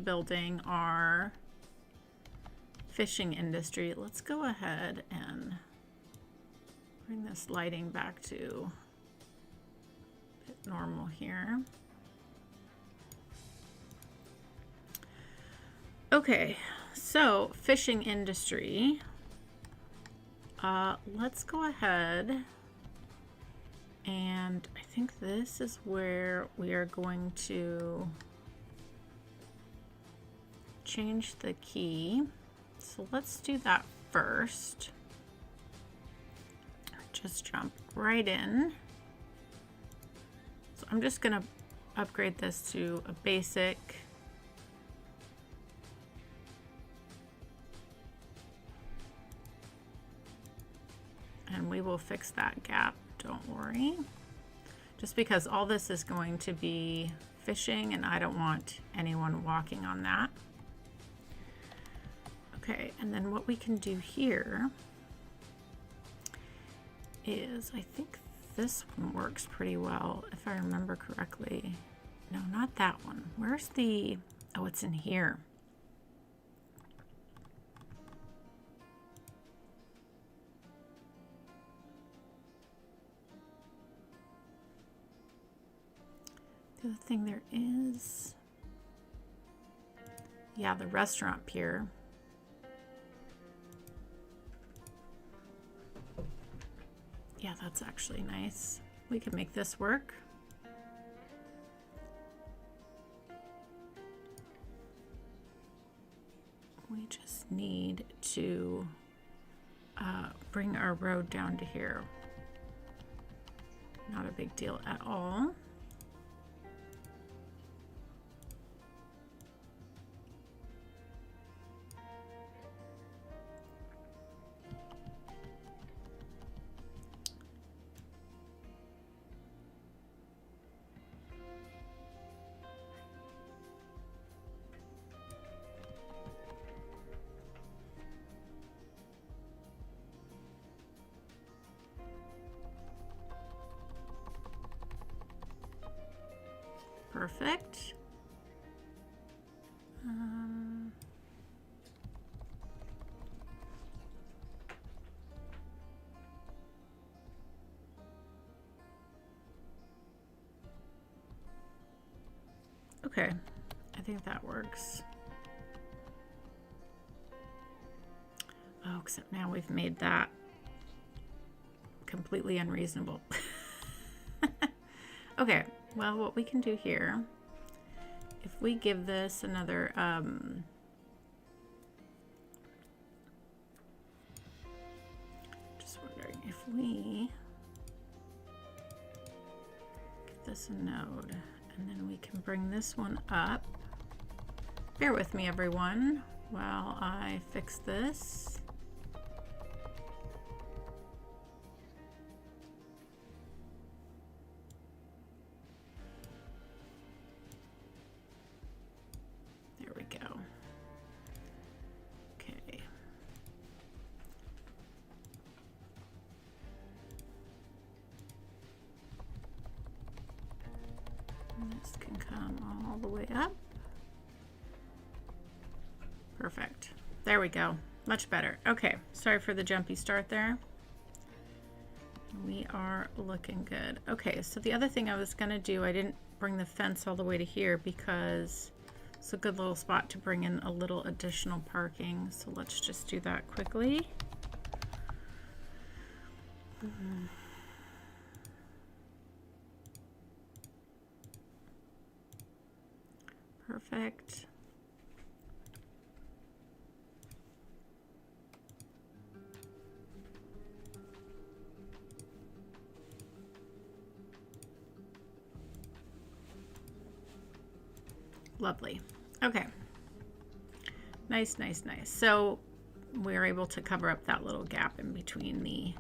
building our fishing industry. Let's go ahead and bring this lighting back to a bit normal here. Okay, so fishing industry. Let's go ahead, and I think this is where we are going to change the key. So let's do that first. Just jump right in. So I'm just gonna upgrade this to a basic. And we will fix that gap, don't worry. Just because all this is going to be fishing and I don't want anyone walking on that. Okay, and then what we can do here is, I think this one works pretty well, if I remember correctly. No, not that one. Where's the, oh, it's in here. The other thing there is, yeah, the restaurant pier. Yeah, that's actually nice. We can make this work. We just need to bring our road down to here. Not a big deal at all. Perfect. Okay, I think that works. Oh, except now we've made that completely unreasonable. Okay, well, what we can do here, if we give this another, just wondering if we give this a node, and then we can bring this one up. Bear with me, everyone, while I fix this. This can come all the way up. Perfect. There we go. Much better. Okay, sorry for the jumpy start there. We are looking good. Okay, so the other thing I was gonna do, I didn't bring the fence all the way to here because it's a good little spot to bring in a little additional parking. So let's just do that quickly. Perfect. Lovely. Okay. Nice, nice, nice. So we're able to cover up that little gap in between the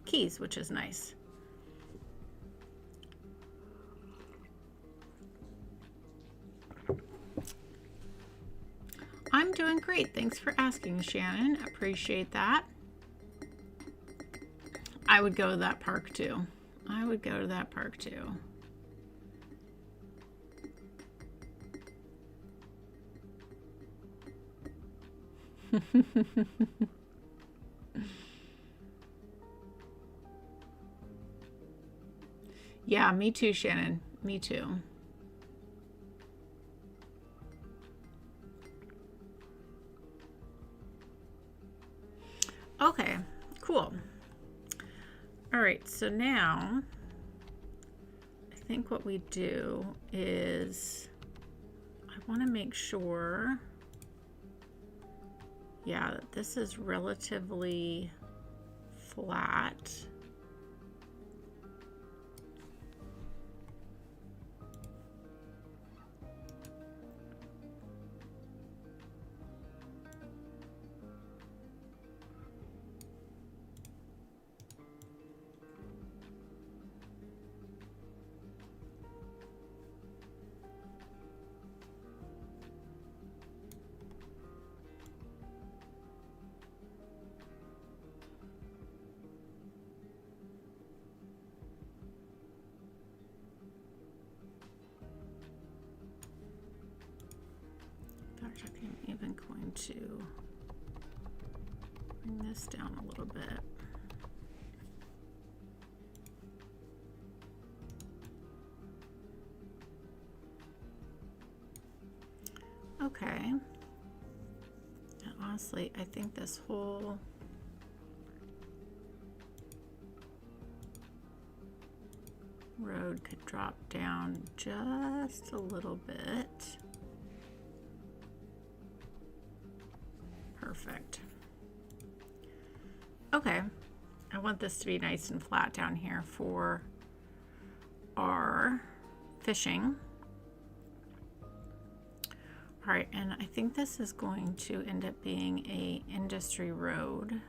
keys, which is nice. I'm doing great. Thanks for asking, Shannon. Appreciate that. I would go to that park too. I would go to that park too. Yeah, me too, Shannon. Me too. Okay, cool. All right, so now I think what we do is I want to make sure, yeah, that this is relatively flat. I think I'm even going to bring this down a little bit. Okay. And honestly, I think this whole road could drop down just a little bit. Perfect. Okay, I want this to be nice and flat down here for our fishing. All right, and I think this is going to end up being a industry road.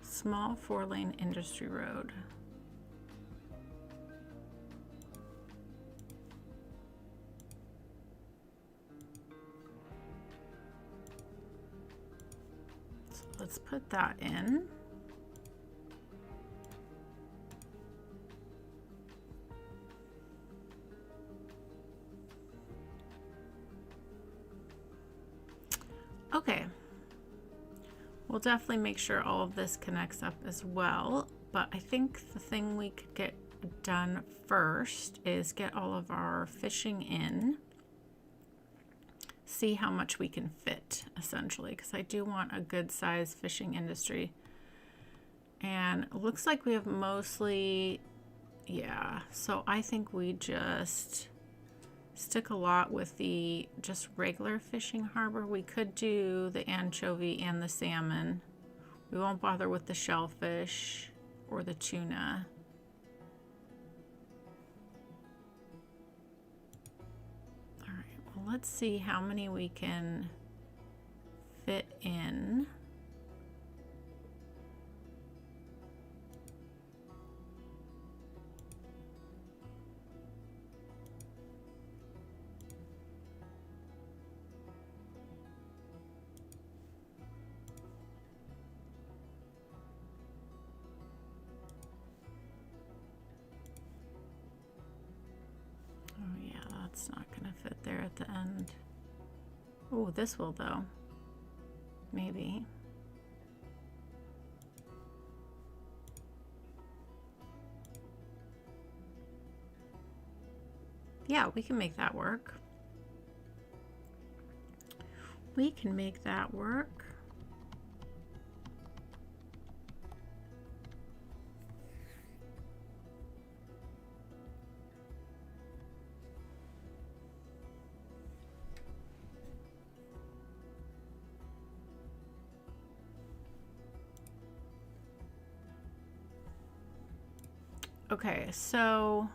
Small 4-lane industry road. Let's put that in. Okay. We'll definitely make sure all of this connects up as well, but I think the thing we could get done first is get all of our fishing in. See how much we can fit, essentially, because I do want a good size fishing industry. And it looks like we have mostly, yeah, so I think we just stick a lot with the just regular fishing harbor. We could do the anchovy and the salmon. We won't bother with the shellfish or the tuna. Let's see how many we can fit in. Oh yeah, that's not gonna fit there at the end. Oh, this will though. Maybe. Yeah, we can make that work. We can make that work. Okay, so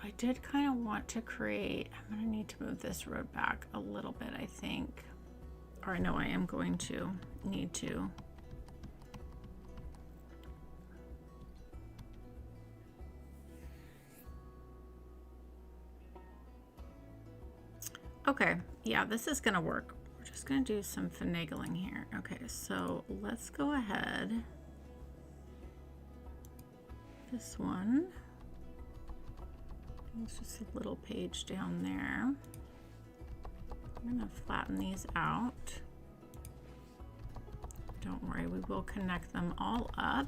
I did kind of want to create, I'm going to need to move this road back a little bit, I think. Or I know I am going to need to. Okay, yeah, this is going to work. We're just going to do some finagling here. Okay, so let's go ahead. This one. It's just a little page down there. I'm going to flatten these out. Don't worry, we will connect them all up.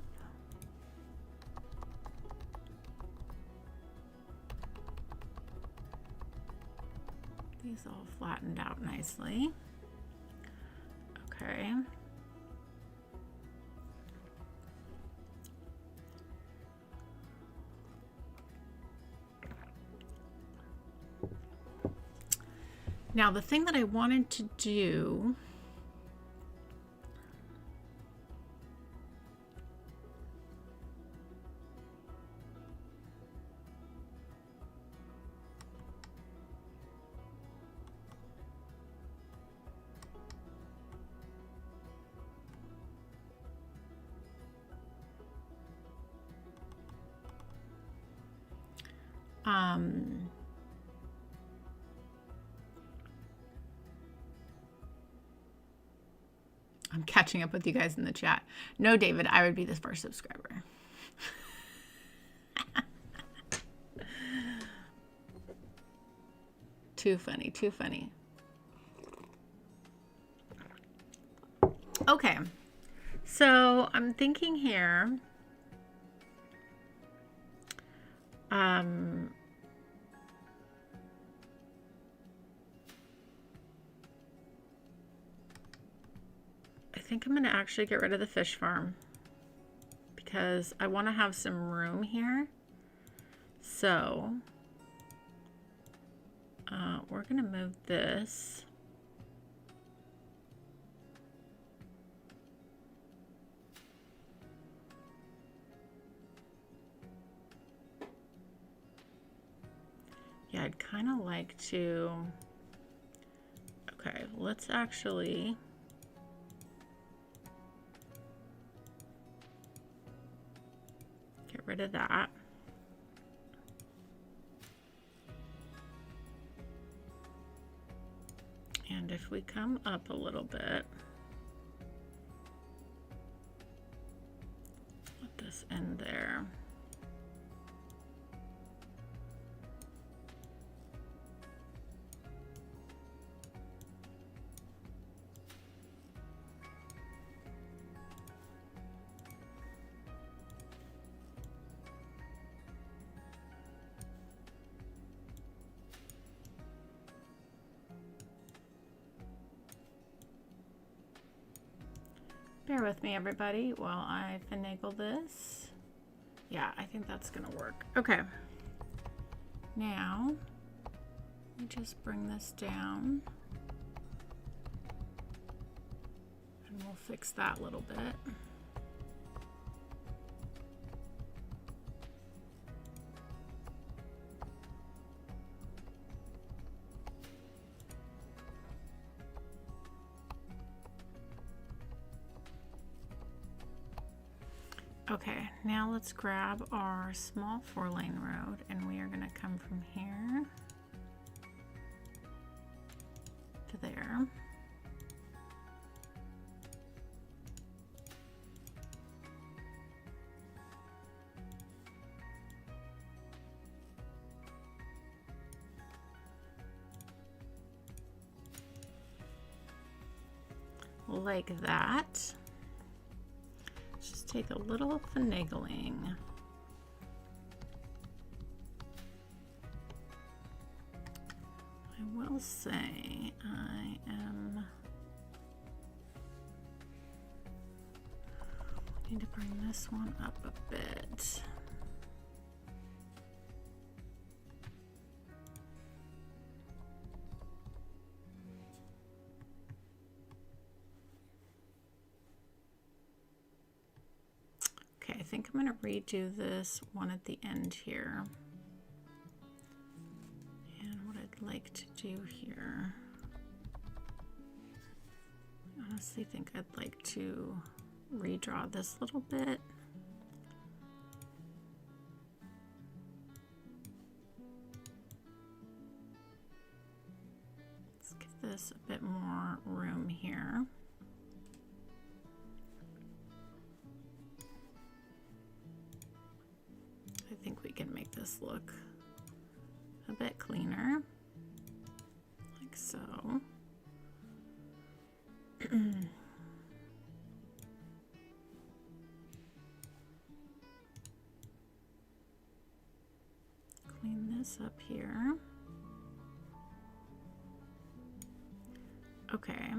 These all flattened out nicely. Okay. Now the thing that I wanted to do I'm catching up with you guys in the chat. No, David, I would be the first subscriber. Too funny, too funny. Okay, so I'm thinking here, I think I'm going to actually get rid of the fish farm because I want to have some room here. So we're going to move this. Yeah, I'd kind of like to, okay, let's actually get rid of that. And if we come up a little bit, put this in there. Bear with me, everybody, while I finagle this. Yeah, I think that's gonna work. Okay. Now, let me just bring this down. And we'll fix that little bit. Okay, now let's grab our small 4-lane road and we are going to come from here to there. Like that. Just take a little finagling. I will say I need to bring this one up a bit. I think I'm going to redo this one at the end here. And what I'd like to do here, I honestly think I'd like to redraw this little bit. Let's give this a bit more room here. I think we can make this look a bit cleaner, like so. Clean this up here. Okay.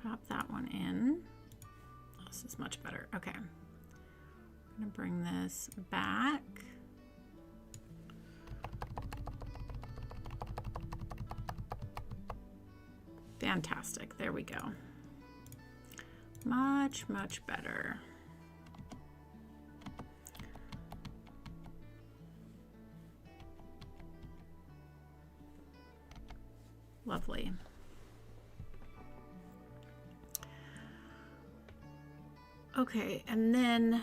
Pop that one in. This is much better. Okay. I'm going to bring this back. Fantastic. There we go. Much, much better. Lovely. Okay, and then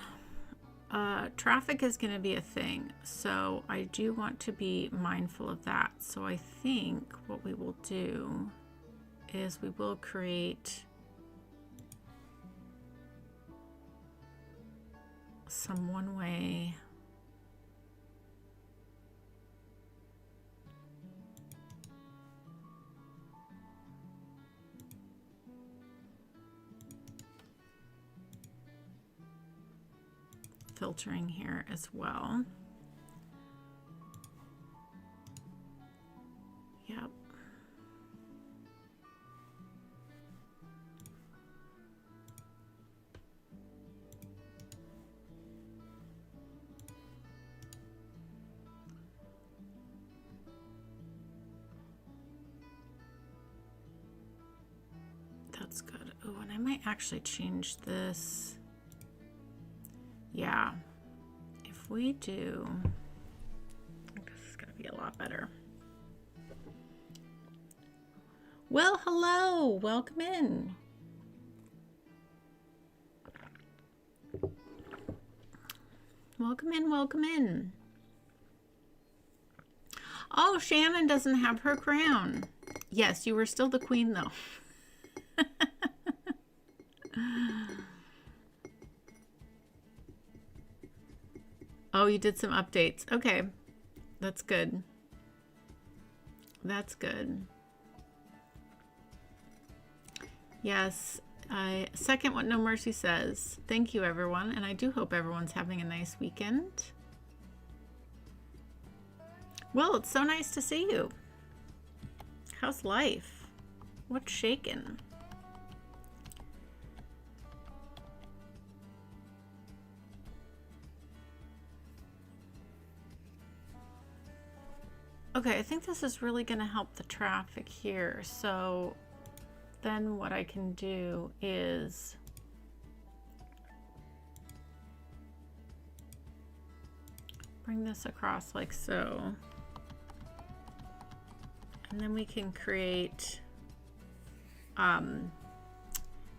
traffic is going to be a thing, so I do want to be mindful of that. So I think what we will do is we will create some one-way filtering here as well. Yep. That's good. Oh, and I might actually change this. Yeah, if we do, I think this is going to be a lot better. Well, hello, welcome in. Welcome in, welcome in. Oh, Shannon doesn't have her crown. Yes, you were still the queen though. Oh, you did some updates. Okay. That's good. That's good. Yes. I second what No Mercy says. Thank you, everyone. And I do hope everyone's having a nice weekend. Well, it's so nice to see you. How's life? What's shaking? Okay, I think this is really going to help the traffic here. So then what I can do is bring this across like so. And then we can create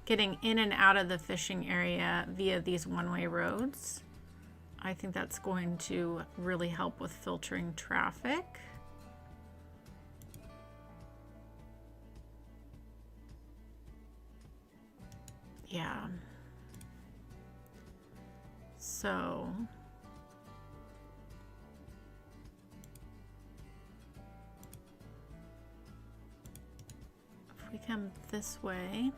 getting in and out of the fishing area via these one-way roads. I think that's going to really help with filtering traffic. Yeah. So if we come this way,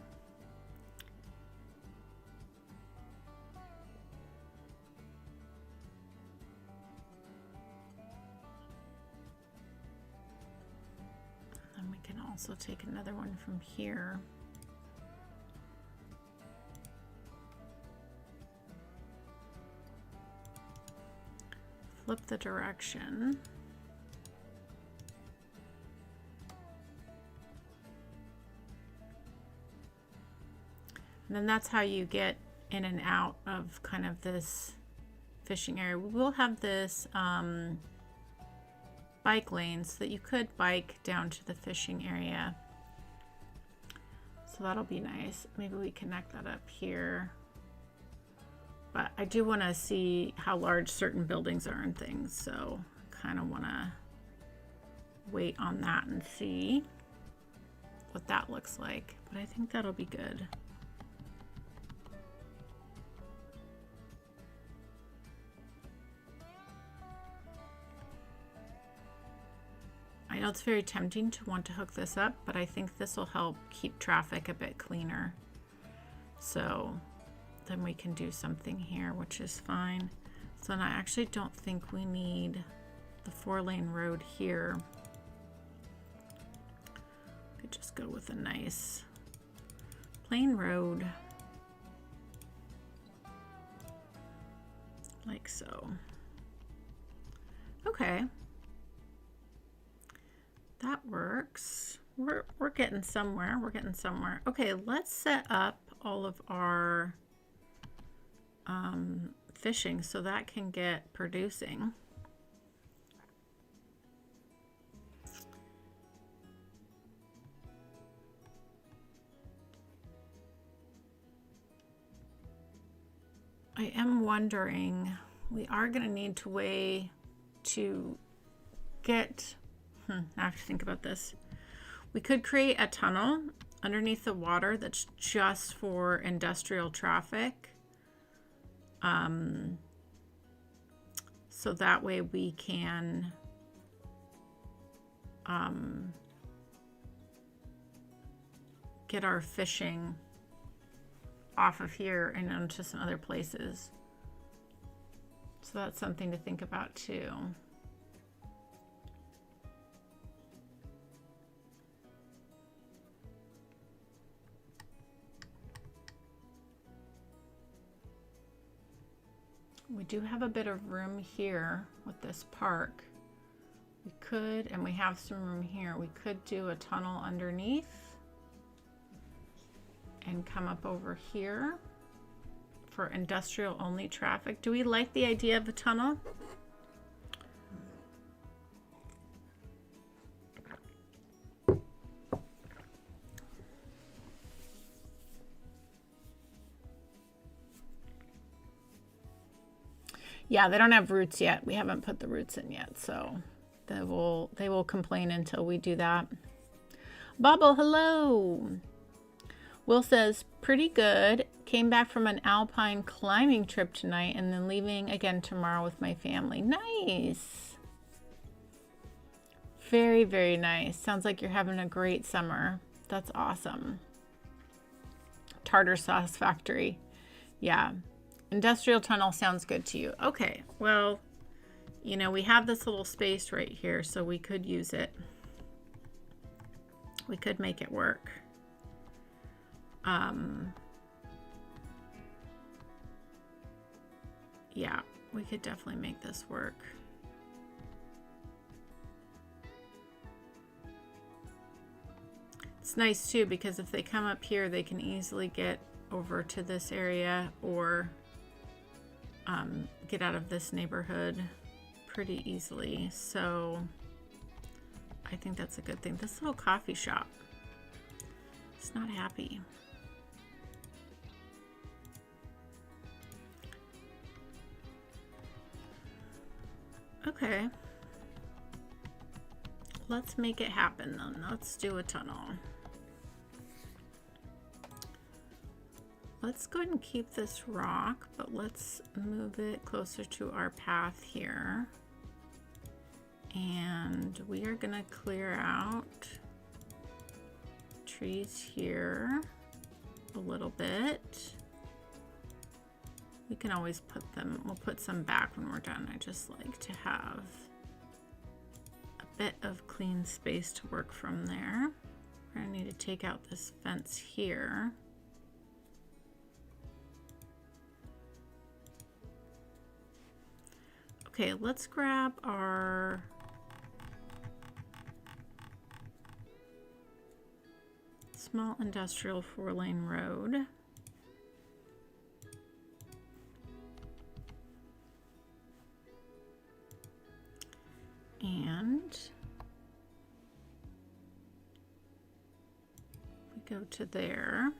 then we can also take another one from here. Flip the direction. And then that's how you get in and out of kind of this fishing area. We will have this bike lane so that you could bike down to the fishing area. So that'll be nice. Maybe we connect that up here. But I do want to see how large certain buildings are and things, so I kind of want to wait on that and see what that looks like. But I think that'll be good. it's very tempting to want to hook this up, but I think this will help keep traffic a bit cleaner. So then we can do something here, which is fine. So then I actually don't think we need the 4-lane road here. Could just go with a nice plain road. Like so. Okay. That works. We're getting somewhere. We're getting somewhere. Okay, let's set up all of our fishing so that can get producing. I am wondering, we are going to need to weigh to get, I have to think about this. We could create a tunnel underneath the water that's just for industrial traffic. So that way we can get our fishing off of here and onto some other places. So that's something to think about too. We do have a bit of room here with this park. We could, and we have some room here, we could do a tunnel underneath and come up over here for industrial only traffic. Do we like the idea of a tunnel? Yeah, they don't have roots yet. We haven't put the roots in yet, so they will complain until we do that. Bobble, hello. Will says, pretty good. Came back from an alpine climbing trip tonight and then leaving again tomorrow with my family. Nice. Very, very nice. Sounds like you're having a great summer. That's awesome. Tartar sauce factory. Yeah. Industrial tunnel sounds good to you. Okay, well, you know, we have this little space right here, so we could use it. We could make it work. Yeah, we could definitely make this work. It's nice too, because if they come up here, they can easily get over to this area or get out of this neighborhood pretty easily. So I think that's a good thing. This little coffee shop, it's not happy. Okay, let's make it happen then. Let's do a tunnel. Let's go ahead and keep this rock, but let's move it closer to our path here. And we are gonna clear out trees here a little bit. We can always put them, we'll put some back when we're done. I just like to have a bit of clean space to work from there. We're gonna need to take out this fence here. Okay, let's grab our small industrial 4-lane road. And we go to there.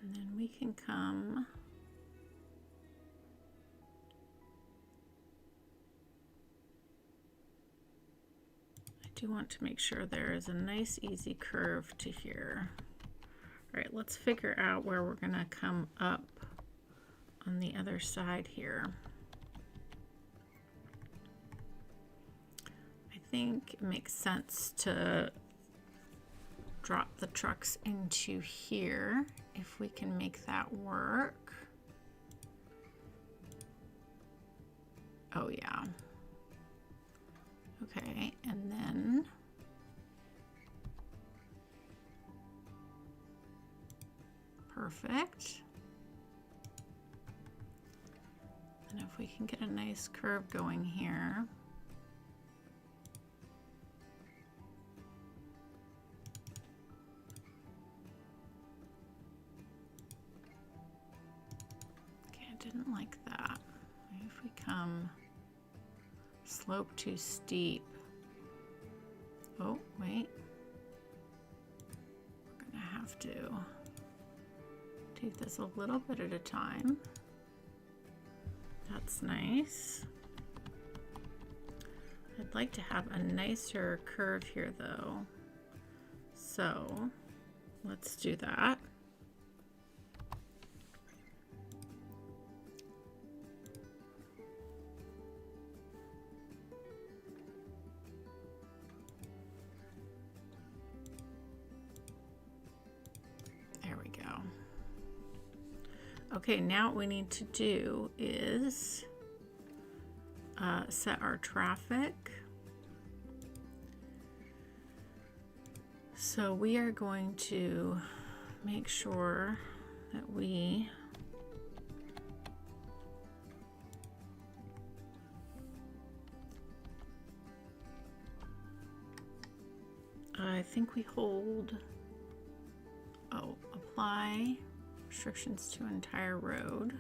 And then we can come I want to make sure there is a nice easy curve to here. All right, let's figure out where we're gonna come up on the other side here. think it makes sense to drop the trucks into here if we can make that work. Oh yeah. Okay, and then perfect. And if we can get a nice curve going here. Okay, I didn't like that. Maybe if we come slope too steep. Oh, wait. We're gonna have to take this a little bit at a time. That's nice. I'd like to have a nicer curve here though. So let's do that. Okay, now what we need to do is set our traffic. So we are going to make sure that we I think we hold, apply restrictions to entire road.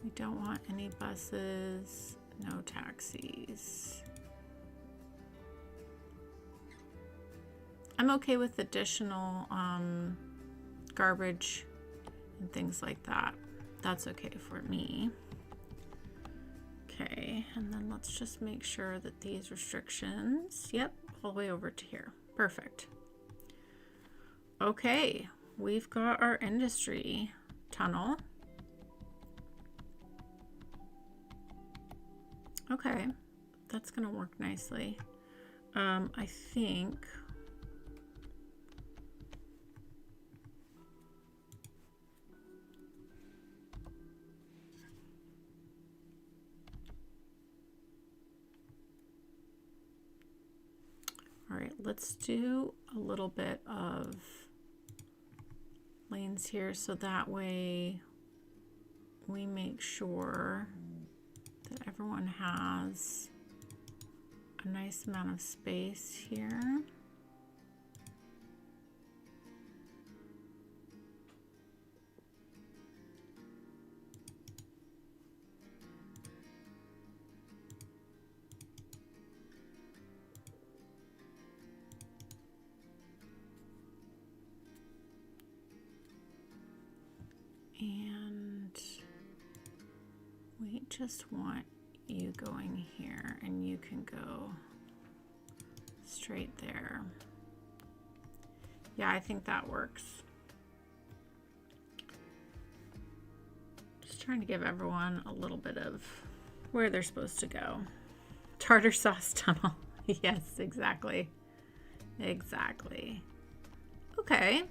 We don't want any buses, no taxis. I'm okay with additional garbage and things like that. That's okay for me. Okay, and then let's just make sure that these restrictions, yep, all the way over to here. Perfect. Okay, we've got our industry tunnel. Okay, that's gonna work nicely. I think all right, let's do a little bit of lanes here so that way we make sure that everyone has a nice amount of space here. And we just want you going here, and you can go straight there. Yeah, I think that works. Just trying to give everyone a little bit of where they're supposed to go. Tartar sauce tunnel. Yes, exactly. Exactly. Okay.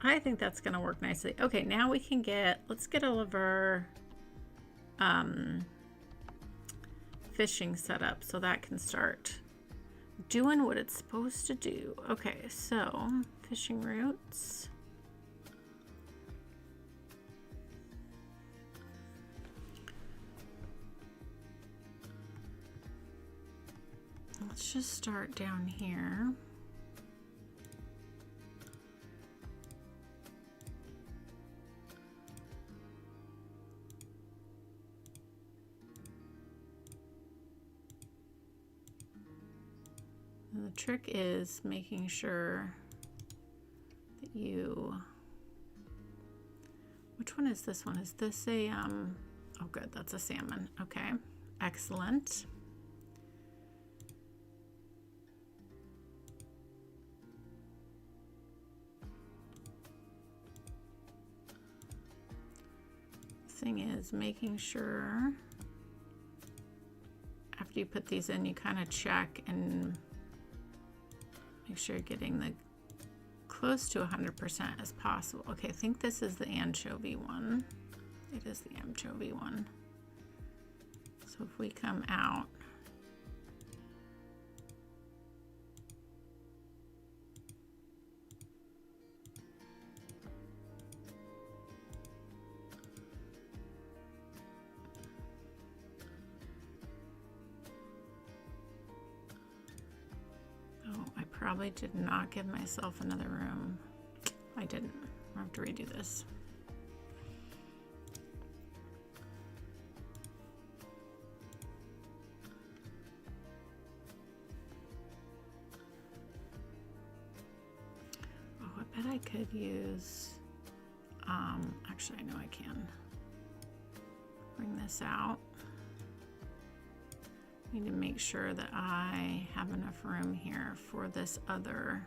I think that's going to work nicely. Okay, now we can let's get all of our fishing set up so that can start doing what it's supposed to do. Okay, so fishing routes. Let's just start down here. And the trick is making sure that which one is this one? Is this a, oh good, that's a salmon. Okay, excellent. thing is making sure after you put these in, you kind of check and make sure you're getting the close to 100% as possible. Okay, I think this is the anchovy one. It is the anchovy one. So if we come out, probably did not give myself another room. I didn't. I'll have to redo this. Oh, I bet I could use, actually I know I can. Bring this out. Need to make sure that I have enough room here for this other.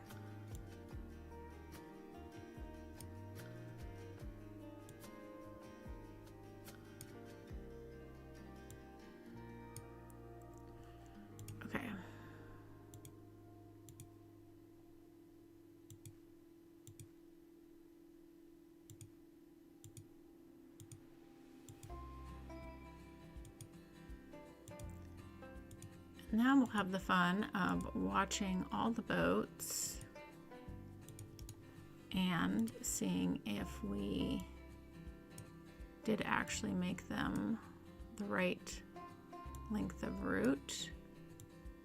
Okay. Now we'll have the fun of watching all the boats and seeing if we did actually make them the right length of route.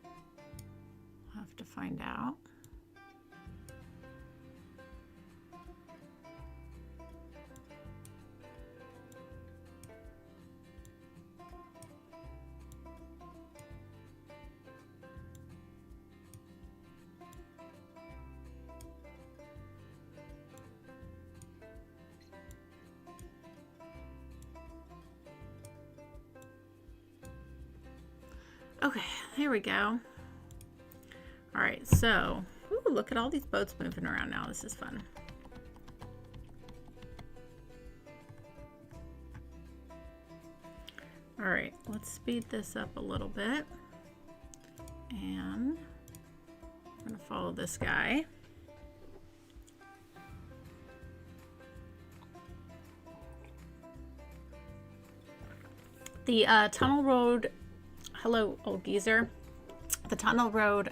We'll have to find out. Okay, there we go. All right, so ooh, look at all these boats moving around now. This is fun. All right, let's speed this up a little bit. And I'm gonna follow this guy. The tunnel road, hello, old geezer. The tunnel road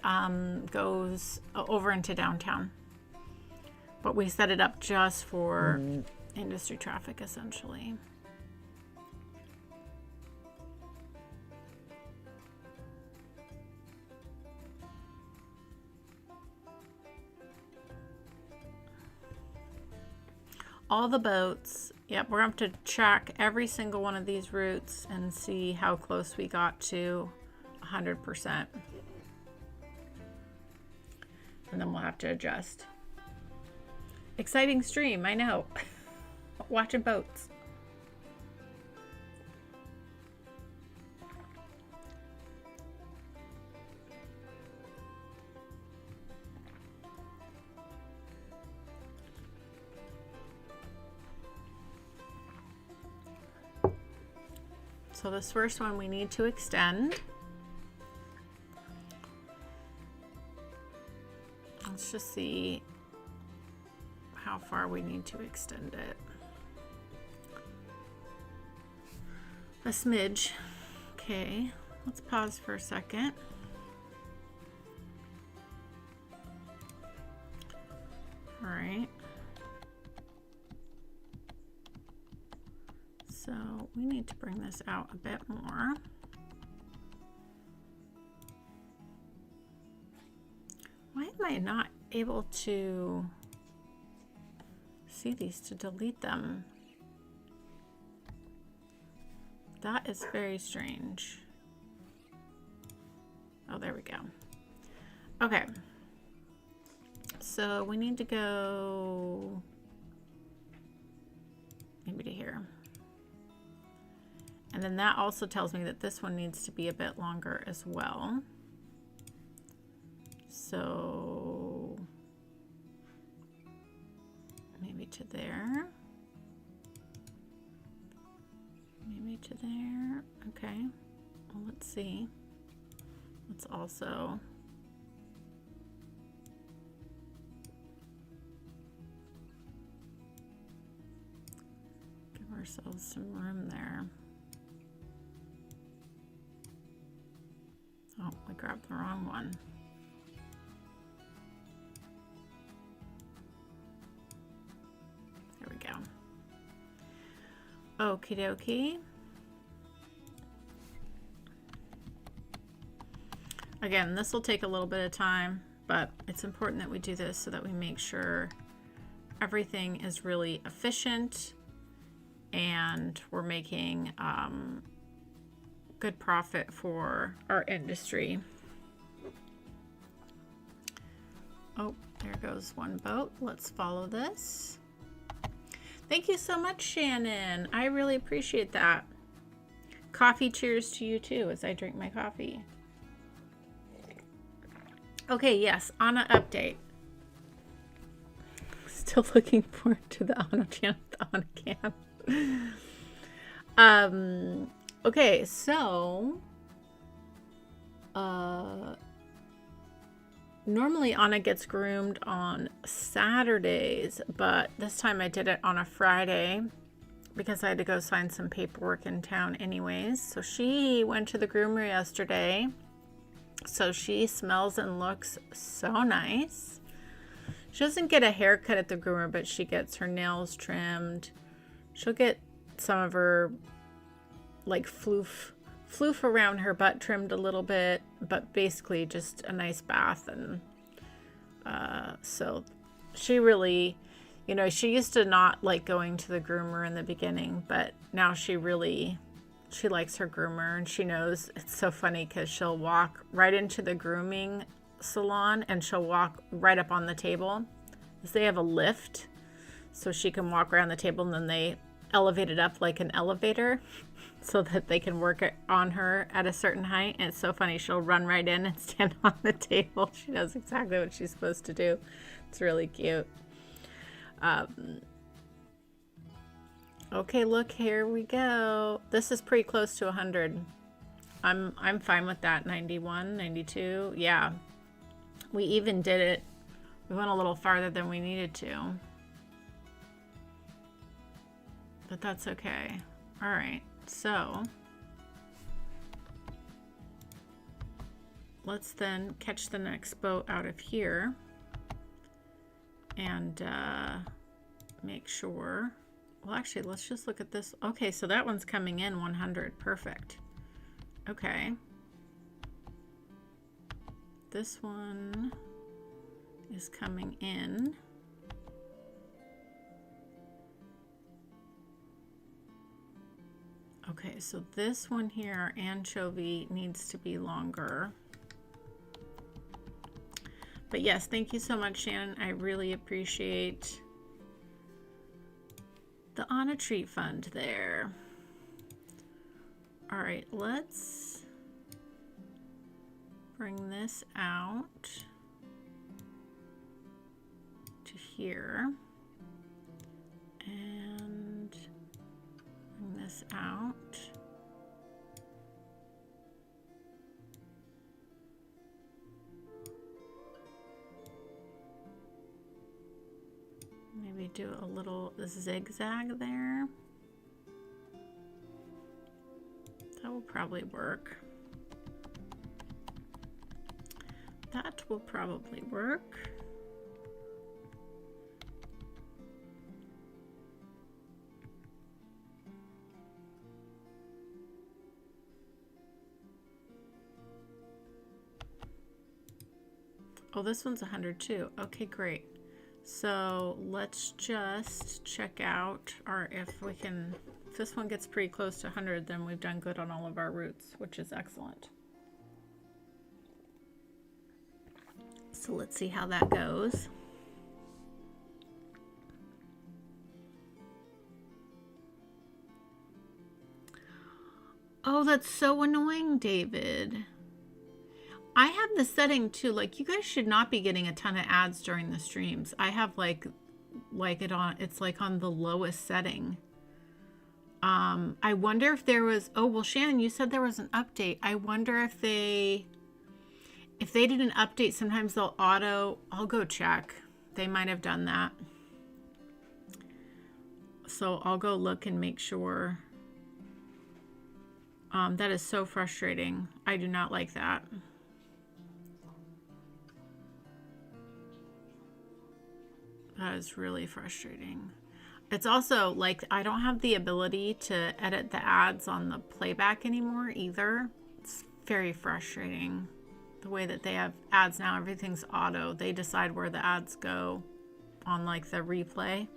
goes over into downtown, but we set it up just for industry traffic, essentially. All the boats, yep, we're going to have to check every single one of these routes and see how close we got to 100%. And then we'll have to adjust. Exciting stream, I know. Watching boats. So this first one we need to extend. Let's just see how far we need to extend it. A smidge. Okay, let's pause for a second. All right. So we need to bring this out a bit more. Why am I not able to see these to delete them? That is very strange. Oh, there we go. Okay. So we need to go maybe to here. And then that also tells me that this one needs to be a bit longer as well. So maybe to there. right to there. Okay. Well, let's see. Let's also give ourselves some room there. Oh, we grabbed the wrong one. There we go. Okie dokie. Again, this will take a little bit of time, but it's important that we do this so that we make sure everything is really efficient and we're making good profit for our industry. Oh, there goes one boat. Let's follow this. Thank you so much, Shannon. I really appreciate that. Coffee cheers to you too as I drink my coffee. Okay, yes, Anna update. Still looking forward to the Anna channel, the Anna camp. Okay, so normally Anna gets groomed on Saturdays, but this time I did it on a Friday because I had to go sign some paperwork in town anyways. So she went to the groomer yesterday. So she smells and looks so nice. She doesn't get a haircut at the groomer, but she gets her nails trimmed. She'll get some of her like floof around her butt trimmed a little bit, but basically just a nice bath. And so she really, you know, she used to not like going to the groomer in the beginning, but now she likes her groomer, and she knows. It's so funny because she'll walk right into the grooming salon and she'll walk right up on the table. They have a lift so she can walk around the table, and then they elevate it up like an elevator so that they can work it on her at a certain height. And it's so funny. She'll run right in and stand on the table. She knows exactly what she's supposed to do. It's really cute. Okay, look, here we go. This is pretty close to 100. I'm fine with that. 91, 92. Yeah. We even did it. We went a little farther than we needed to. But that's okay. All right. So let's then catch the next boat out of here and make sure. Well, actually, let's just look at this. Okay, so that one's coming in 100. Perfect. Okay. This one is coming in. Okay, so this one here, our anchovy, needs to be longer. But yes, thank you so much, Shannon. I really appreciate the Anna Treat Fund there. All right, let's bring this out to here and bring this out. Maybe do a little zigzag there. That will probably work. That will probably work. Oh, this one's 100 too. Okay, great. So let's just check out if we can, if this one gets pretty close to 100, then we've done good on all of our routes, which is excellent. So let's see how that goes. Oh, that's so annoying, David. I have the setting too, like you guys should not be getting a ton of ads during the streams. I have like it on, it's like on the lowest setting. I wonder if there was, oh, well, Shannon, you said there was an update. I wonder if they did an update, sometimes they'll I'll go check. They might have done that. So I'll go look and make sure. That is so frustrating. I do not like that. That is really frustrating. It's also like I don't have the ability to edit the ads on the playback anymore either. It's very frustrating. The way that they have ads now, everything's auto. They decide where the ads go on like the replay.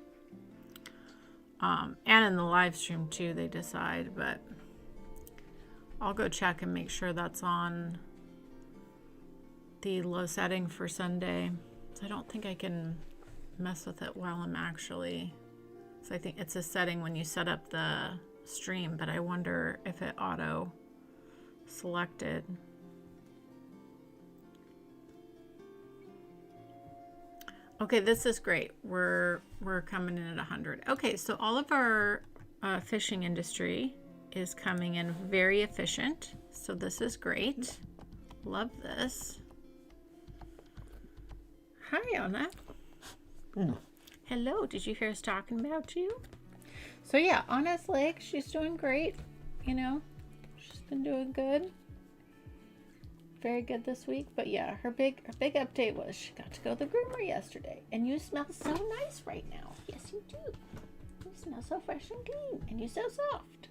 And in the live stream too, they decide, but I'll go check and make sure that's on the low setting for Sunday. So I don't think I can mess with it while I'm actually, so I think it's a setting when you set up the stream, but I wonder if it auto selected. Okay, this is great. We're coming in at 100. Okay, so all of our fishing industry is coming in very efficient. So this is great. Love this. Hi, Anna. Hello, did you hear us talking about you? So yeah, Anna's like, she's doing great. You know, she's been doing good. Very good this week. But yeah, her big update was she got to go to the groomer yesterday. And you smell so nice right now. Yes, you do. You smell so fresh and clean. And you're so soft.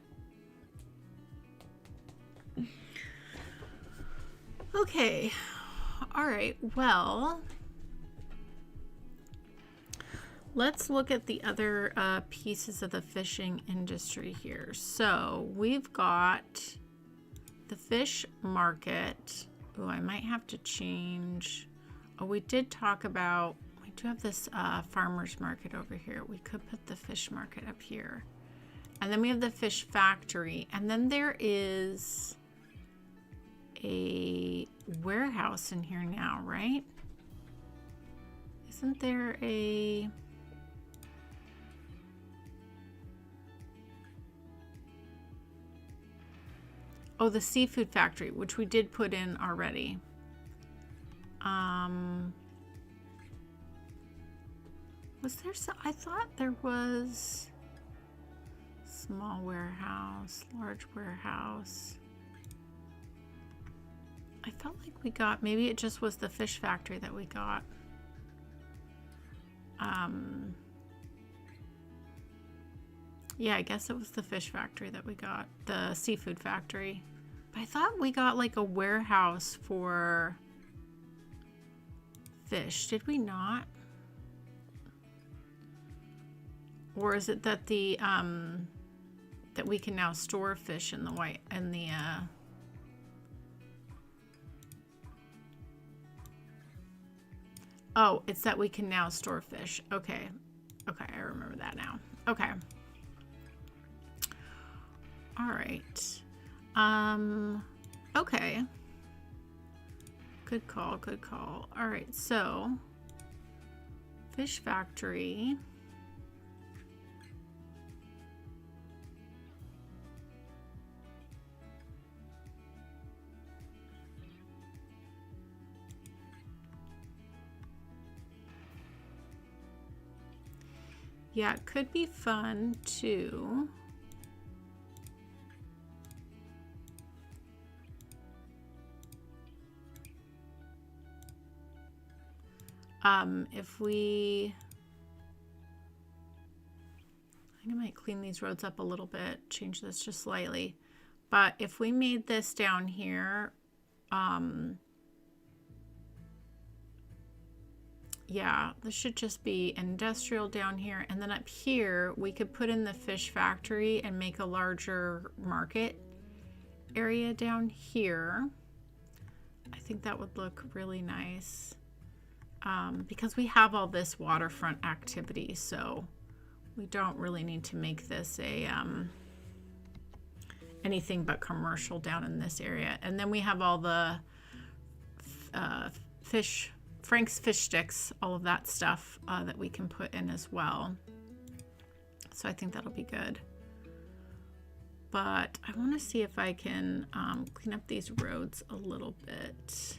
Okay. All right. Well, let's look at the other pieces of the fishing industry here. So we've got the fish market. Oh, I might have to change. Oh, we did talk about, we do have this farmer's market over here. We could put the fish market up here. And then we have the fish factory. And then there is a warehouse in here now, right? Isn't there a... Oh, the seafood factory, which we did put in already. Was there some, I thought there was small warehouse, large warehouse. I felt like we got, maybe it just was the fish factory that we got. Yeah, I guess it was the fish factory that we got, the seafood factory. But I thought we got like a warehouse for fish. Did we not? Or is it that the that we can now store fish in the white and the oh, it's that we can now store fish. Okay. Okay, I remember that now. Okay. All right. Okay. Good call, good call. All right, so fish factory. Yeah, it could be fun to if we, I think I might clean these roads up a little bit, change this just slightly, but if we made this down here, yeah, this should just be industrial down here, and then up here we could put in the fish factory and make a larger market area down here. I think that would look really nice. Because we have all this waterfront activity, so we don't really need to make this a anything but commercial down in this area. And then we have all the Frank's fish sticks, all of that stuff that we can put in as well. So I think that'll be good. but I want to see if I can clean up these roads a little bit.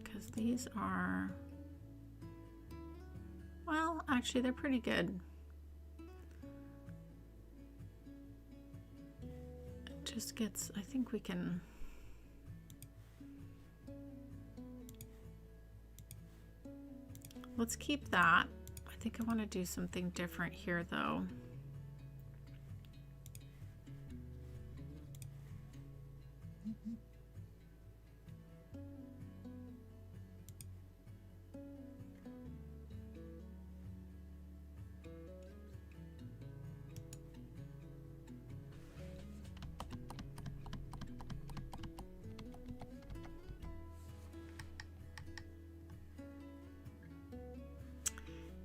Because these are, well, actually they're pretty good. It just gets, I think we can, let's keep that. I think I want to do something different here though.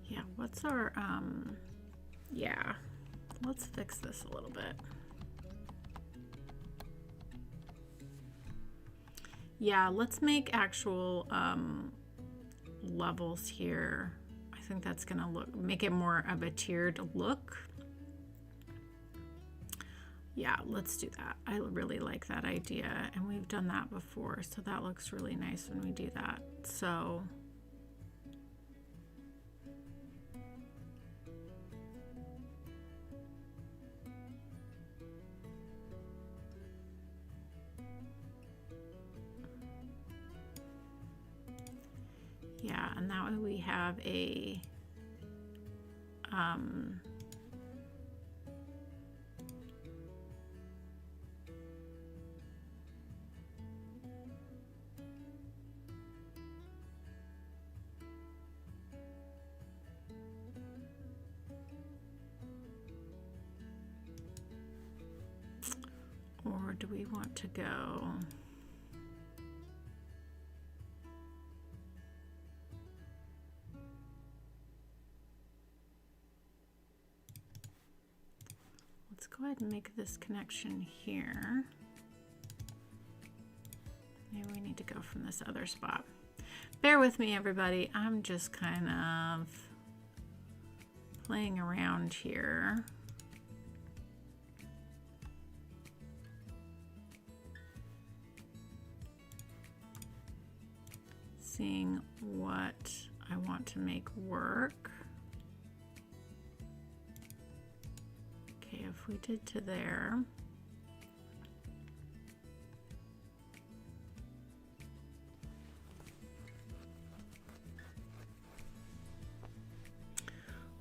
Yeah, what's our, yeah, let's fix this a little bit. Yeah, let's make actual levels here. I think that's gonna make it more of a tiered look. Yeah, let's do that. I really like that idea, and we've done that before, so that looks really nice when we do that. So yeah, and that way we have a or do we want to go? Let's go ahead and make this connection here. Maybe we need to go from this other spot. Bear with me, everybody. I'm just kind of playing around here. Seeing what I want to make work. Okay, if we did to there.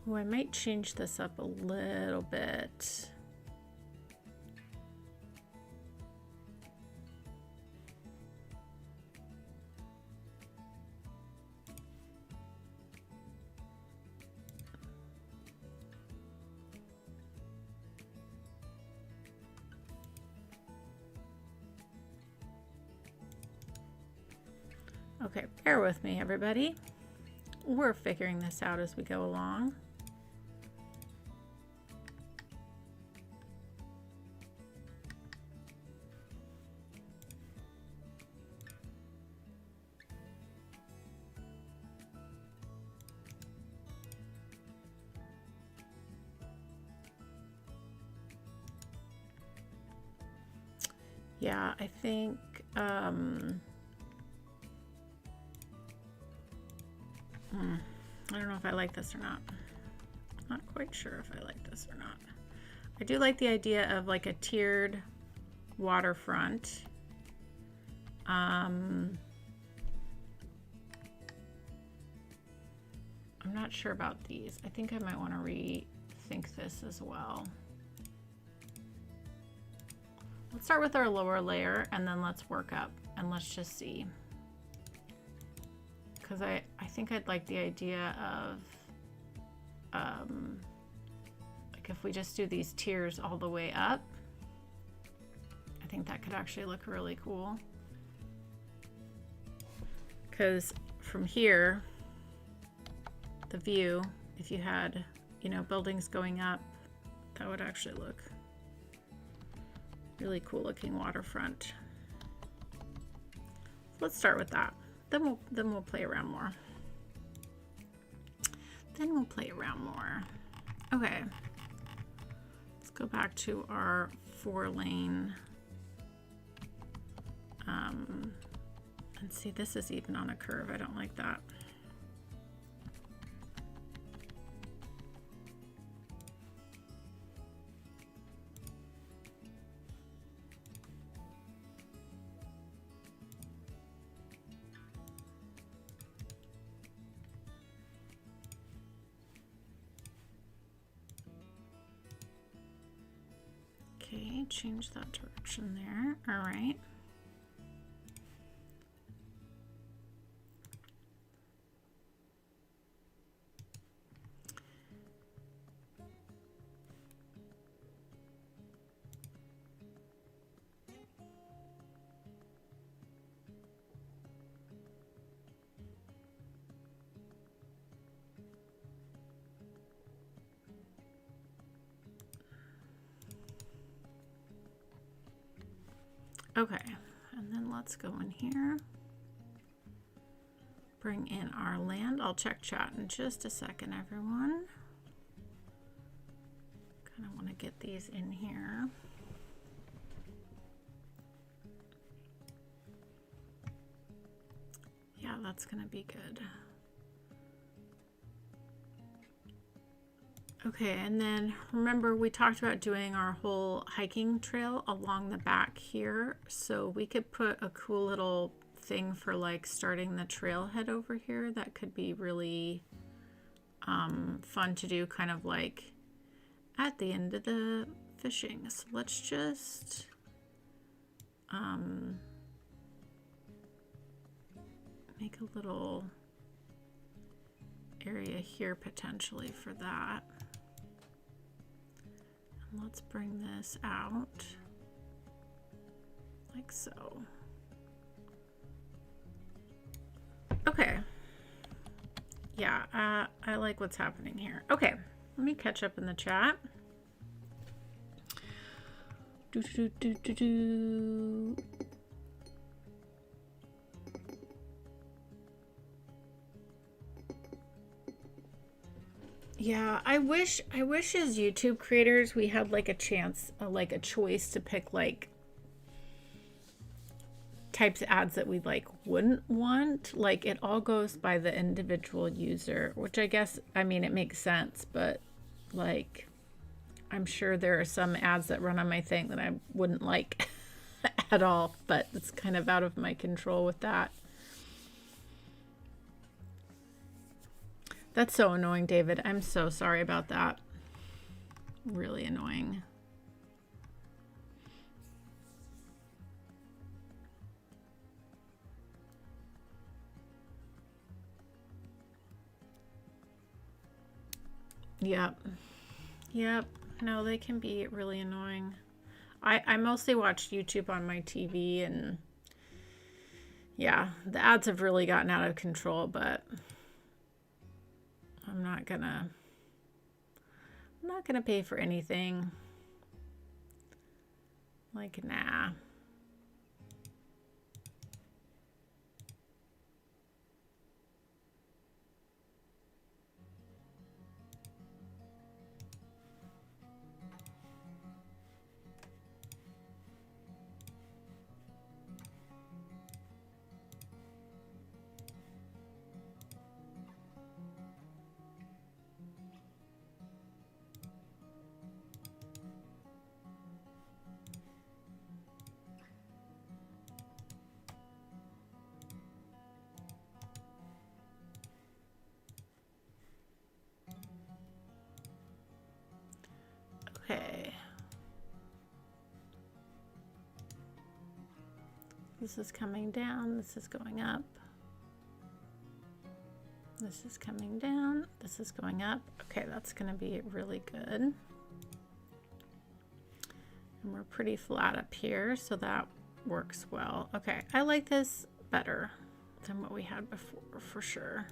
Oh, I might change this up a little bit. Okay, bear with me, everybody. We're figuring this out as we go along. Yeah, I think I don't know if I like this or not. Not quite sure if I like this or not. I do like the idea of like a tiered waterfront. I'm not sure about these. I think I might want to rethink this as well. Let's start with our lower layer and then let's work up and let's just see. Because I think I'd like the idea of like if we just do these tiers all the way up, I think that could actually look really cool. Because from here, the view, if you had, you know, buildings going up, that would actually look really cool looking waterfront. So let's start with that. then we'll play around more. Then we'll play around more. Okay. Let's go back to our 4-lane. And see, this is even on a curve. I don't like that. Okay, change that direction there. All right. Okay, and then let's go in here, bring in our land. I'll check chat in just a second, everyone. Kind of want to get these in here. Yeah, that's going to be good. Okay, and then remember we talked about doing our whole hiking trail along the back here. So we could put a cool little thing for like starting the trailhead over here. That could be really fun to do, kind of like at the end of the fishing. So let's just make a little area here potentially for that. Let's bring this out like so. Okay. Yeah, I like what's happening here. Okay, let me catch up in the chat. Yeah, I wish as YouTube creators we had like a chance, like a choice to pick like types of ads that we like wouldn't want. Like it all goes by the individual user, which I guess, I mean, it makes sense, but like I'm sure there are some ads that run on my thing that I wouldn't like at all, but it's kind of out of my control with that. That's so annoying, David. I'm so sorry about that. Really annoying. Yep. Yep. No, they can be really annoying. I mostly watch YouTube on my TV, and yeah, the ads have really gotten out of control, but I'm not gonna pay for anything. Like, nah. Okay. This is coming down, this is going up. This is coming down, this is going up. Okay, that's gonna be really good. And we're pretty flat up here, so that works well. Okay, I like this better than what we had before, for sure.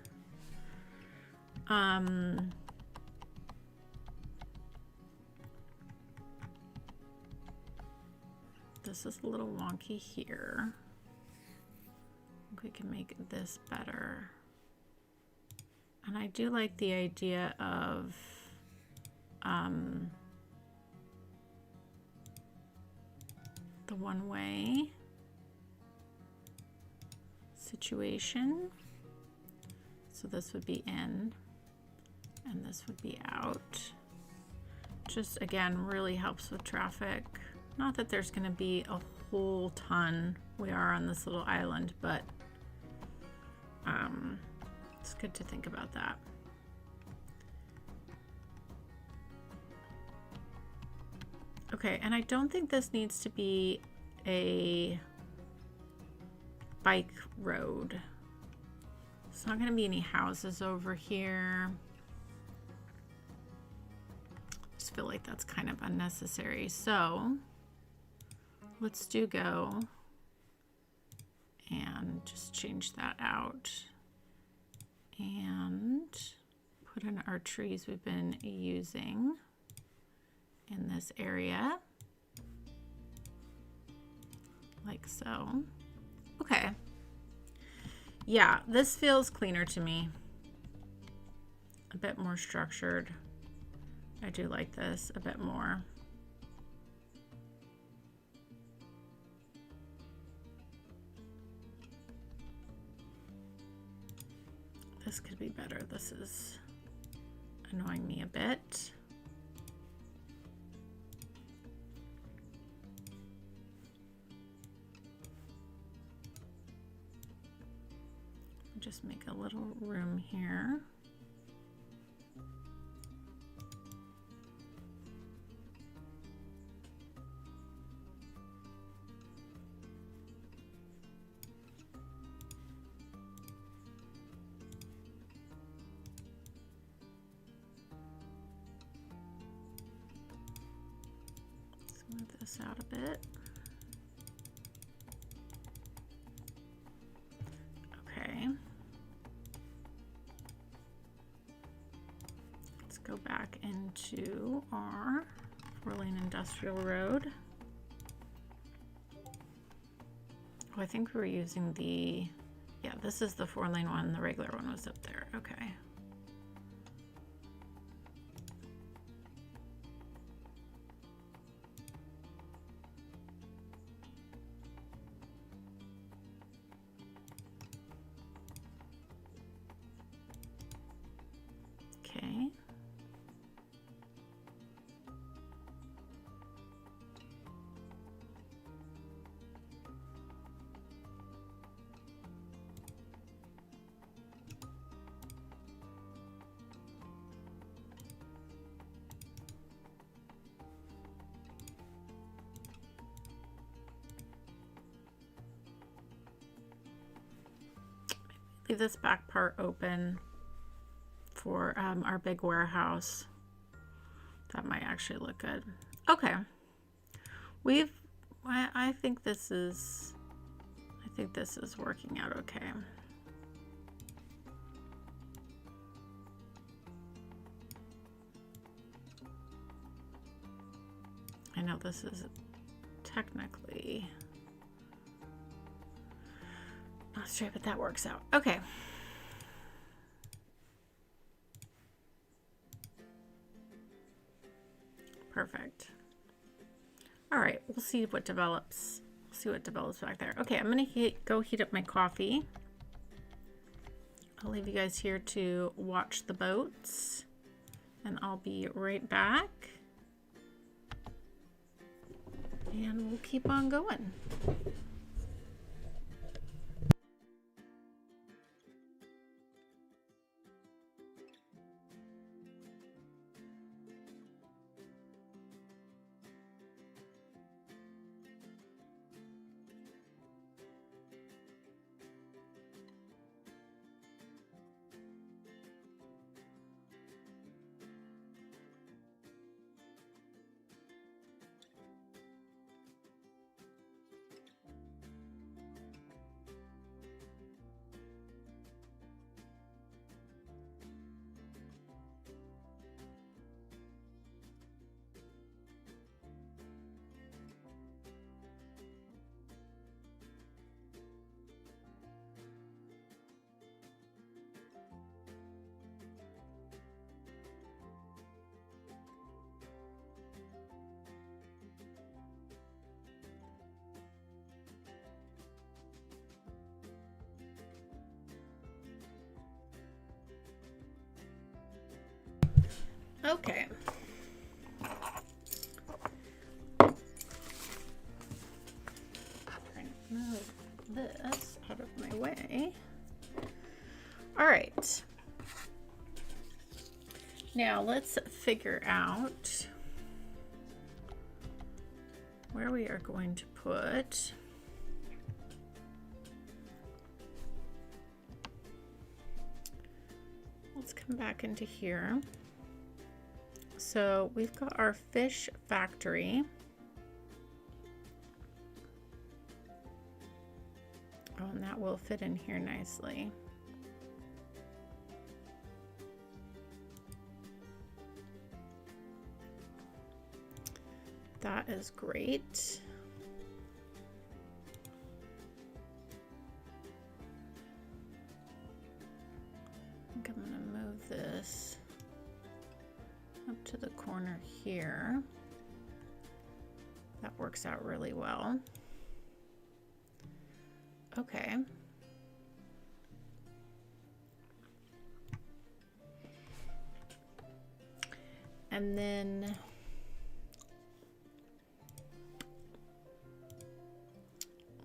This is a little wonky here. we can make this better. And I do like the idea of the one-way situation. So this would be in and this would be out. Just again, really helps with traffic. Not that there's going to be a whole ton. We are on this little island, but it's good to think about that. Okay, and I don't think this needs to be a bike road. There's not going to be any houses over here. I just feel like that's kind of unnecessary. So let's do go and just change that out and put in our trees we've been using in this area, like so. Okay. Yeah, this feels cleaner to me. A bit more structured. I do like this a bit more. This could be better. This is annoying me a bit. Just make a little room here. Smooth this out a bit. Okay. Let's go back into our 4-lane industrial road. Oh, I think we were using the, yeah, this is the 4-lane one. The regular one was up there. Okay. Okay. Leave this back part open for our big warehouse. That might actually look good. Okay, I think this is working out okay. I know this is technically not straight, but that works out. Okay. Perfect. All right, we'll see what develops. We'll see what develops back there. Okay, I'm gonna go heat up my coffee. I'll leave you guys here to watch the boats, and I'll be right back. And we'll keep on going. Okay. Trying to move this out of my way. All right. Now let's figure out where we are going to put let's come back into here. So we've got our fish factory. Oh, and that will fit in here nicely. That is great. I think I'm going to move this up to the corner here. That works out really well. Okay. And then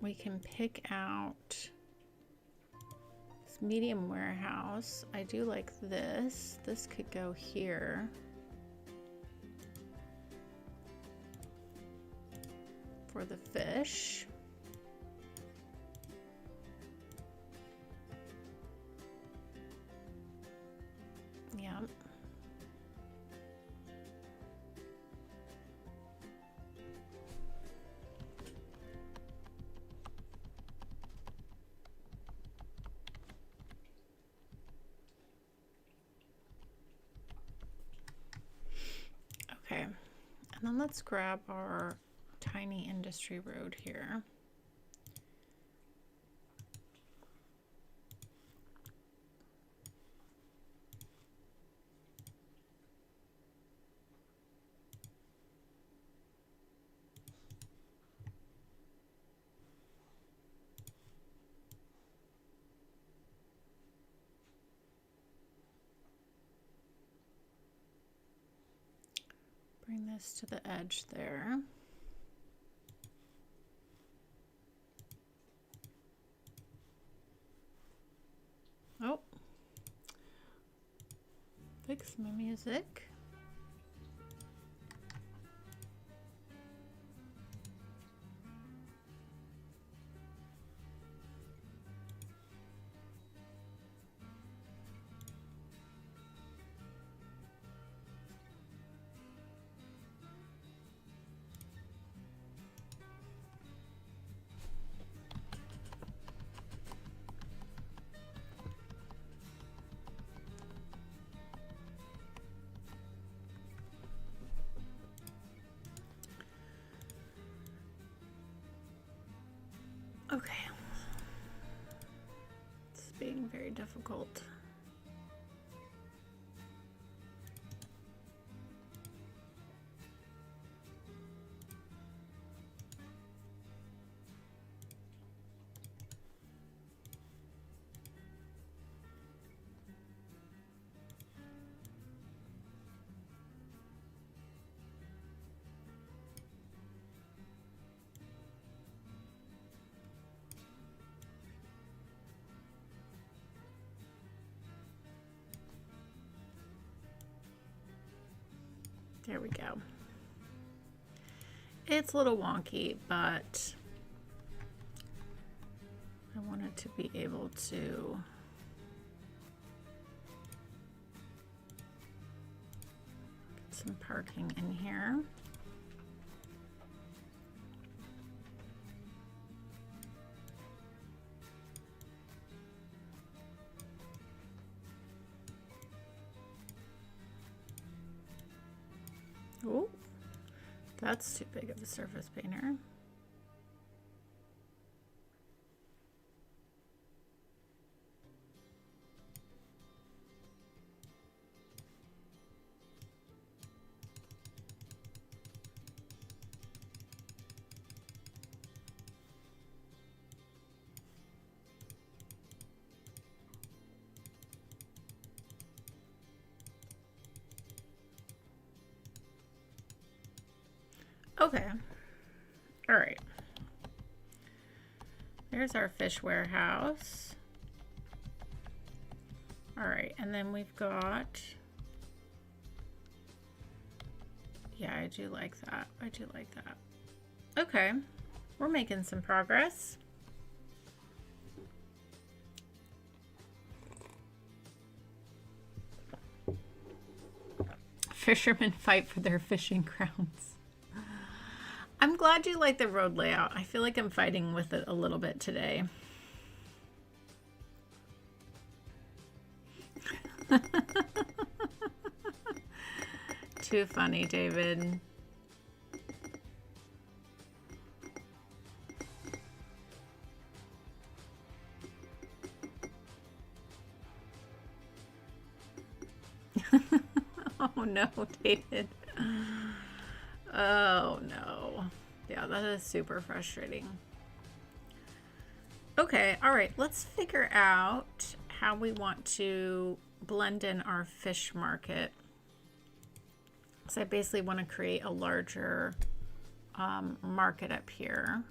we can pick out this medium warehouse. I do like this. This could go here. For the fish. Yeah. Okay, and then let's grab our tiny industry road here. Bring this to the edge there. Oh, fix my music. Okay. It's being very difficult. There we go. It's a little wonky, but I wanted to be able to get some parking in here. Oh, that's too big of a surface painter. Okay. All right. There's our fish warehouse. All right, and then we've got, yeah, I do like that. I do like that. Okay, we're making some progress. Fishermen fight for their fishing grounds. I'm glad you like the road layout. I feel like I'm fighting with it a little bit today. Too funny, David. Oh no, David. Oh no. Yeah, that is super frustrating. Okay, all right, let's figure out how we want to blend in our fish market. So I basically want to create a larger market up here.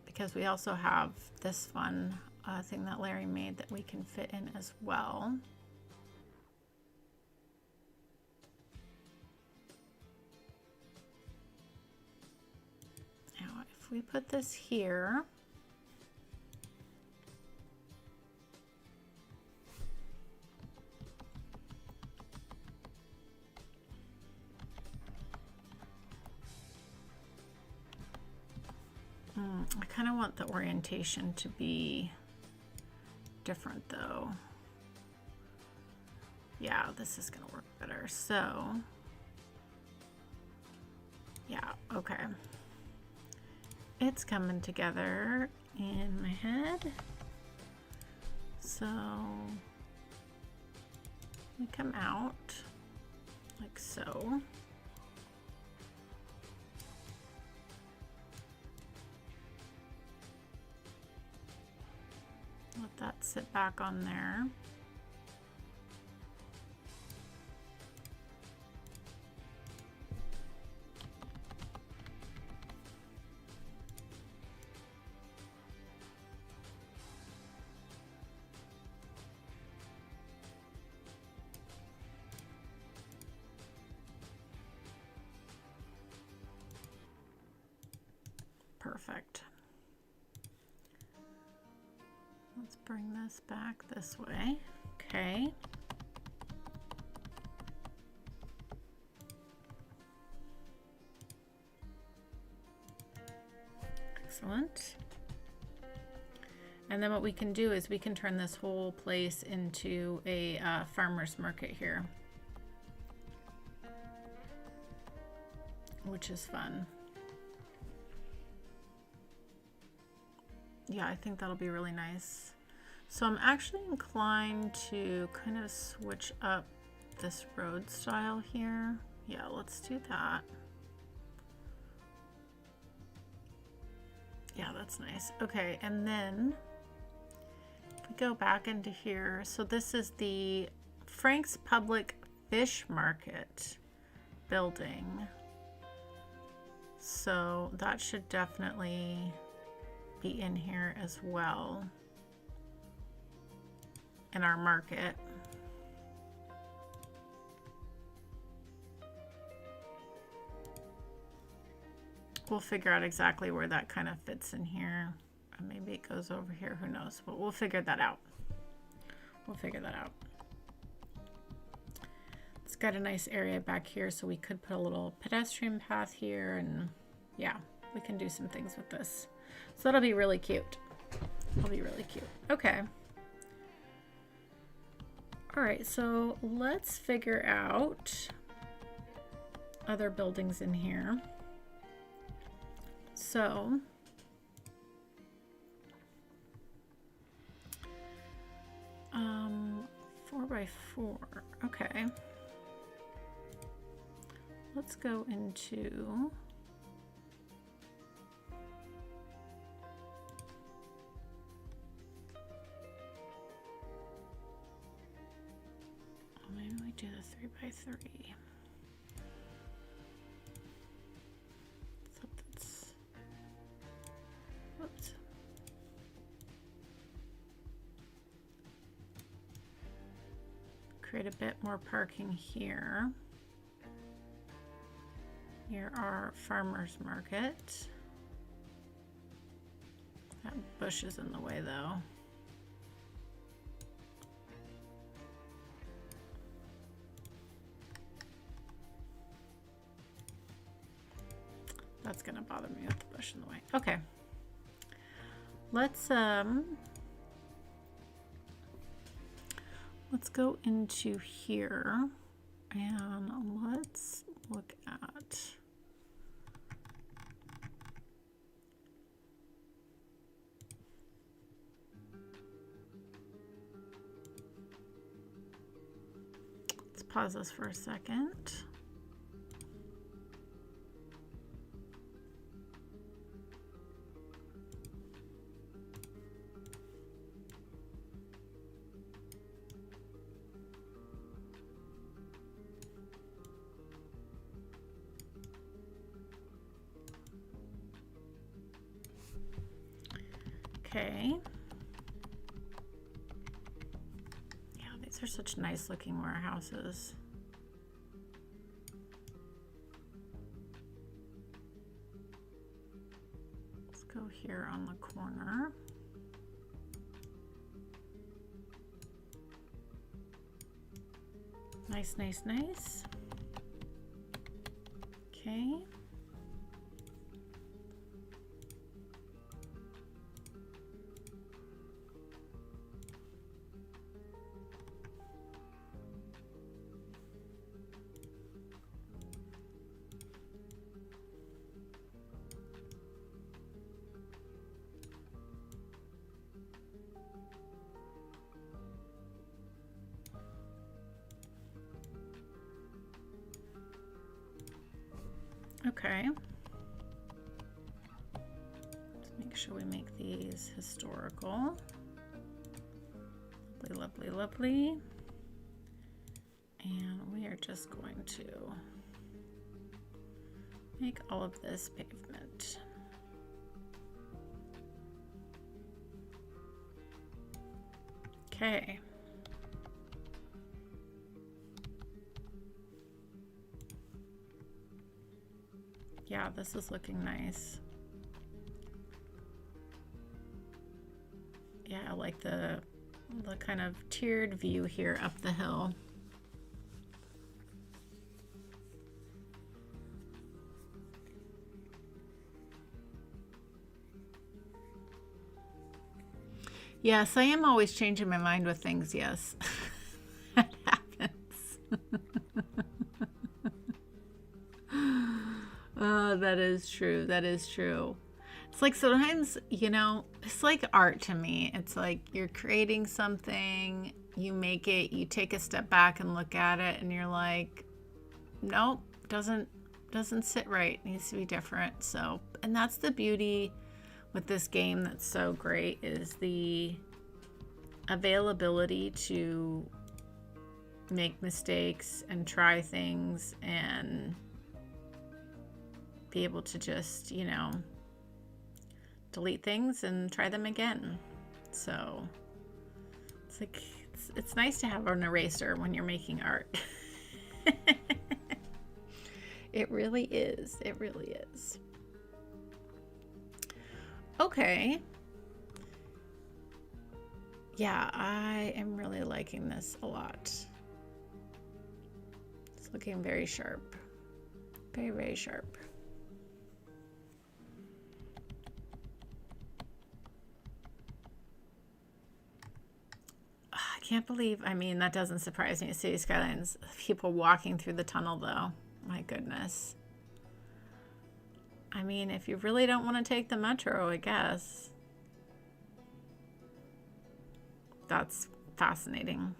Because we also have this fun thing that Larry made that we can fit in as well. Now, if we put this here, I kind of want the orientation to be different though. Yeah, this is gonna work better. So, yeah, okay. It's coming together in my head. So, we come out like so. Let that sit back on there. Perfect. Let's bring this back this way. Okay. Excellent. And then what we can do is we can turn this whole place into a farmer's market here, which is fun. Yeah, I think that'll be really nice. So I'm actually inclined to kind of switch up this road style here. Yeah, let's do that. Yeah, that's nice. Okay, and then if we go back into here, so this is the Frank's Public Fish Market building. So that should definitely be in here as well in our market. We'll figure out exactly where that kind of fits in here. Maybe it goes over here, who knows, but we'll figure that out. We'll figure that out. It's got a nice area back here, so we could put a little pedestrian path here, and yeah, we can do some things with this. So that'll be really cute. It'll be really cute. Okay. All right, so let's figure out other buildings in here. So, um, 4x4, okay. Let's go into maybe we do the 3x3. So that's, whoops. Create a bit more parking here. Near our farmer's market. That bush is in the way though. That's gonna bother me with the bush in the way. Okay. Let's go into here and let's look at pause this for a second. Okay. They're such nice looking warehouses. Let's go here on the corner. Nice, nice, nice. Okay. Okay. Let's make sure we make these historical. Lovely, lovely, lovely. And we are just going to make all of this pavement. Okay. Yeah, this is looking nice. Yeah, I like the kind of tiered view here up the hill. Yes, I am always changing my mind with things, yes. That happens. Oh, that is true. That is true. It's like sometimes, you know, it's like art to me. It's like you're creating something, you make it, you take a step back and look at it, and you're like, nope, doesn't sit right. It needs to be different. So, and that's the beauty with this game that's so great, is the availability to make mistakes and try things and be able to just, you know, delete things and try them again. So it's like, it's nice to have an eraser when you're making art. It really is. It really is. Okay. Yeah, I am really liking this a lot. It's looking very sharp. Very, very sharp. I can't believe, I mean, that doesn't surprise me. City Skylines, people walking through the tunnel though. My goodness. I mean, if you really don't want to take the metro, I guess. That's fascinating.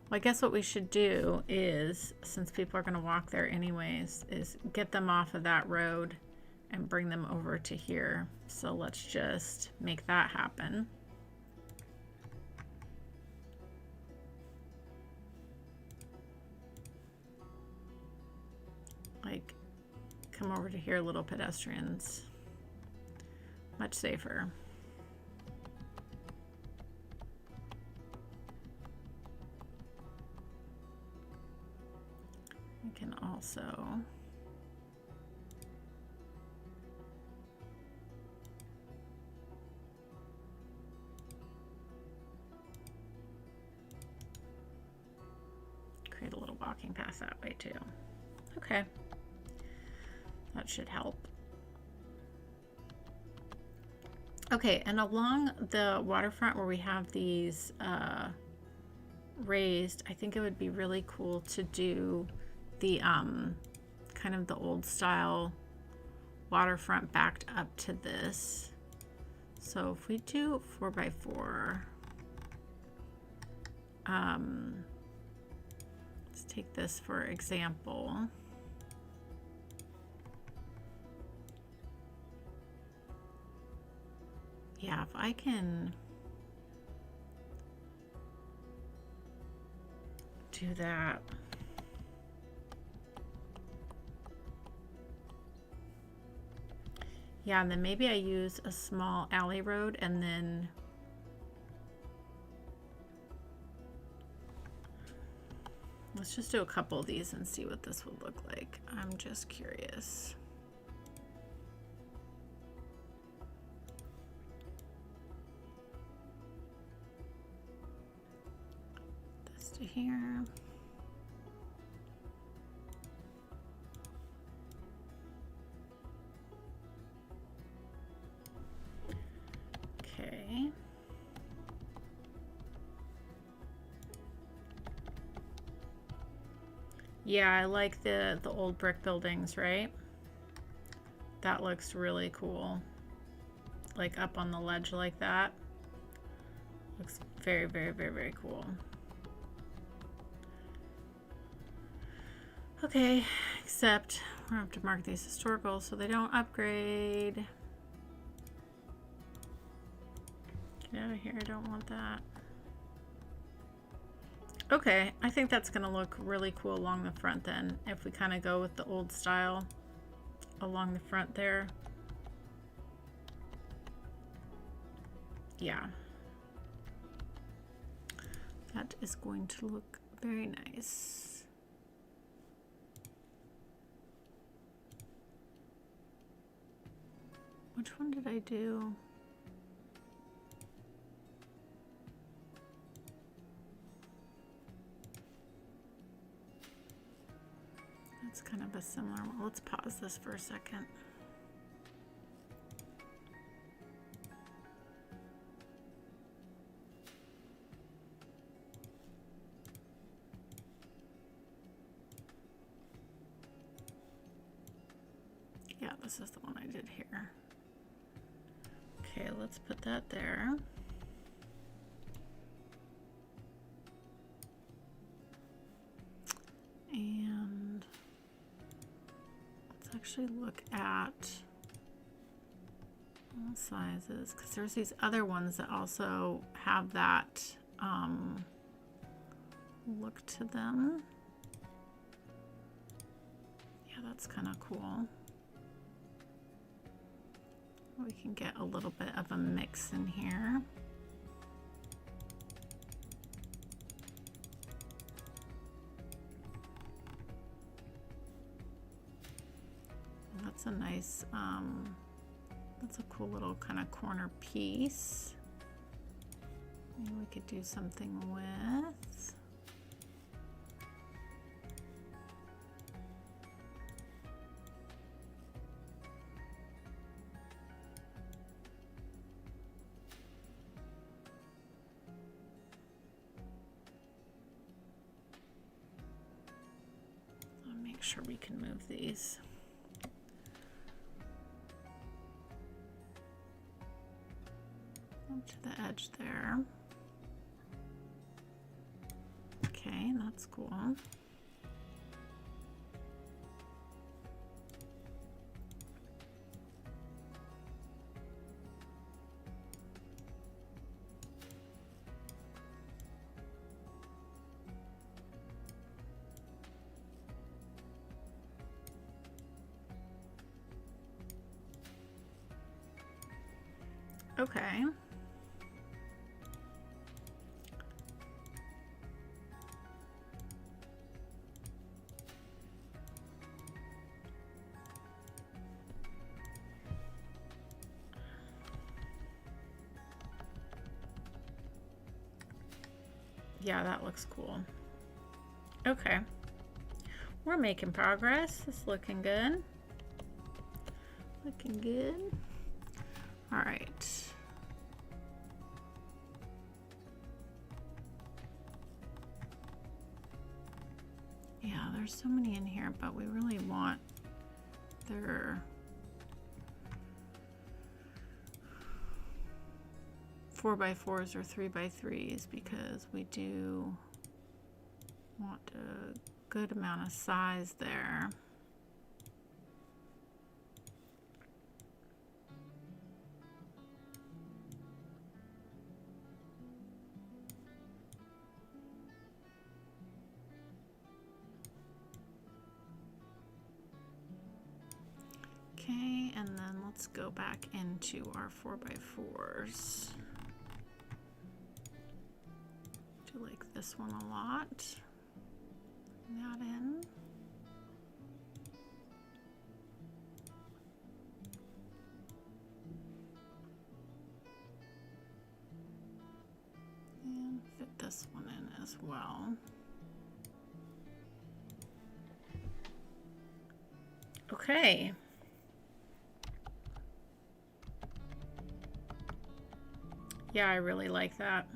Well, I guess what we should do is, since people are going to walk there anyways, is get them off of that road and bring them over to here. So let's just make that happen. Come over to here, little pedestrians. Much safer. We can also create a little walking path that way too. Okay, that should help. Okay, and along the waterfront where we have these raised, I think it would be really cool to do the kind of the old style waterfront backed up to this. So if we do 4x4, let's take this for example. Yeah, if I can do that. Yeah, and then maybe I use a small alley road and then let's just do a couple of these and see what this would look like. I'm just curious. This to here. Okay. Yeah, I like the old brick buildings, right? That looks really cool. Like up on the ledge like that. Looks very, very, very, very cool. Okay, except we're gonna have to mark these historical so they don't upgrade. Get out of here, I don't want that. Okay, I think that's gonna look really cool along the front then, if we kind of go with the old style along the front there. Yeah. That is going to look very nice. Which one did I do? That's kind of a similar one. Let's pause this for a second. Yeah, this is the one I did here. Okay, let's put that there. And let's actually look at all sizes, because there's these other ones that also have that look to them. Yeah, that's kind of cool. We can get a little bit of a mix in here. That's a nice, that's a cool little kind of corner piece. Maybe we could do something with. Make sure we can move these. Up to the edge there. Okay, that's cool. Okay. Yeah, that looks cool. Okay. We're making progress. It's looking good. Looking good. All right. Yeah, there's so many in here, but we really want their 4x4s or 3x3s because we do want a good amount of size there. Okay, and then let's go back into our 4x4s. Do like this one a lot. Bring that in. And fit this one in as well. Okay. Yeah, I really like that.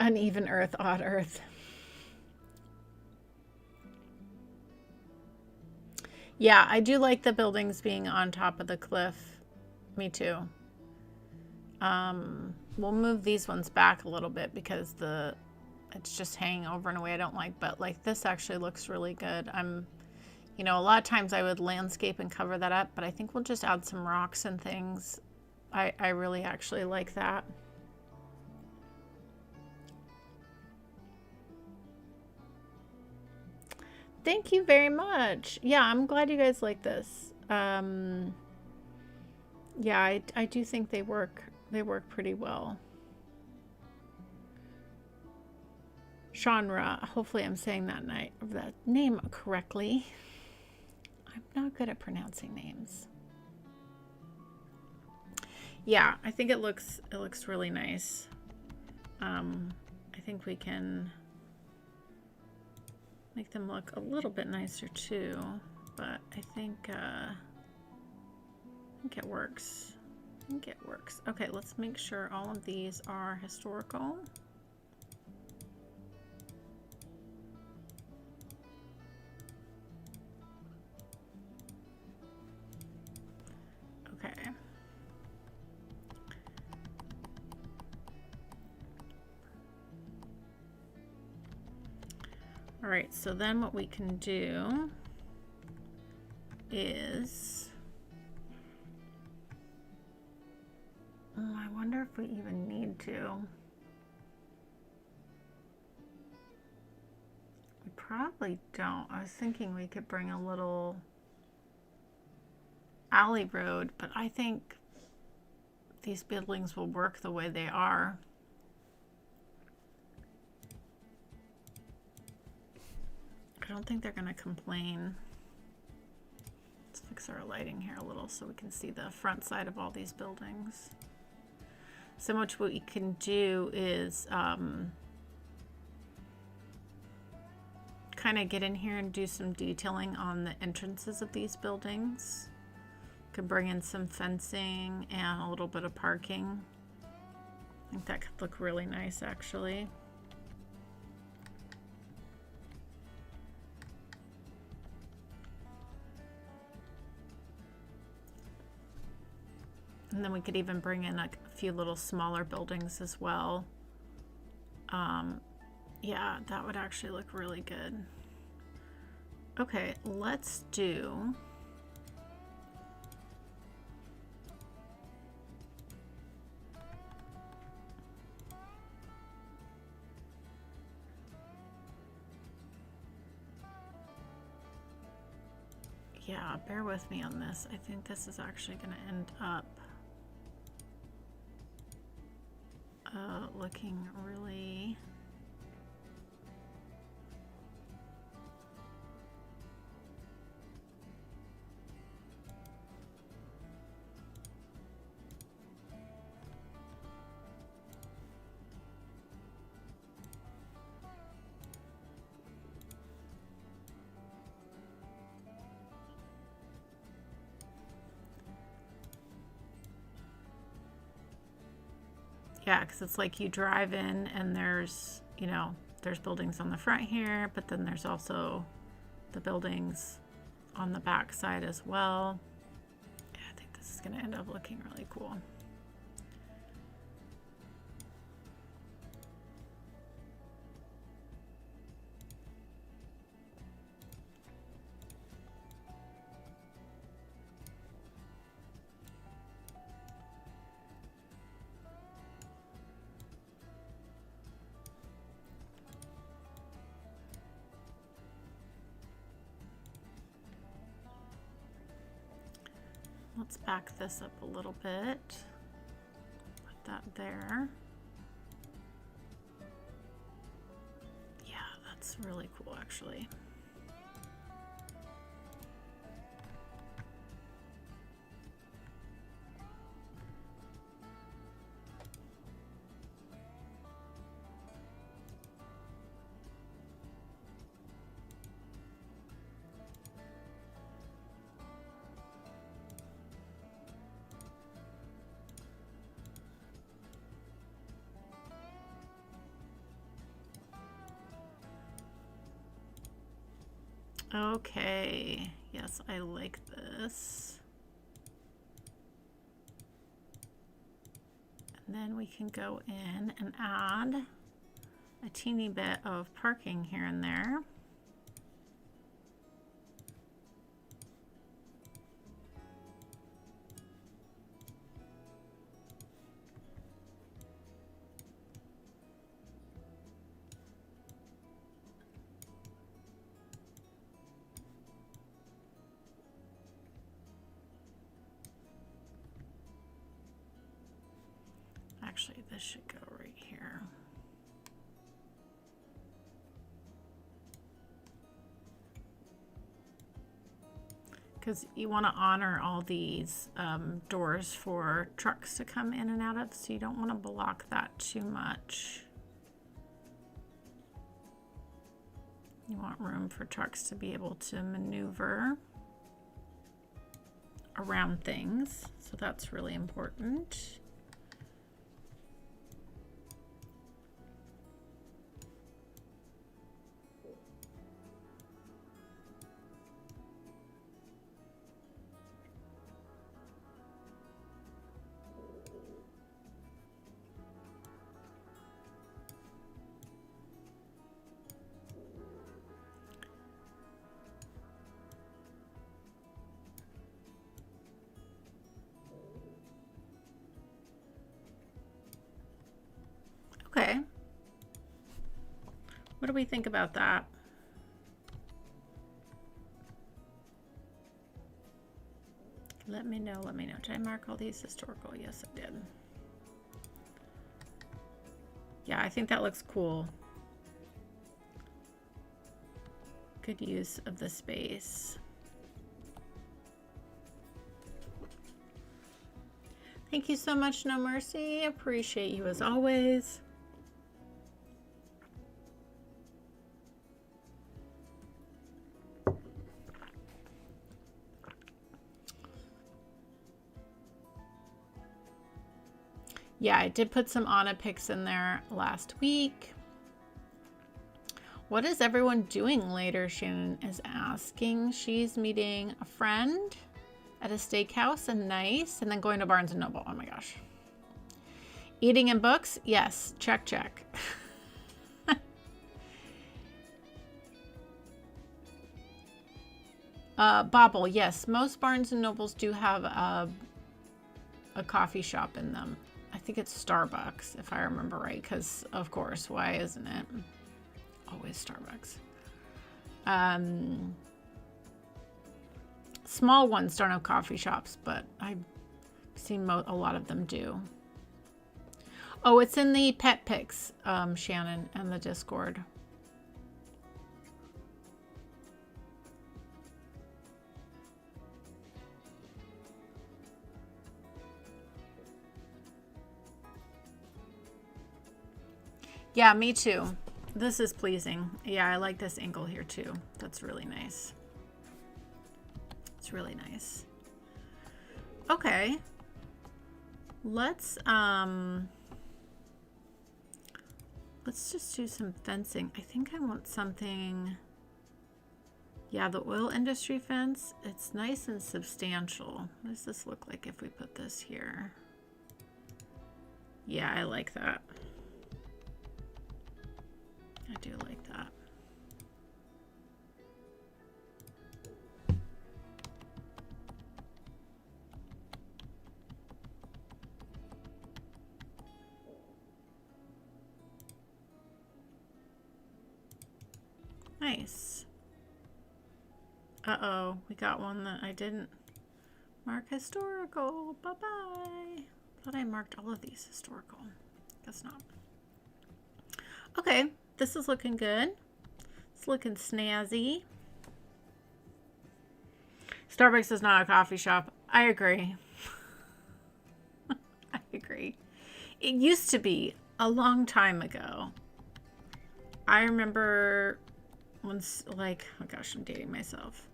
Uneven earth, odd earth. Yeah, I do like the buildings being on top of the cliff. Me too. We'll move these ones back a little bit because it's just hanging over in a way I don't like, but like this actually looks really good. You know, a lot of times I would landscape and cover that up, but I think we'll just add some rocks and things. I really actually like that. Thank you very much. Yeah, I'm glad you guys like this. Yeah, I do think they work pretty well. Genre, hopefully I'm saying that name correctly. I'm not good at pronouncing names. Yeah, I think it looks really nice. I think we can make them look a little bit nicer too, but I think it works. I think it works. Okay, let's make sure all of these are historical. Okay. All right, so then what we can do is, I wonder if we even need to. We probably don't. I was thinking we could bring a little alley road, but I think these buildings will work the way they are. I don't think they're going to complain. Let's fix our lighting here a little so we can see the front side of all these buildings. So much what we can do is kind of get in here and do some detailing on the entrances of these buildings. Could bring in some fencing and a little bit of parking. I think that could look really nice actually. And then we could even bring in like a few little smaller buildings as well. Yeah, that would actually look really good. Okay, let's do Yeah, bear with me on this. I think this is actually going to end up looking really... Yeah, because it's like you drive in and there's, you know, there's buildings on the front here, but then there's also the buildings on the back side as well. Yeah, I think this is going to end up looking really cool. Let's back this up a little bit. Put that there. Yeah, that's really cool actually. Okay, yes, I like this. And then we can go in and add a teeny bit of parking here and there. Actually, this should go right here. Because you want to honor all these doors for trucks to come in and out of, so you don't want to block that too much. You want room for trucks to be able to maneuver around things, so that's really important. Okay. What do we think about that? Let me know, let me know. Did I mark all these historical? Yes, I did. Yeah, I think that looks cool. Good use of the space. Thank you so much, No Mercy. Appreciate you as always. Yeah, I did put some Anna pics in there last week. What is everyone doing later? Shannon is asking. She's meeting a friend at a steakhouse and nice, and then going to Barnes & Noble. Oh my gosh. Eating and books? Yes. Check, check. Bobble, yes. Most Barnes & Nobles do have a coffee shop in them. I think it's Starbucks, if I remember right, because, of course, why isn't it? Always Starbucks. small ones don't have coffee shops, but I've seen a lot of them do. Oh, it's in the pet pics, Shannon, and the Discord. Yeah, me too. This is pleasing. Yeah, I like this angle here too. That's really nice. It's really nice. Okay. Let's just do some fencing. I think I want something. Yeah, the oil industry fence. It's nice and substantial. What does this look like if we put this here? Yeah, I like that. I do like that. Nice. Uh-oh, we got one that I didn't mark historical. Bye-bye. Thought I marked all of these historical. Guess not. Okay, this is looking good. It's looking snazzy. Starbucks is not a coffee shop. I agree. I agree. It used to be a long time ago. I remember once, like, oh gosh, I'm dating myself.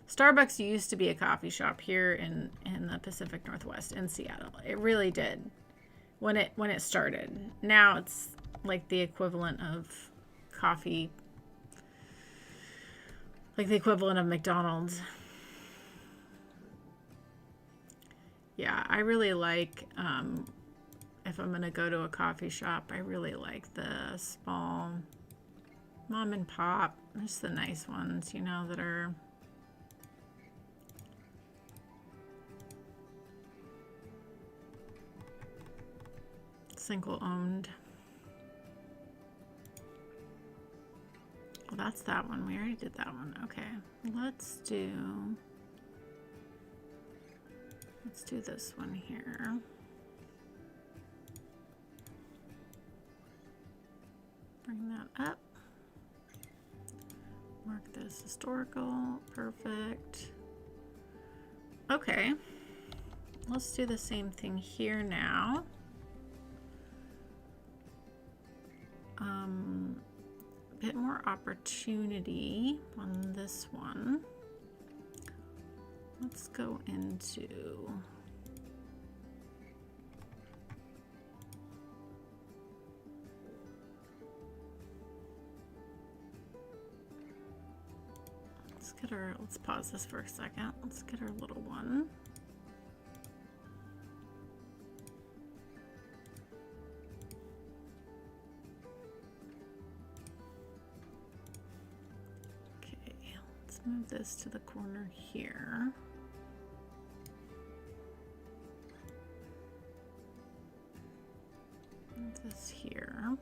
Starbucks used to be a coffee shop here in the Pacific Northwest in Seattle. It really did when it started. Now it's like the equivalent of coffee, like the equivalent of McDonald's. Yeah, I really like, if I'm going to go to a coffee shop, I really like the small mom and pop, just the nice ones, you know, that are single owned. Well, that's that one. We already did that one. Okay, let's do this one here. Bring that up. Mark this historical. Perfect. Okay. Let's do the same thing here now. A bit more opportunity on this one. Let's go into let's pause this for a second. Let's get our little one. Okay, let's move this to the corner here. Move this here.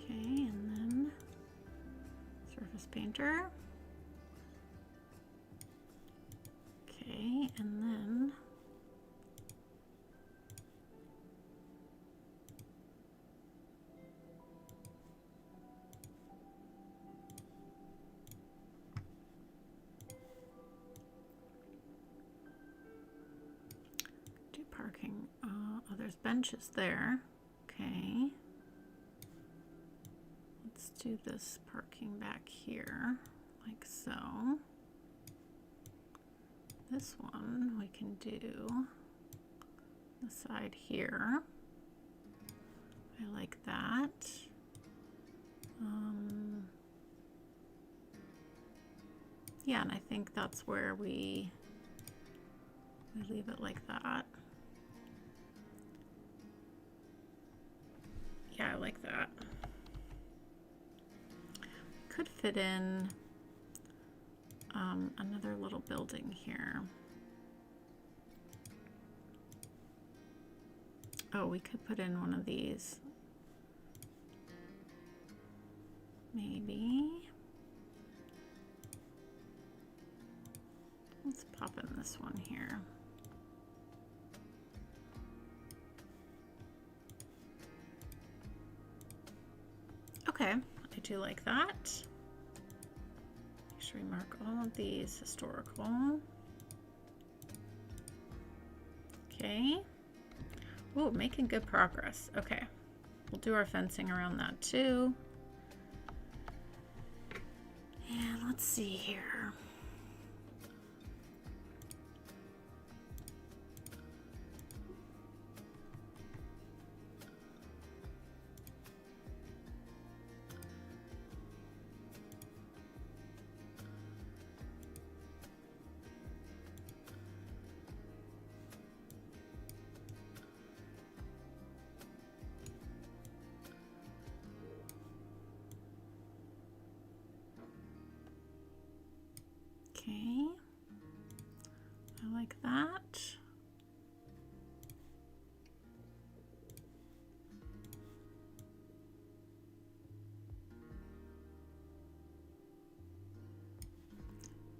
Okay, and then surface painter. Okay, and then do parking. Oh, there's benches there. Okay. Let's do this parking back here, like so. This one we can do the side here. I like that. Yeah, and I think that's where we leave it like that. Yeah, I like that. Could fit in another little building here. Oh, we could put in one of these maybe. Let's pop in this one here. Okay, I do like that. Make sure we mark all of these historical. Okay. Oh, making good progress. Okay. We'll do our fencing around that too. And let's see here. Okay, I like that.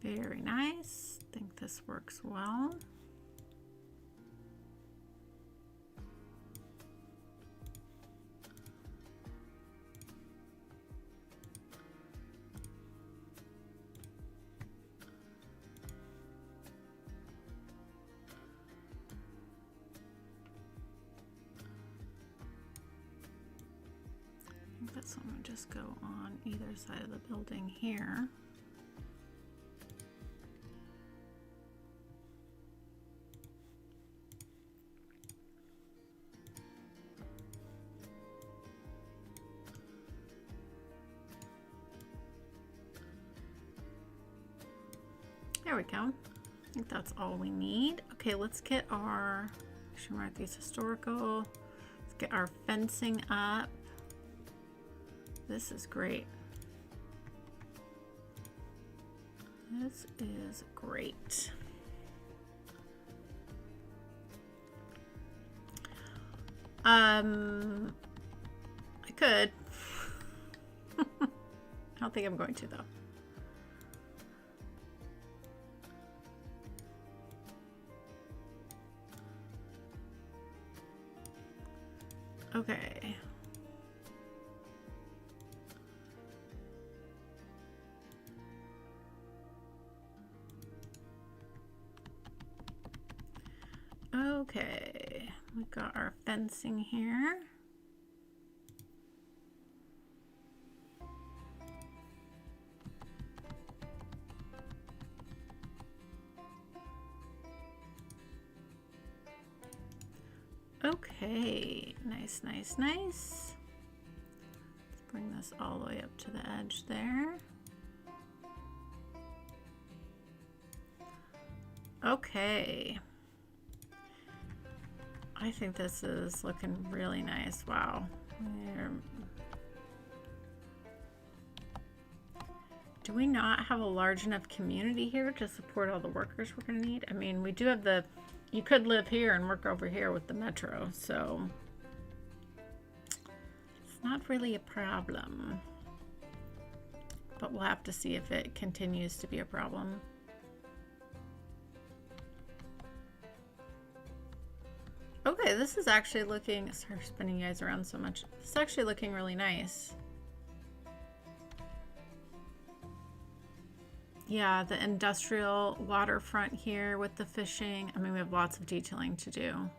Very nice. I think this works well. I think this one would just go on either side of the building here. There we go. I think that's all we need. Okay, let's get our, should mark these historical. Let's get our fencing up. This is great. This is great. I could. I don't think I'm going to though. Okay. Okay, we've got our fencing here. Okay, nice, nice, nice. Let's bring this all the way up to the edge there. Okay. I think this is looking really nice. Wow. Do we not have a large enough community here to support all the workers we're going to need? I mean, we do have the... You could live here and work over here with the metro, so... It's not really a problem. But we'll have to see if it continues to be a problem. Okay, this is actually looking... Sorry for spinning you guys around so much. This is actually looking really nice. Yeah, the industrial waterfront here with the fishing. I mean, we have lots of detailing to do.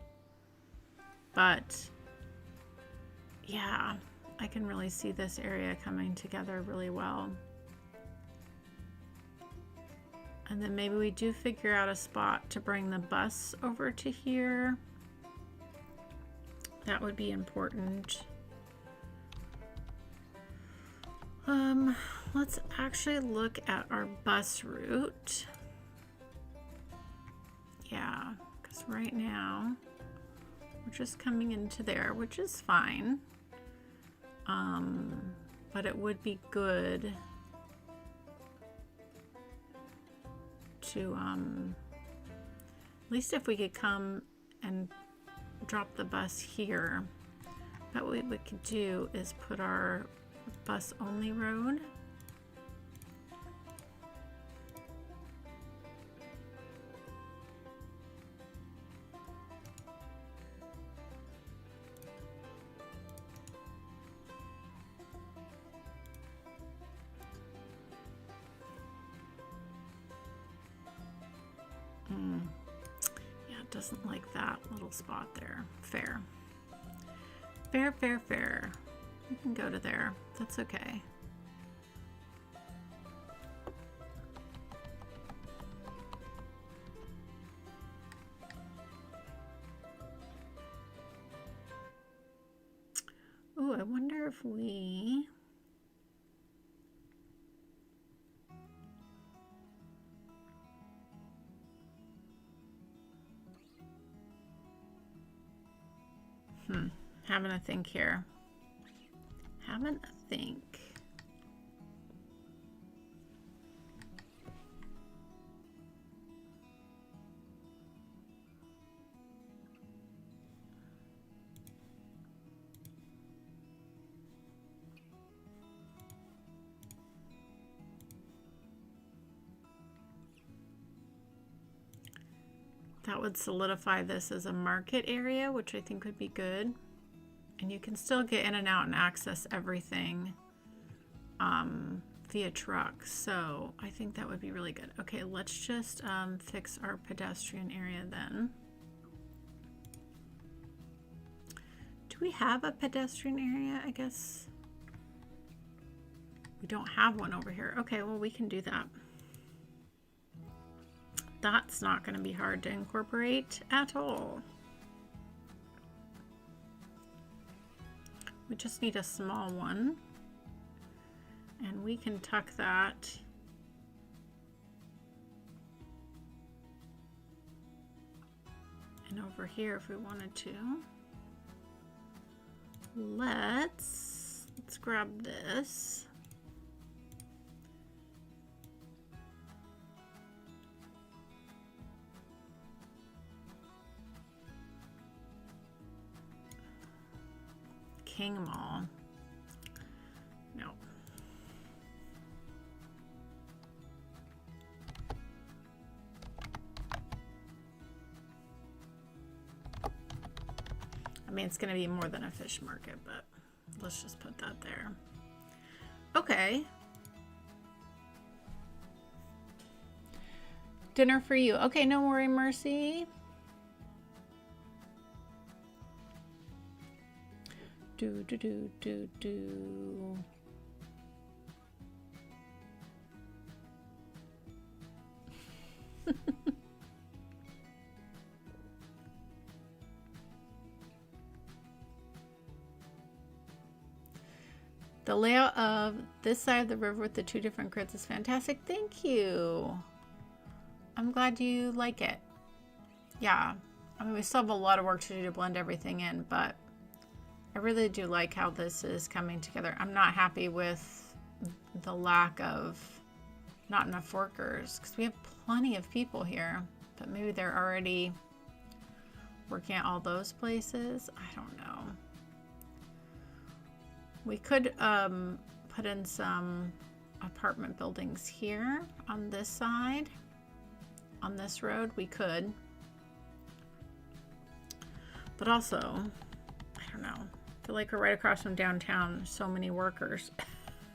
But, yeah, I can really see this area coming together really well. And then maybe we do figure out a spot to bring the bus over to here. That would be important. Let's actually look at our bus route. Yeah, because right now we're just coming into there, which is fine. But it would be good to, at least if we could come and drop the bus here. But what we could do is put our bus only road. Yeah, it doesn't like that little spot there. Fair. Fair, fair, fair. You can go to there. That's okay. Oh, I wonder if we... Having a think here. Having a think. That would solidify this as a market area, which I think would be good. And you can still get in and out and access everything via truck. So I think that would be really good. Okay, let's just fix our pedestrian area then. Do we have a pedestrian area? I guess we don't have one over here. Okay, well, we can do that. That's not going to be hard to incorporate at all. We just need a small one, and we can tuck that in over here if we wanted to. Let's grab this. King Mall. No. I mean, it's going to be more than a fish market, but let's just put that there. Okay. Dinner for you. Okay, no worry, Mercy. Do. The layout of this side of the river with the two different grids is fantastic. Thank you. I'm glad you like it. Yeah, I mean, we still have a lot of work to do to blend everything in, but I really do like how this is coming together. I'm not happy with the lack of not enough workers because we have plenty of people here, but maybe they're already working at all those places. I don't know. We could put in some apartment buildings here on this side. On this road, we could. But also, I don't know. I feel like we're right across from downtown. So many workers.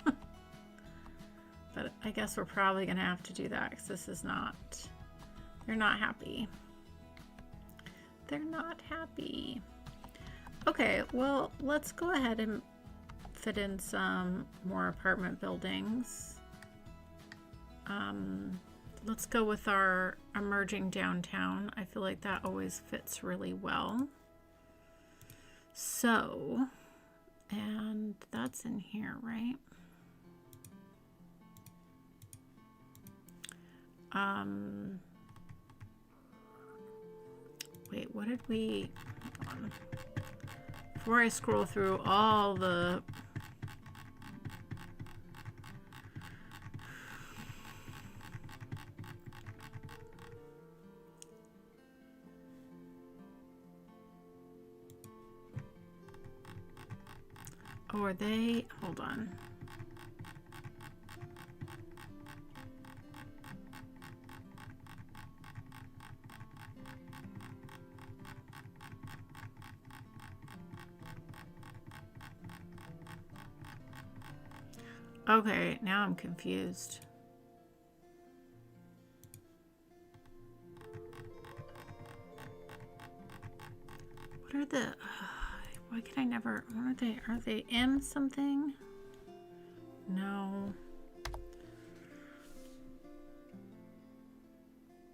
But I guess we're probably going to have to do that because this is not... They're not happy. They're not happy. Okay, well, let's go ahead and fit in some more apartment buildings. Let's go with our emerging downtown. I feel like that always fits really well. So, and that's in here, right? Wait, what did we... Hold on. Before I scroll through all the... Oh, are they? Hold on. Okay, now I'm confused. What are the... why can I never... What are they? Are they M something? No.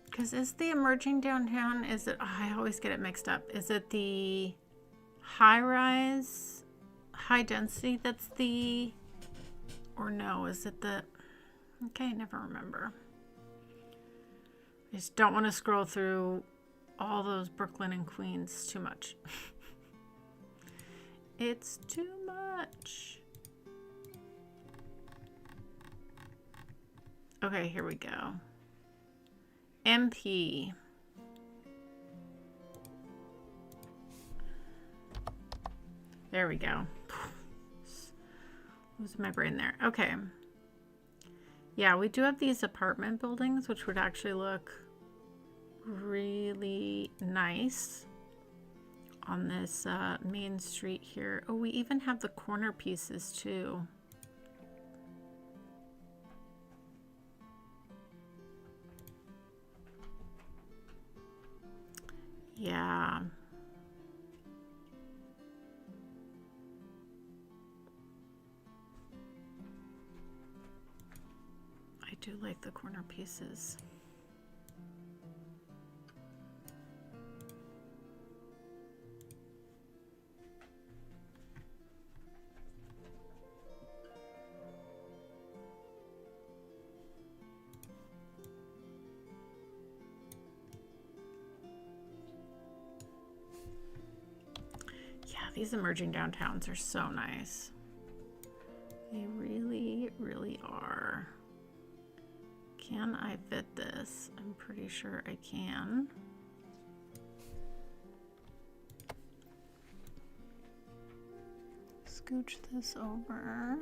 Because is the emerging downtown... Is it... Oh, I always get it mixed up. Is it the high-rise, high-density that's the... Or no, is it the... Okay, I never remember. I just don't want to scroll through all those Brooklyn and Queens too much. It's too much. Okay, here we go. MP. There we go. Losing my brain there. Okay. Yeah, we do have these apartment buildings, which would actually look really nice on this main street here. Oh, we even have the corner pieces too. Yeah. I do like the corner pieces. Yeah, these emerging downtowns are so nice. They really, really are. Can I fit this? I'm pretty sure I can. Scooch this over.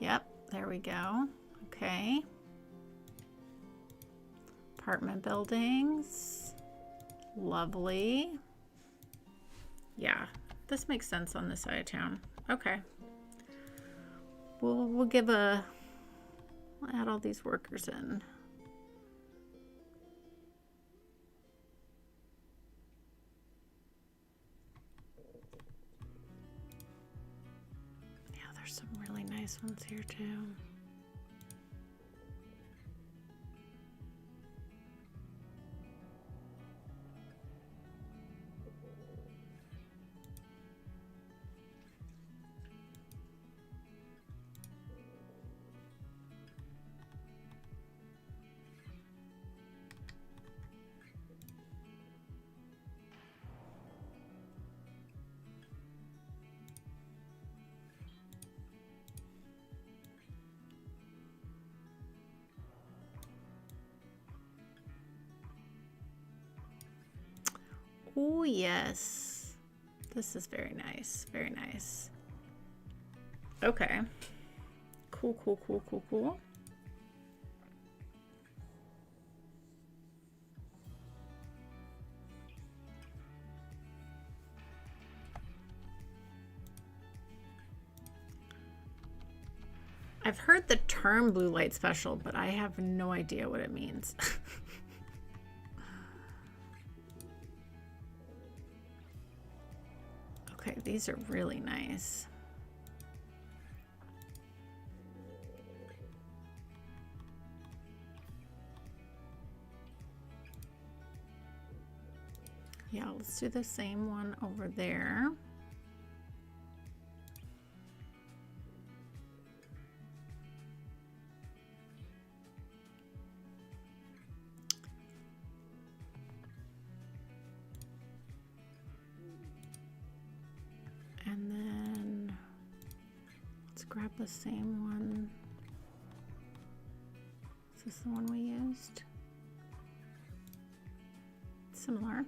Yep, there we go. Okay. Apartment buildings. Lovely. Yeah, this makes sense on this side of town. Okay. We'll give a... We'll add all these workers in. Yeah, there's some really nice ones here too. Oh, yes. This is very nice. Very nice. Okay. Cool, cool, cool, cool, cool. I've heard the term blue light special, but I have no idea what it means. Okay, these are really nice. Yeah, let's do the same one over there. And then let's grab the same one. Is this the one we used? Similar.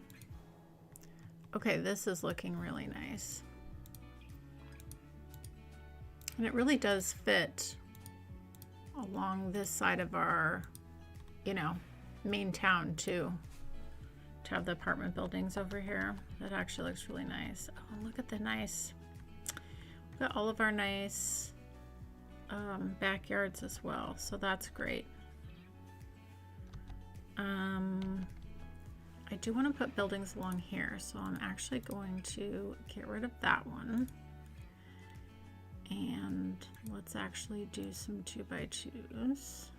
Okay, this is looking really nice. And it really does fit along this side of our, you know, main town too. To have the apartment buildings over here. That actually looks really nice. Oh, look at the nice, look at all of our nice backyards as well. So that's great. I do want to put buildings along here, so I'm actually going to get rid of that one. And let's actually do some 2x2s.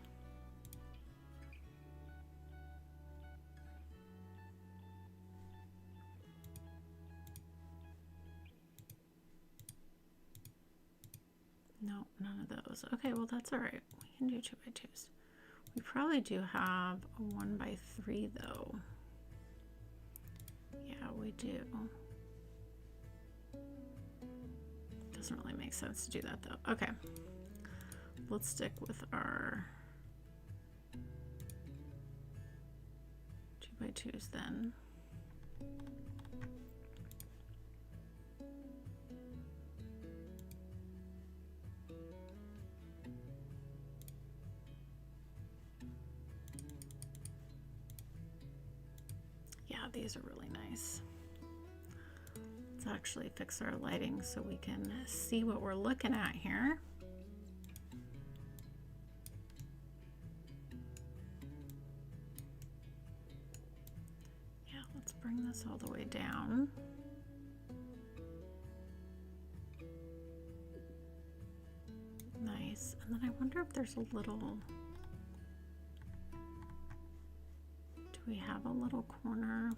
No, none of those. Okay, well that's all right. We can do 2x2s. We probably do have a 1x3 though. Yeah, we do. Doesn't really make sense to do that though. Okay, let's stick with our 2x2s then. Yeah, these are really nice. Let's actually fix our lighting so we can see what we're looking at here. Yeah, let's bring this all the way down. Nice. And then I wonder if there's a little, do we have a little corner?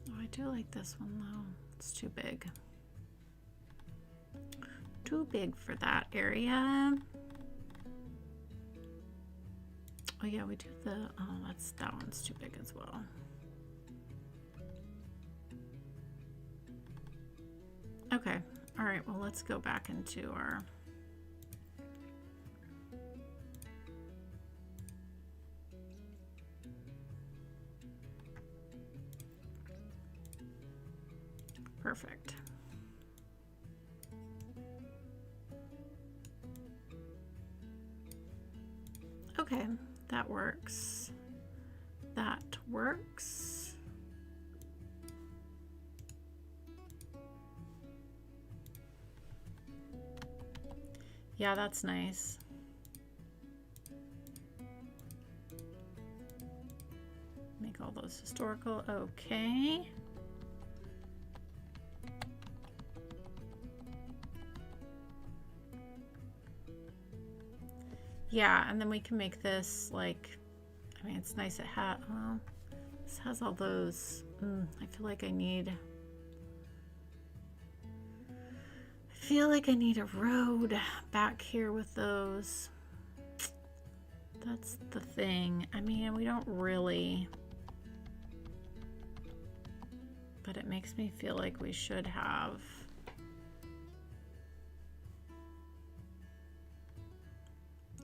Oh, I do like this one though. It's too big. Too big for that area. Oh yeah, we do the, oh, that one's too big as well. Okay, all right, well, let's go back into our, perfect. Okay, that works. That works. Yeah, that's nice. Make all those historical. Okay. Yeah, and then we can make this like, I mean, it's nice it has, well, this has all those, I feel like I need a road back here with those. That's the thing. I mean, we don't really, but it makes me feel like we should have.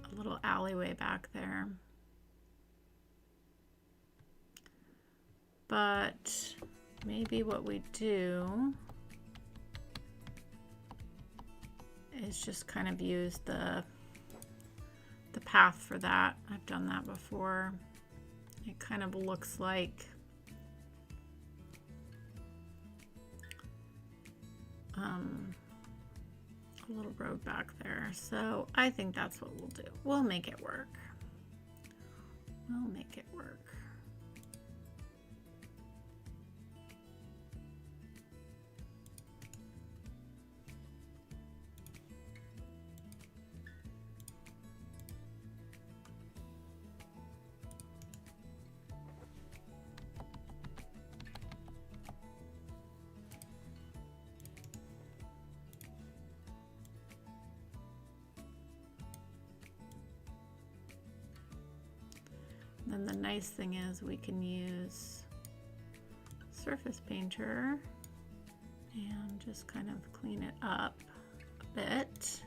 A little alleyway back there. But maybe what we do is just kind of use the path for that. I've done that before. It kind of looks like a little road back there. So I think that's what we'll do. We'll make it work. We'll make it work. Then the nice thing is we can use Surface Painter and just kind of clean it up a bit.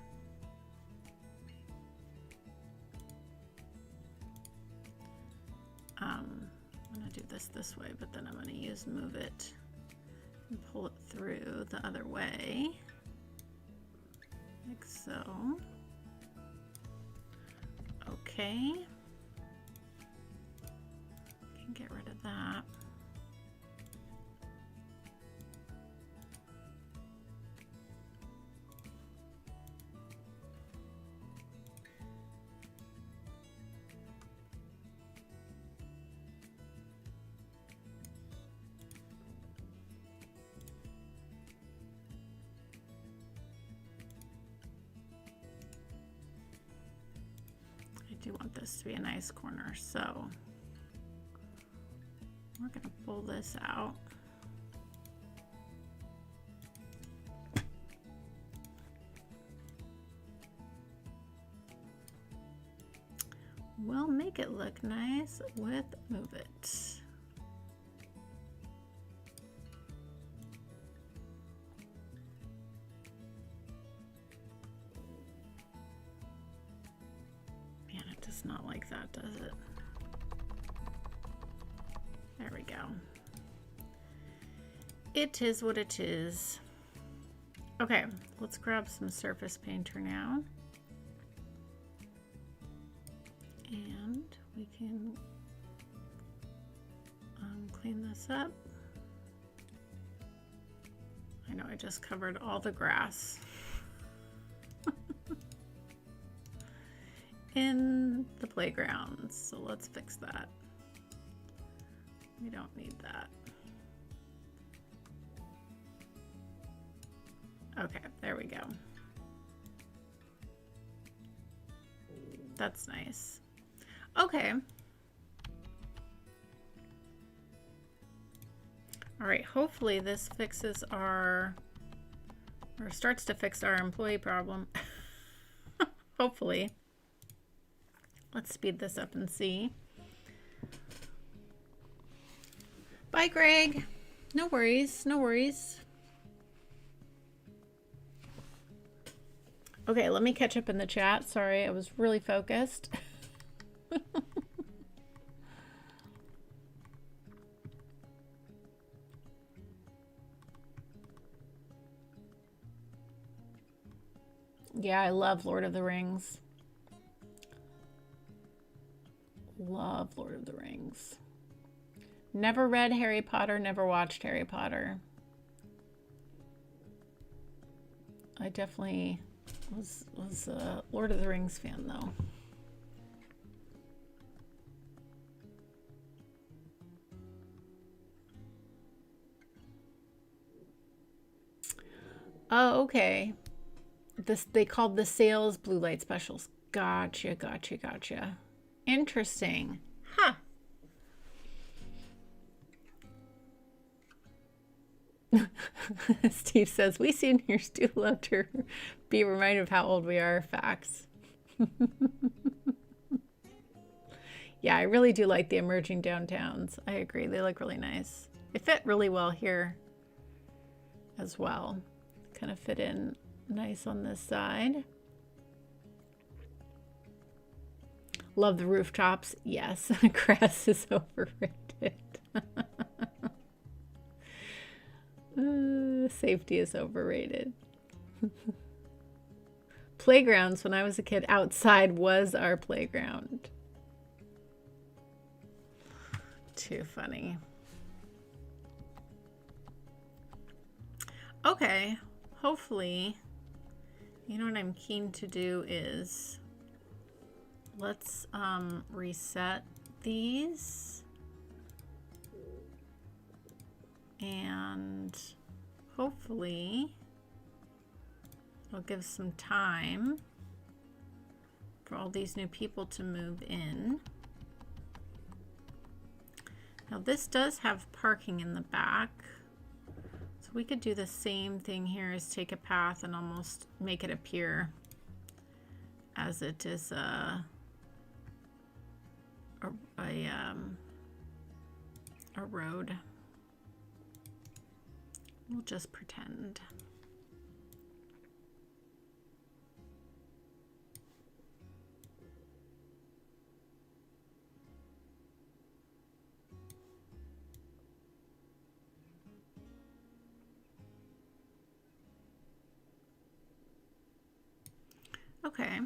I'm going to do this way, but then I'm going to use move it and pull it through the other way, like so. Okay. Can get rid of that. I do want this to be a nice corner, so we're going to pull this out. We'll make it look nice with move it. Man, it does not like that, does it? There we go. It is what it is. Okay, let's grab some surface painter now. And we can clean this up. I know I just covered all the grass in the playground, so let's fix that. We don't need that. Okay, there we go. That's nice. Okay. All right, hopefully this fixes our, or starts to fix our employee problem. Hopefully. Let's speed this up and see. Bye, Greg. No worries, no worries. Okay, let me catch up in the chat. Sorry, I was really focused. Yeah, I love Lord of the Rings. Love Lord of the Rings. Never read Harry Potter, never watched Harry Potter. I definitely was a Lord of the Rings fan though. Oh, okay. They called the sales blue light specials. Gotcha, gotcha, gotcha. Interesting. Huh. Steve says, we seniors do love to be reminded of how old we are. Facts. Yeah, I really do like the emerging downtowns. I agree. They look really nice. They fit really well here as well. Kind of fit in nice on this side. Love the rooftops. Yes, grass is overrated. Safety is overrated. Playgrounds, when I was a kid, outside was our playground. Too funny. Okay, hopefully, you know what I'm keen to do is let's reset these and hopefully it'll give some time for all these new people to move in. Now this does have parking in the back, so we could do the same thing here as take a path and almost make it appear as it is a road. We'll just pretend. Okay.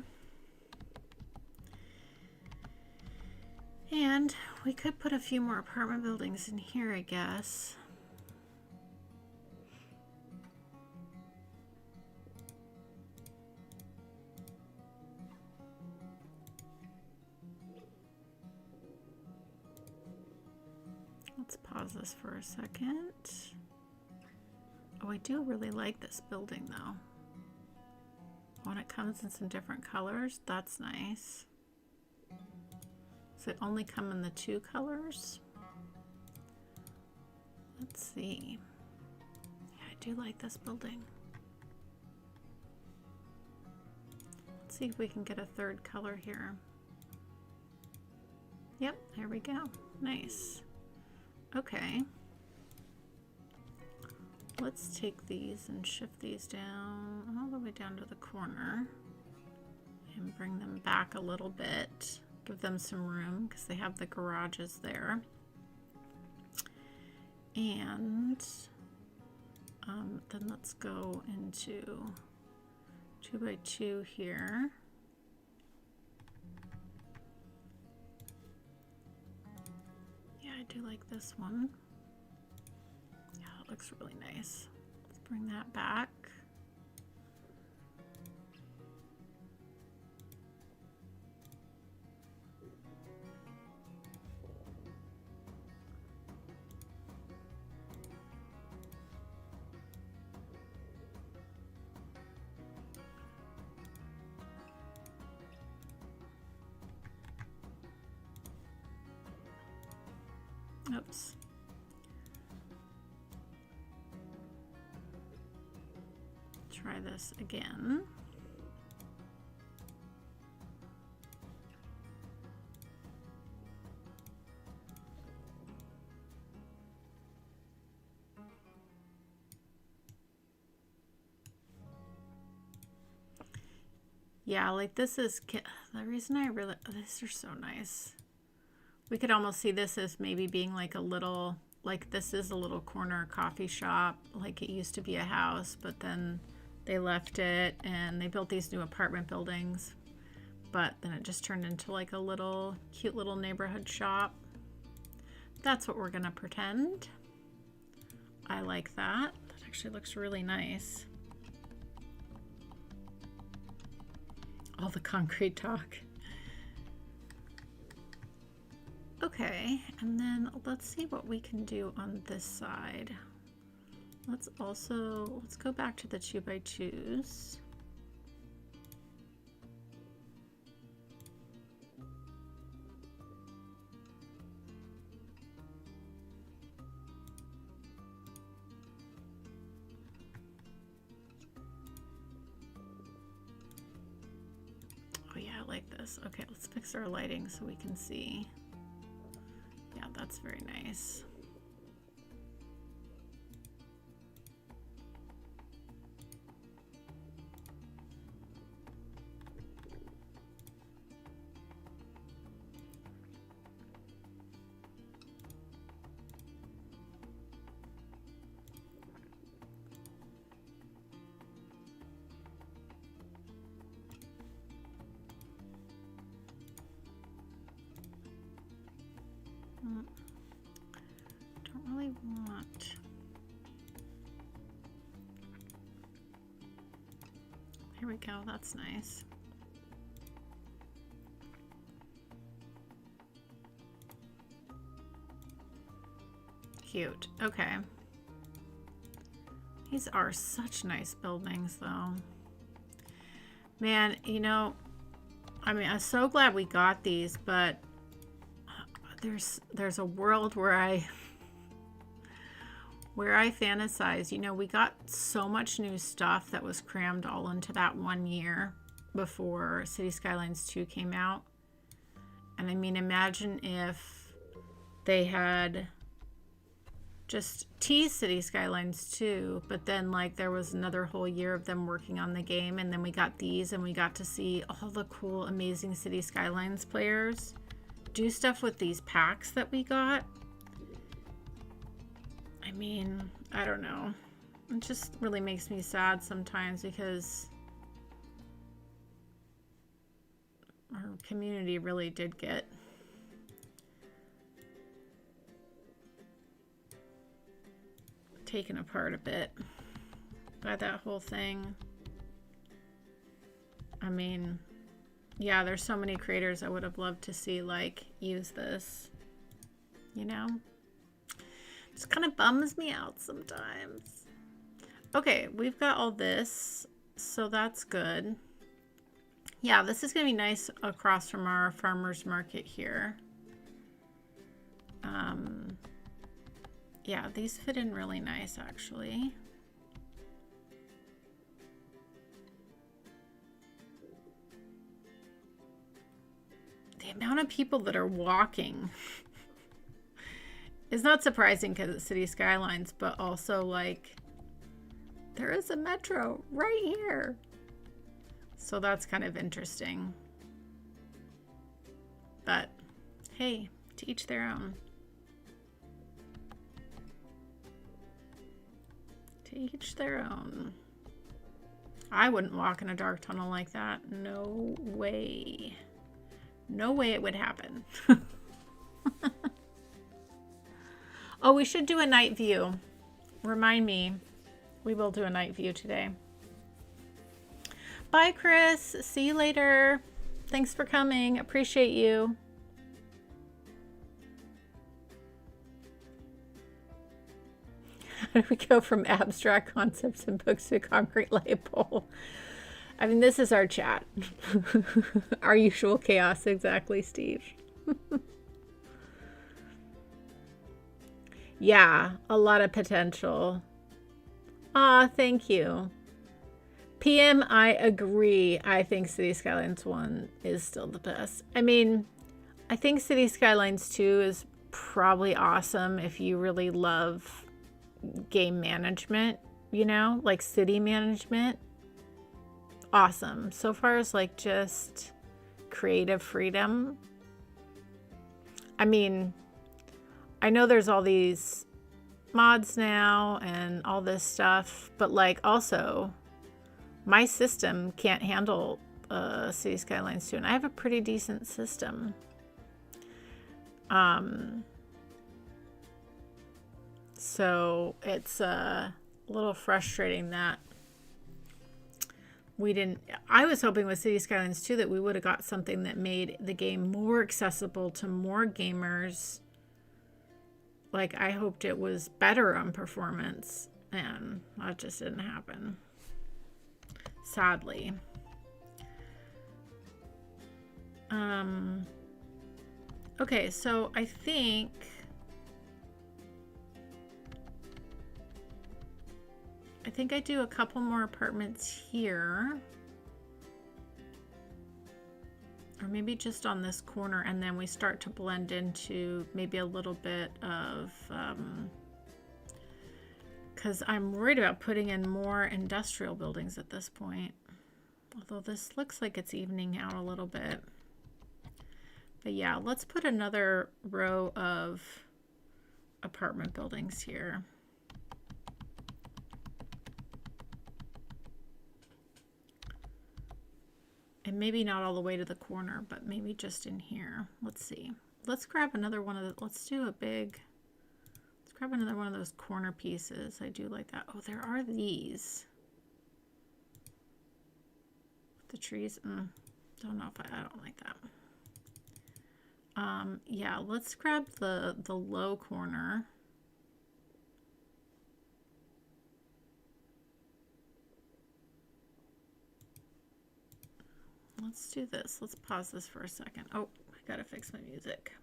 And we could put a few more apartment buildings in here, I guess. Let's pause this for a second. Oh, I do really like this building though. When it comes in some different colors, that's nice. Does it only come in the 2 colors? Let's see. Yeah, I do like this building. Let's see if we can get a 3rd color here. Yep, there we go. Nice. Okay. Let's take these and shift these down all the way down to the corner and bring them back a little bit. Give them some room because they have the garages there. And then let's go into 2x2 here. Yeah, I do like this one. Yeah, it looks really nice. Let's bring that back. Oops. Try this again. Yeah, like this is the reason I really, these are so nice. We could almost see this as maybe being like a little, like this is a little corner coffee shop, like it used to be a house, but then they left it and they built these new apartment buildings, but then it just turned into like a little cute little neighborhood shop. That's what we're gonna pretend. I like that. That actually looks really nice. All the concrete talk. Okay, and then let's see what we can do on this side. Let's go back to the 2x2s. Oh yeah, I like this. Okay, let's fix our lighting so we can see. Yeah, that's very nice. Don't really want. Here we go, that's nice. Cute. Okay. These are such nice buildings though. Man, you know, I mean, I'm so glad we got these, but there's a world where I fantasize. You know, we got so much new stuff that was crammed all into that 1 year before City Skylines 2 came out. And I mean, imagine if they had just teased City Skylines 2, but then like there was another whole year of them working on the game, and then we got these and we got to see all the cool, amazing City Skylines players do stuff with these packs that we got. I mean, I don't know. It just really makes me sad sometimes because our community really did get taken apart a bit by that whole thing. I mean, yeah, there's so many creators I would have loved to see like use this, you know? Just kind of bums me out sometimes. Okay, we've got all this, so that's good. Yeah, this is gonna be nice across from our farmer's market here. Yeah, these fit in really nice actually. The amount of people that are walking is not surprising because it's City Skylines, but also like there is a metro right here. So that's kind of interesting. But hey, to each their own. To each their own. I wouldn't walk in a dark tunnel like that. No way. No way it would happen. Oh, we should do a night view. Remind me. We will do a night view today. Bye, Chris. See you later. Thanks for coming. Appreciate you. How do we go from abstract concepts and books to concrete light pole? I mean, this is our chat. Our usual chaos. Exactly, Steve. Yeah, a lot of potential. Ah, thank you. PM, I agree. I think City Skylines 1 is still the best. I mean, I think City Skylines 2 is probably awesome if you really love game management, you know, like city management. Awesome. So far as like just creative freedom. I mean, I know there's all these mods now and all this stuff, but like also my system can't handle City Skylines 2, and I have a pretty decent system. So it's a little frustrating that we didn't. I was hoping with City Skylines 2 that we would have got something that made the game more accessible to more gamers. Like, I hoped it was better on performance, and that just didn't happen. Sadly. Okay, so I think I do a couple more apartments here. Or maybe just on this corner, and then we start to blend into maybe a little bit of, because I'm worried about putting in more industrial buildings at this point. Although this looks like it's evening out a little bit. But yeah, let's put another row of apartment buildings here. And maybe not all the way to the corner, but maybe just in here. Let's see. Let's grab another one of the, let's grab another one of those corner pieces. I do like that. Oh, there are these. The trees, don't know if I don't like that. Yeah, let's grab the low corner. Let's do this. Let's pause this for a second. Oh, I gotta fix my music.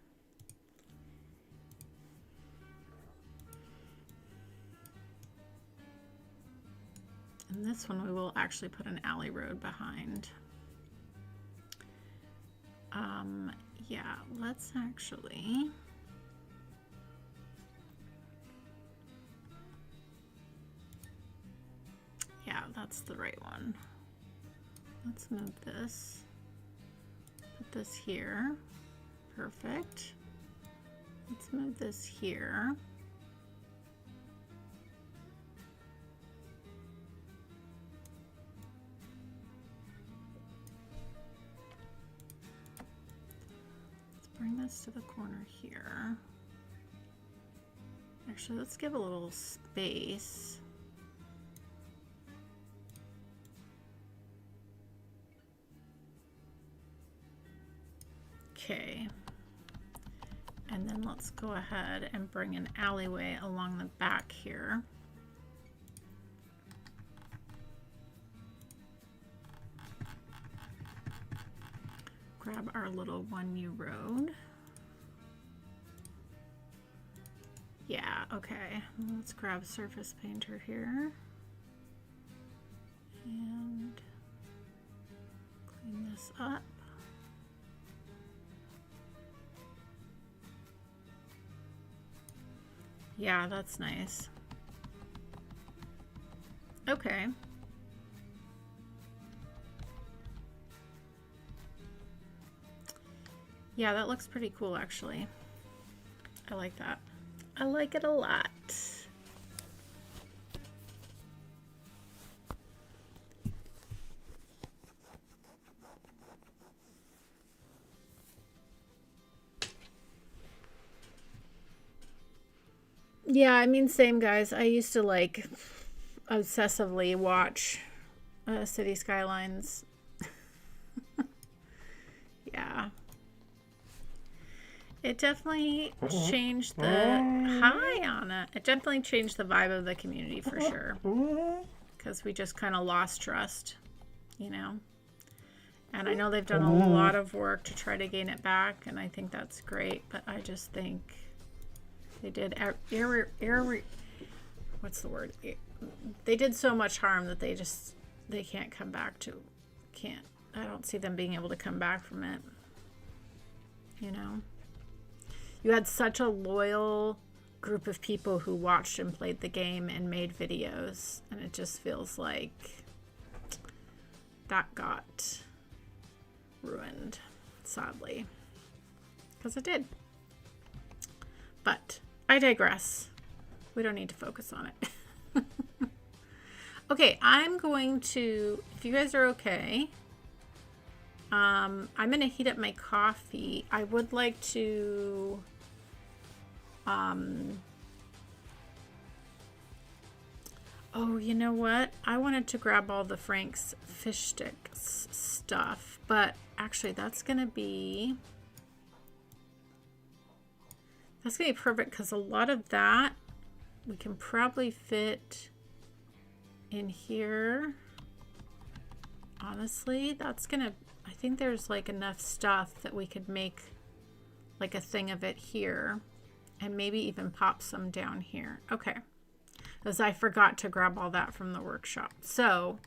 And this one we will actually put an alley road behind. Yeah, let's actually... Yeah, that's the right one. Let's move this. Put this here. Perfect. Let's move this here. close to the corner here. Actually, let's give a little space. Okay. And then let's go ahead and bring an alleyway along the back here. Grab our little 1U road. Yeah, okay. Let's grab surface painter here. And clean this up. Yeah, that's nice. Okay. Yeah, that looks pretty cool, actually. I like that. I like it a lot. Yeah, I mean, same guys. I used to like obsessively watch City Skylines. Yeah. It definitely changed the... Hi, Anna. It definitely changed the vibe of the community for sure. Because we just kind of lost trust, you know? And I know they've done a lot of work to try to gain it back, and I think that's great. But I just think they did... what's the word? They did so much harm that they can't come back to... I don't see them being able to come back from it. You know? You had such a loyal group of people who watched and played the game and made videos, and it just feels like that got ruined, sadly, because it did. But I digress. We don't need to focus on it. Okay, I'm going to, if you guys are okay, I'm going to heat up my coffee. I would like to oh, you know what? I wanted to grab all the Frank's fish sticks stuff, but actually that's going to be perfect because a lot of that we can probably fit in here. Honestly, that's going to, I think there's like enough stuff that we could make like a thing of it here and maybe even pop some down here. Okay. Because I forgot to grab all that from the workshop. So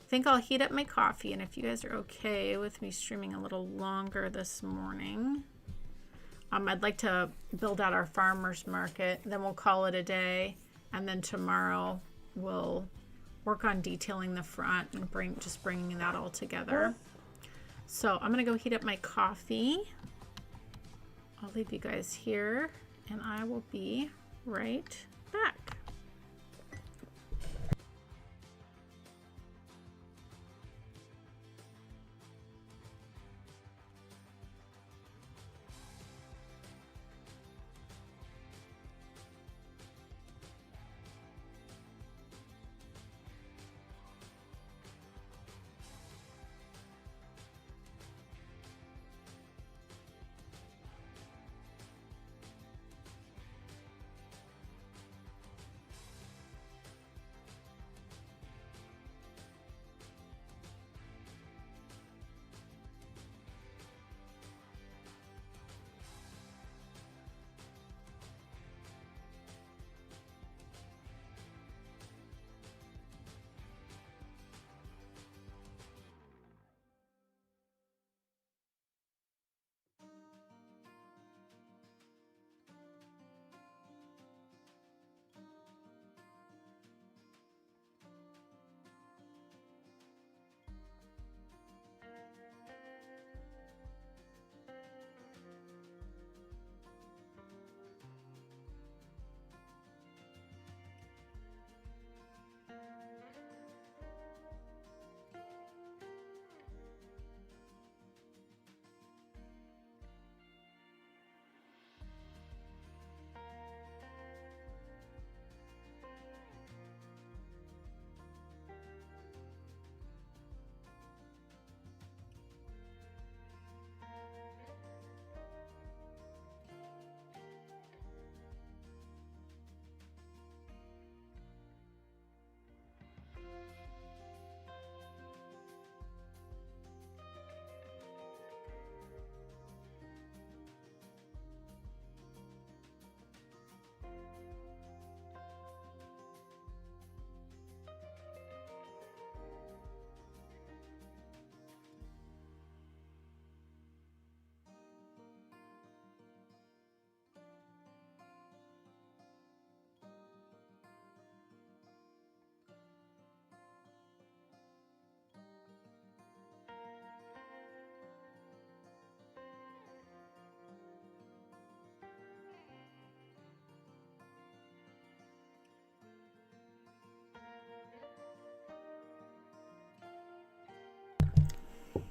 I think I'll heat up my coffee, and if you guys are okay with me streaming a little longer this morning, I'd like to build out our farmers market, then we'll call it a day, and then tomorrow we'll work on detailing the front and bringing that all together. So I'm gonna go heat up my coffee. I'll leave you guys here, and I will be right back.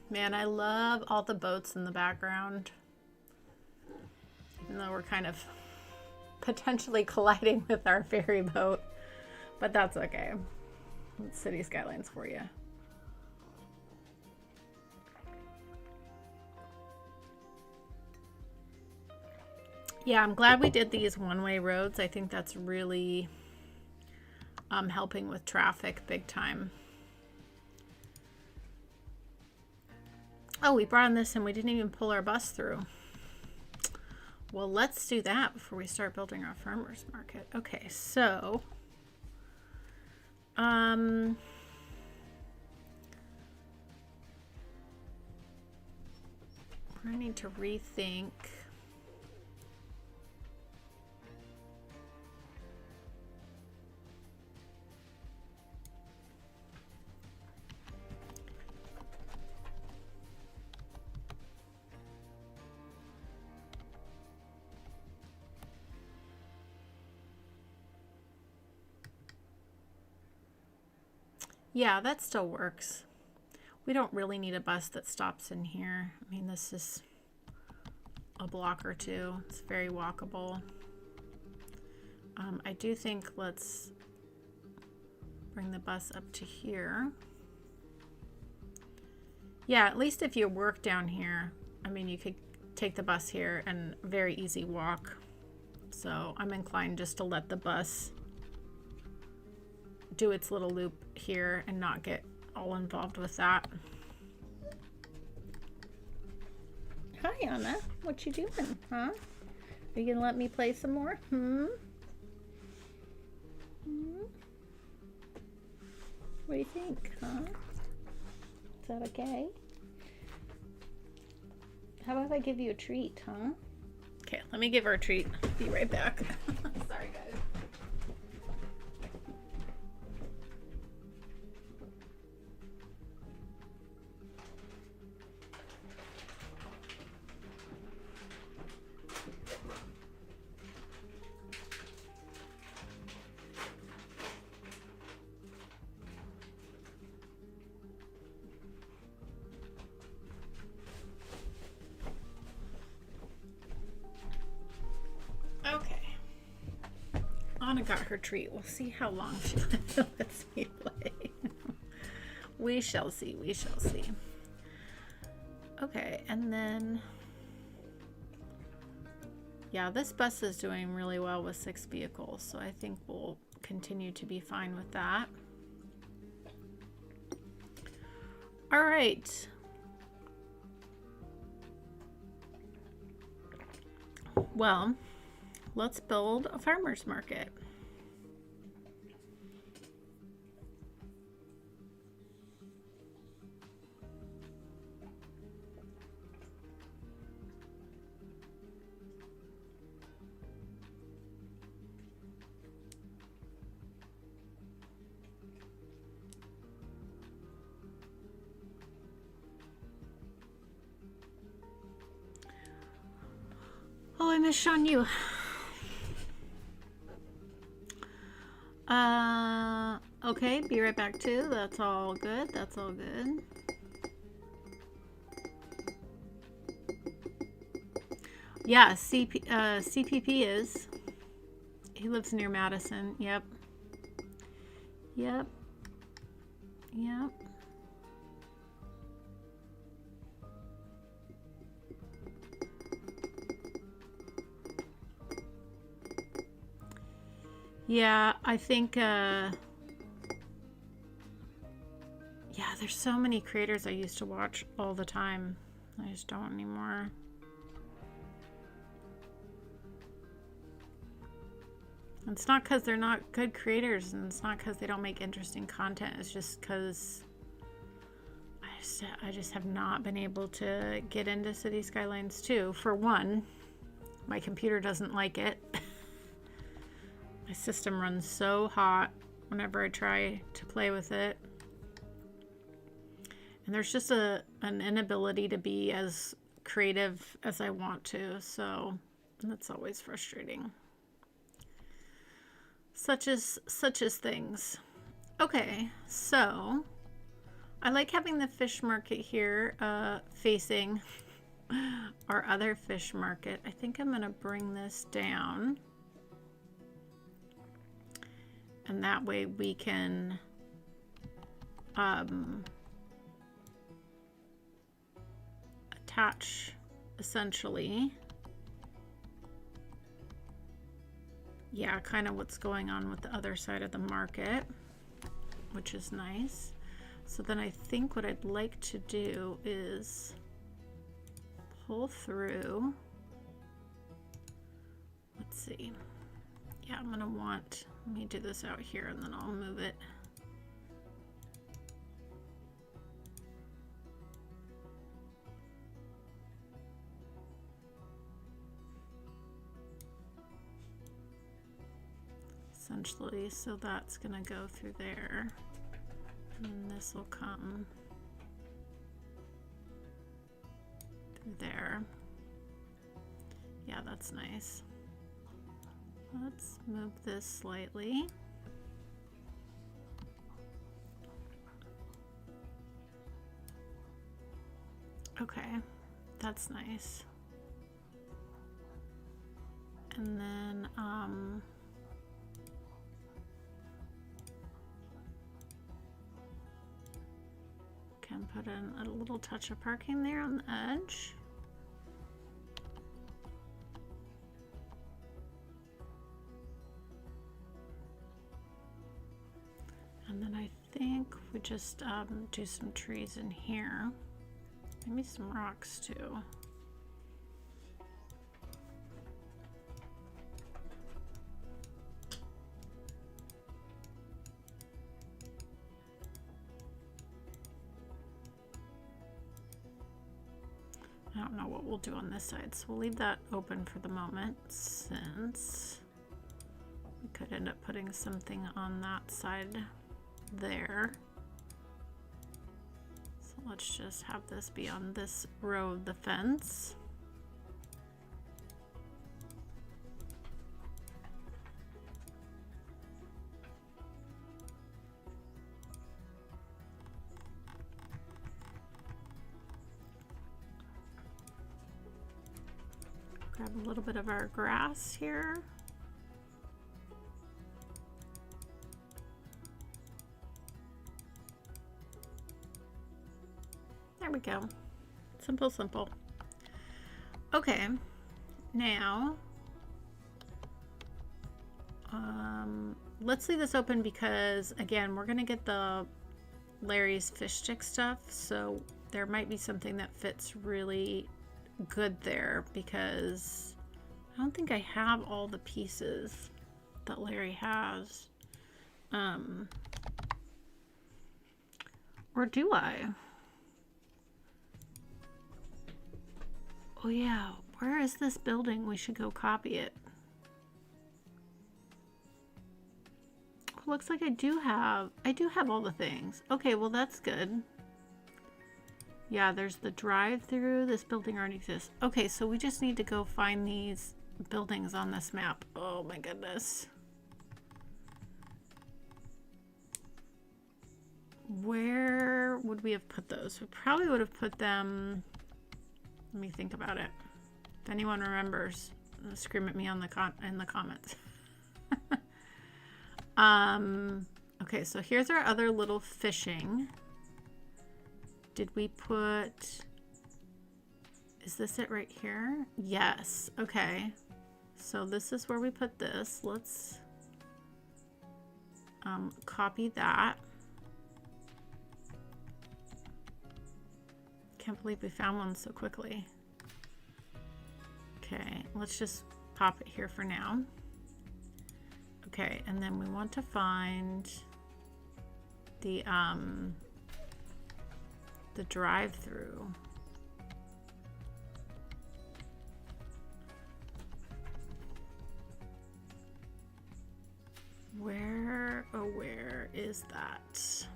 Man, I love all the boats in the background. Even though we're kind of potentially colliding with our ferry boat. But that's okay. It's City Skylines for you. Yeah, I'm glad we did these one-way roads. I think that's really helping with traffic big time. Oh, we brought in this and we didn't even pull our bus through. Well, let's do that before we start building our farmer's market. Okay, so we're gonna need to rethink. Yeah, that still works. We don't really need a bus that stops in here. I mean, this is a block or two. It's very walkable. I do think let's bring the bus up to here. Yeah, at least if you work down here, I mean, you could take the bus here and very easy walk. So I'm inclined just to let the bus do its little loop here and not get all involved with that. Hi, Anna. What you doing, huh? Are you gonna let me play some more? Hmm? What do you think, huh? Is that okay? How about if I give you a treat, huh? Okay, let me give her a treat. Be right back. Sorry, guys. Anna got her treat. We'll see how long she lets me play. We shall see. We shall see. Okay, and then... yeah, this bus is doing really well with 6 vehicles, so I think we'll continue to be fine with that. All right. Well, let's build a farmer's market. Oh, I miss Sean you. Okay, be right back too. That's all good. That's all good. Yeah, CPP is. He lives near Madison. Yep. Yep. Yep. Yeah, I think, yeah, there's so many creators I used to watch all the time. I just don't anymore. It's not because they're not good creators, and it's not because they don't make interesting content. It's just because I just have not been able to get into City Skylines 2. For one, my computer doesn't like it. My system runs so hot whenever I try to play with it. And there's just an inability to be as creative as I want to, so that's always frustrating. Such as things. Okay, so I like having the fish market here facing our other fish market. I think I'm going to bring this down. And that way we can attach essentially, yeah, kind of what's going on with the other side of the market, which is nice. So then I think what I'd like to do is pull through. Let's see. Yeah, I'm gonna want, let me do this out here and then I'll move it. Essentially, so that's gonna go through there. And then this will come through there. Yeah, that's nice. Let's move this slightly. Okay, that's nice. And then can put in a little touch of parking there on the edge. And then I think we just do some trees in here. Maybe some rocks too. I don't know what we'll do on this side, so we'll leave that open for the moment since we could end up putting something on that side there. So let's just have this be on this row of the fence. Grab a little bit of our grass here. There we go. Simple, simple. Okay, now let's leave this open because again, we're gonna get the Larry's fish stick stuff, so there might be something that fits really good there because I don't think I have all the pieces that Larry has. Or do I? Oh yeah, where is this building? We should go copy it. Looks like I do have all the things. Okay, well that's good. Yeah, there's the drive-through. This building already exists. Okay, so we just need to go find these buildings on this map. Oh my goodness. Where would we have put those? We probably would have put them, let me think about it. If anyone remembers, scream at me on in the comments. Okay, so here's our other little fishing. Did we put, is this it right here? Yes, okay. So this is where we put this. Let's copy that. Can't believe we found one so quickly. Okay, let's just pop it here for now. Okay, and then we want to find the drive-through. Where is that?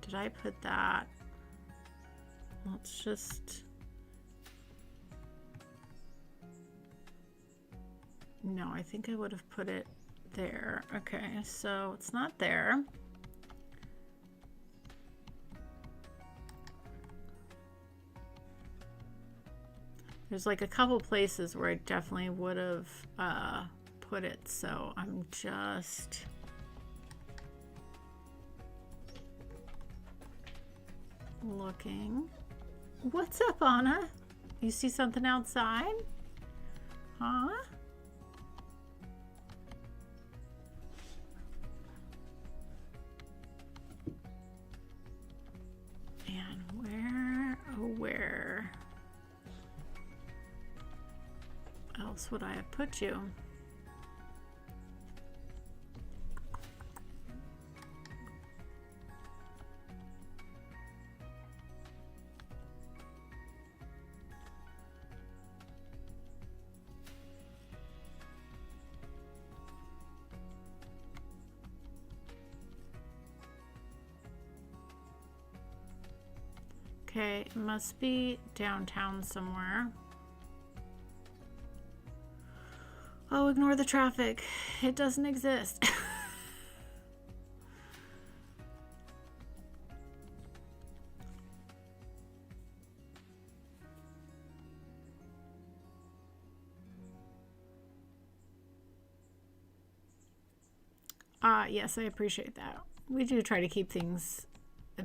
Did I put that? Let's just, no, I think I would have put it there. Okay, so it's not there. There's like a couple places where I definitely would have put it, so I'm just looking. What's up, Anna? You see something outside? Huh? And where, oh where else would I have put you? Okay, it must be downtown somewhere. Oh, ignore the traffic. It doesn't exist. Yes, I appreciate that. We do try to keep things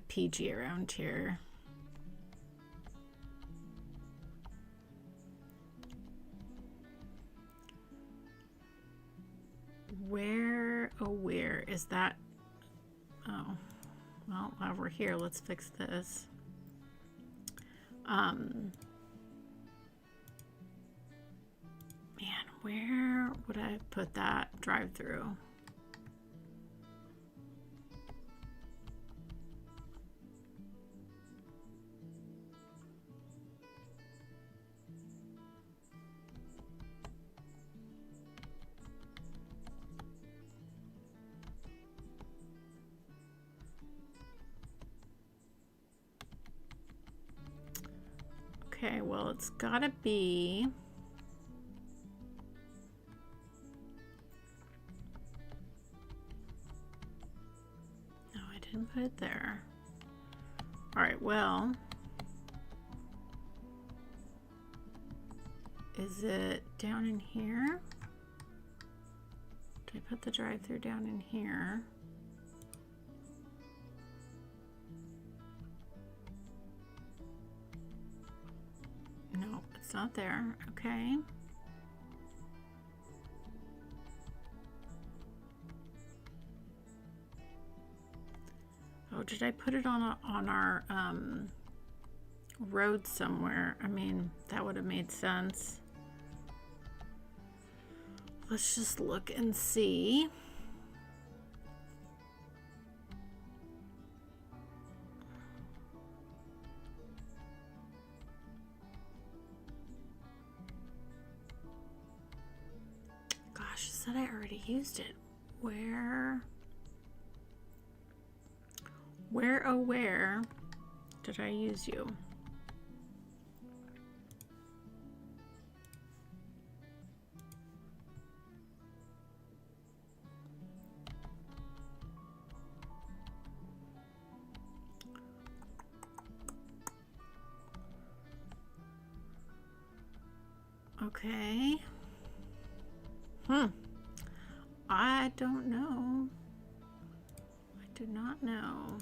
PG around here. Where, oh, where is that? Oh, well, while we're here, let's fix this. Man, where would I put that drive-through? Okay, well, it's gotta be. No, I didn't put it there. All right, well, is it down in here? Did I put the drive-through down in here? No, it's not there. Okay. Oh, did I put it on our road somewhere? I mean, that would have made sense. Let's just look and see. Gosh, I said I already used it. Where, oh, where did I use you? Okay. I don't know. I do not know.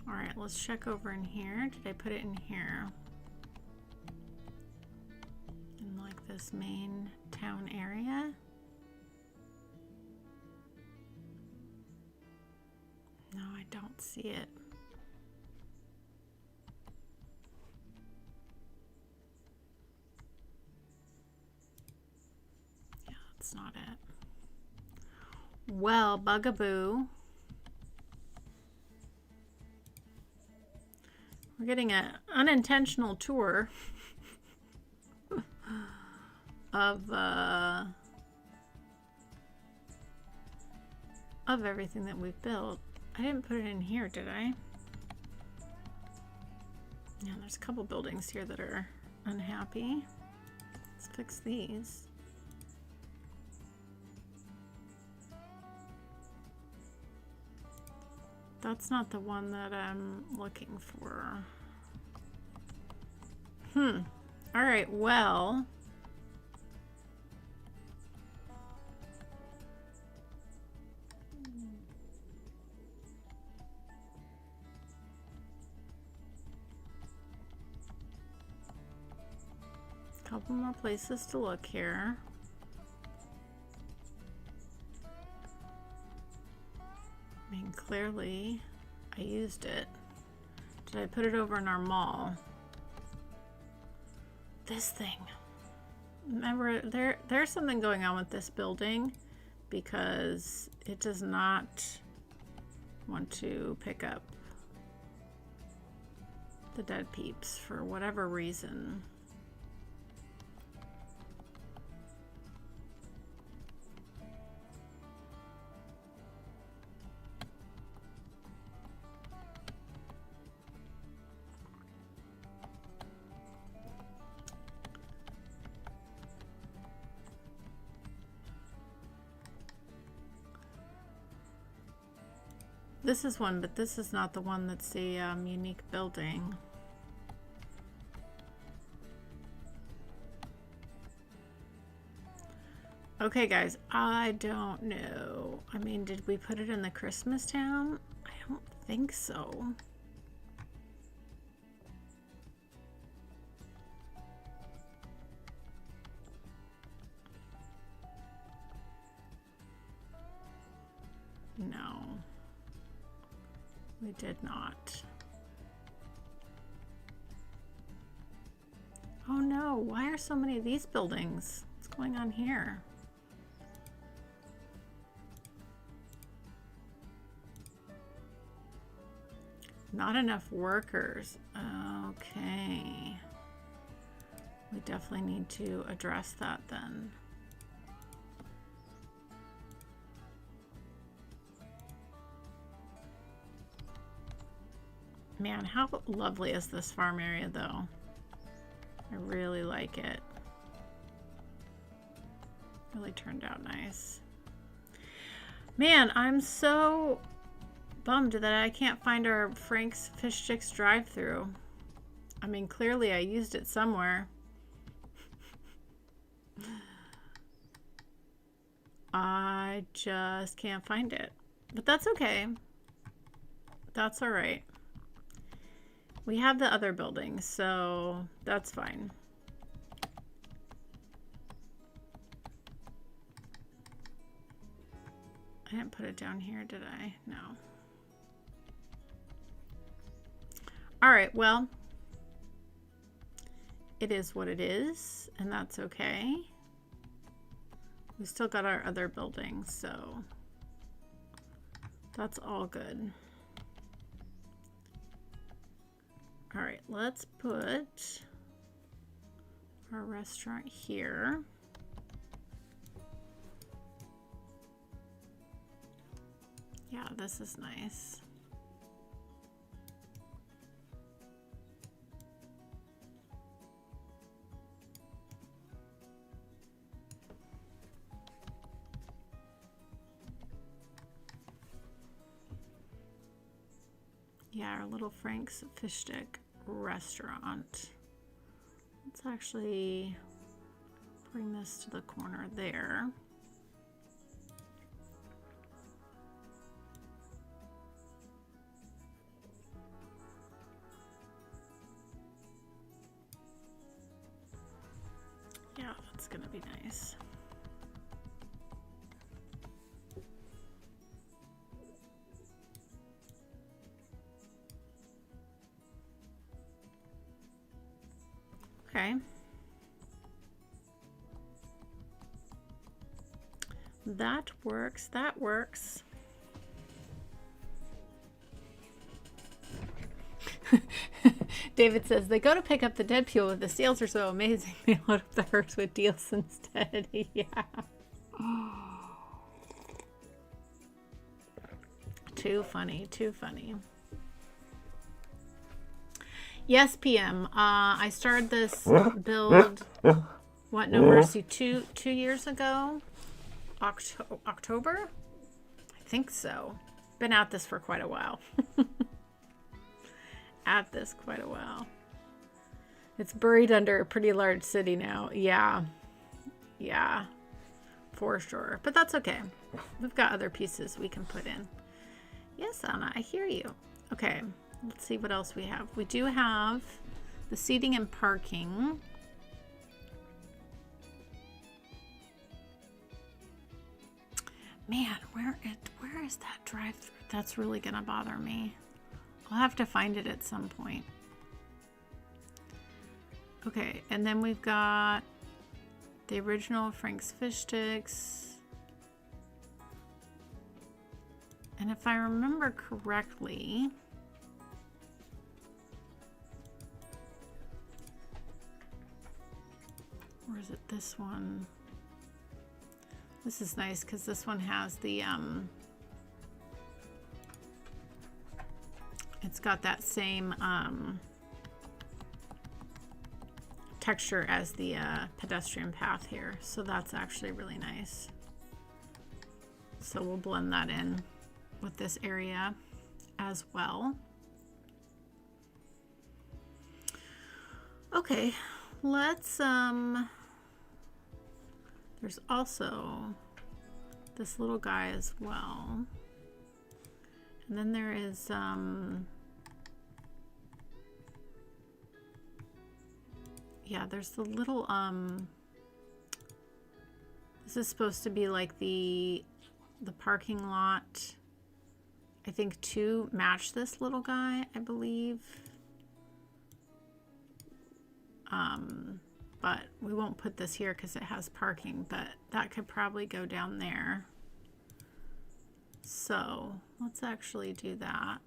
All right, let's check over in here. Did I put it in here? In like this main town area? No, I don't see it. Yeah, that's not it. Well, bugaboo. We're getting an unintentional tour of everything that we've built. I didn't put it in here, did I? Yeah, there's a couple buildings here that are unhappy. Let's fix these. That's not the one that I'm looking for. All right, well. Couple more places to look here. I mean, clearly I used it. Did I put it over in our mall? This thing. Remember, there's something going on with this building because it does not want to pick up the dead peeps for whatever reason. This is one, but this is not the one that's the unique building. Okay, guys, I don't know. I mean, did we put it in the Christmas town? I don't think so. No. We did not. Oh no, why are so many of these buildings? What's going on here? Not enough workers. Okay. We definitely need to address that then. Man, how lovely is this farm area though? I really like it. Really turned out nice. Man, I'm so bummed that I can't find our Frank's Fish Sticks drive-through. I mean, clearly I used it somewhere. I just can't find it. But that's okay. That's all right. We have the other buildings, so that's fine. I didn't put it down here, did I? No. All right, well, it is what it is, and that's okay. We still got our other buildings, so that's all good. All right, let's put our restaurant here. Yeah, this is nice. Yeah, our little Frank's Fish Stick restaurant. Let's actually bring this to the corner there. Yeah, that's gonna be nice. Okay. That works. That works. David says they go to pick up the dead people, but the sales are so amazing. They load up the hearse with deals instead. Yeah. Too funny. Too funny. Yes, PM. I started this build, what, No Mercy, two years ago? October? I think so. Been at this for quite a while. At this quite a while. It's buried under a pretty large city now. Yeah. Yeah. For sure. But that's okay. We've got other pieces we can put in. Yes, Anna, I hear you. Okay. Let's see what else we have. We do have the seating and parking. Man, where is that drive-through? That's really gonna bother me. I'll have to find it at some point. Okay, and then we've got the original Frank's Fish Sticks. And if I remember correctly, or is it this one? This is nice because this one has the, it's got that same texture as the pedestrian path here. So that's actually really nice. So we'll blend that in with this area as well. Okay, let's, there's also this little guy as well. And then there is, yeah, there's the little, this is supposed to be like the parking lot, I think, to match this little guy, I believe. But we won't put this here because it has parking, but that could probably go down there. So let's actually do that.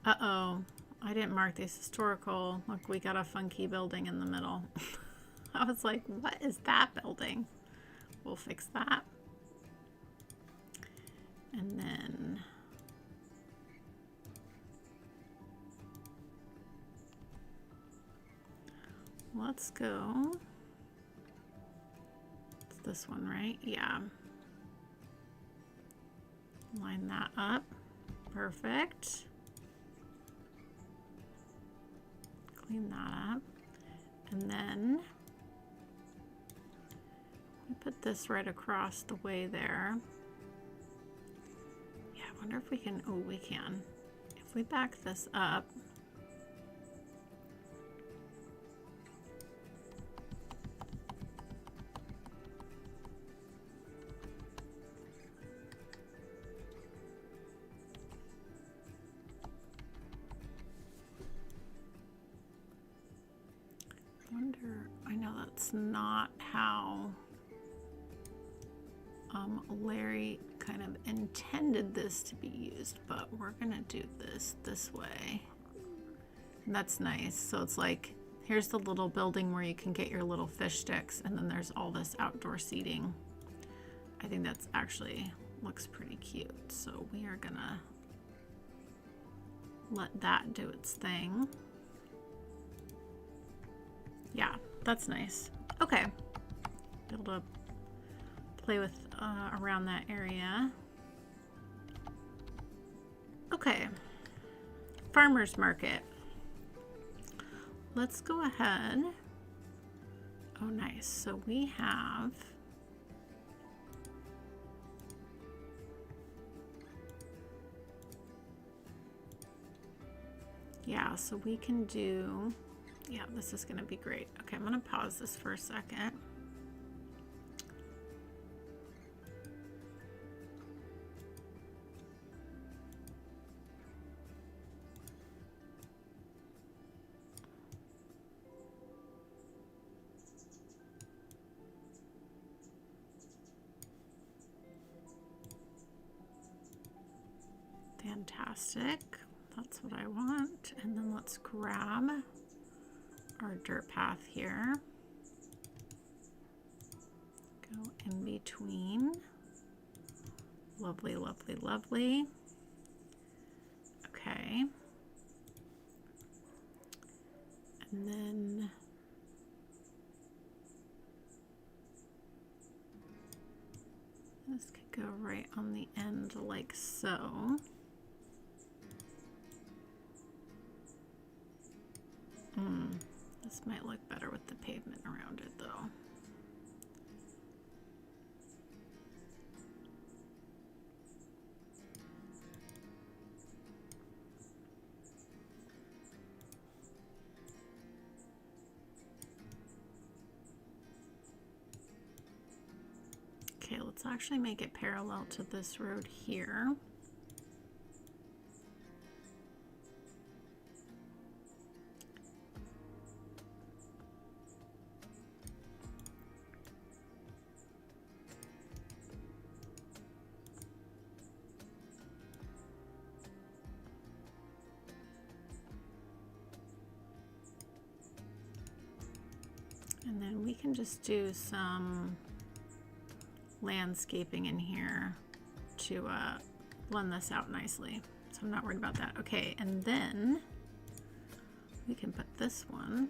Uh-oh. I didn't mark these historical. Look, we got a funky building in the middle. I was like, what is that building? We'll fix that. And then let's go. It's this one, right? Yeah. Line that up. Perfect. Clean that up. And then we put this right across the way there. Yeah, I wonder if we can, oh, we can. If we back this up, I know that's not how Larry kind of intended this to be used, but we're gonna do this way. And that's nice. So it's like, here's the little building where you can get your little fish sticks, and then there's all this outdoor seating. I think that's actually looks pretty cute. So we are gonna let that do its thing. Yeah, that's nice. Okay, be able to play with around that area. Okay, farmers market. Let's go ahead. Oh, nice. So we have, yeah, so we can do, yeah, this is going to be great. Okay, I'm going to pause this for a second. Fantastic. That's what I want. And then let's grab our dirt path here. Go in between. Lovely, lovely, lovely. Okay. And then this could go right on the end like so. This might look better with the pavement around it though. Okay, let's actually make it parallel to this road here. And then we can just do some landscaping in here to blend this out nicely. So I'm not worried about that. Okay, and then we can put this one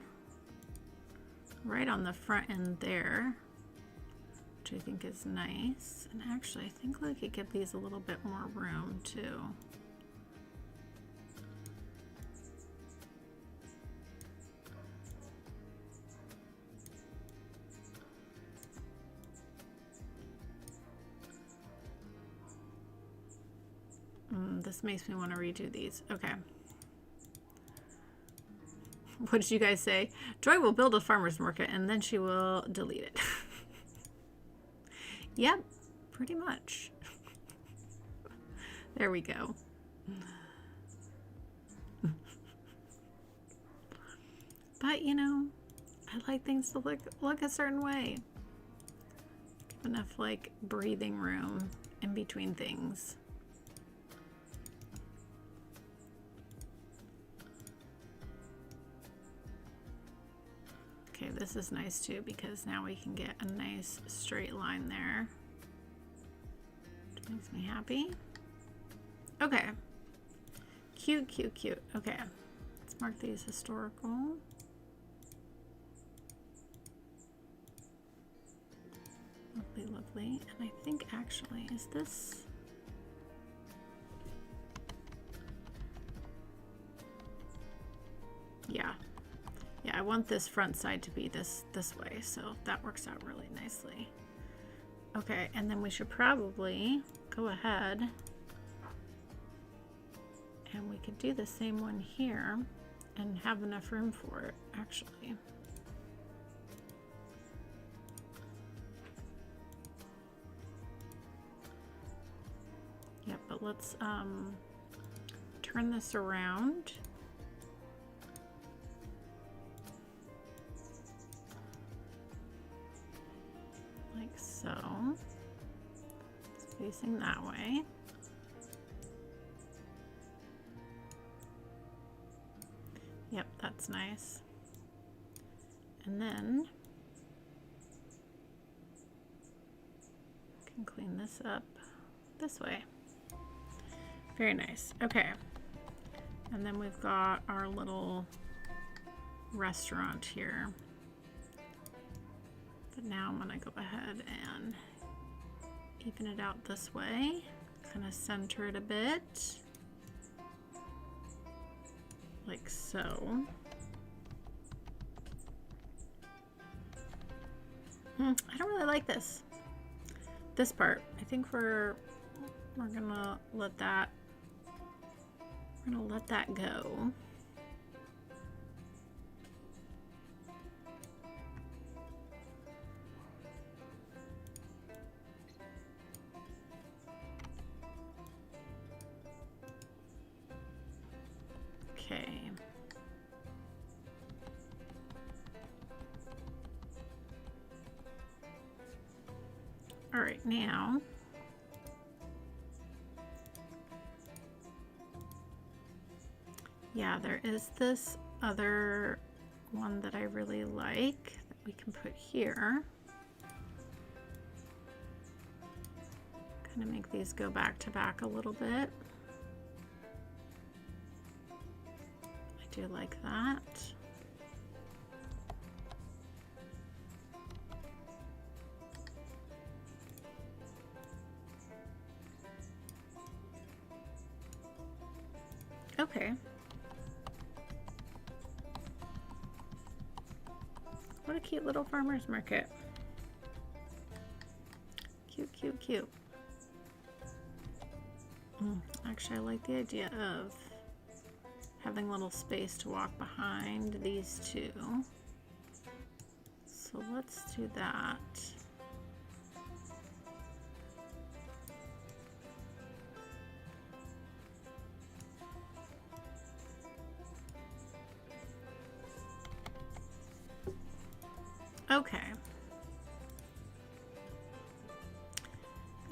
right on the front end there, which I think is nice. And actually, I think we could give these a little bit more room too. This makes me want to redo these. Okay. What did you guys say? Joy will build a farmer's market and then she will delete it. Yep, pretty much. There we go. But you know, I like things to look a certain way. Give enough like breathing room in between things. Okay, this is nice too because now we can get a nice straight line there, which makes me happy. Okay, cute, cute, cute. Okay, let's mark these historical. Lovely, lovely. And I think actually, is this? Yeah. Yeah, I want this front side to be this way, so that works out really nicely. Okay, and then we should probably go ahead and we could do the same one here and have enough room for it, actually. Yeah, but let's turn this around. Like so. It's facing that way. Yep, that's nice. And then I can clean this up this way. Very nice. Okay. And then we've got our little restaurant here. But now I'm gonna go ahead and even it out this way. Kind of center it a bit. Like so. I don't really like this part. I think we're gonna let that go. Okay. All right, now yeah, there is this other one that I really like that we can put here. gonna make these go back to back a little bit. I do like that. Okay. What a cute little farmer's market. Cute, cute, cute. Actually, I like the idea of having a little space to walk behind these two. So let's do that. Okay.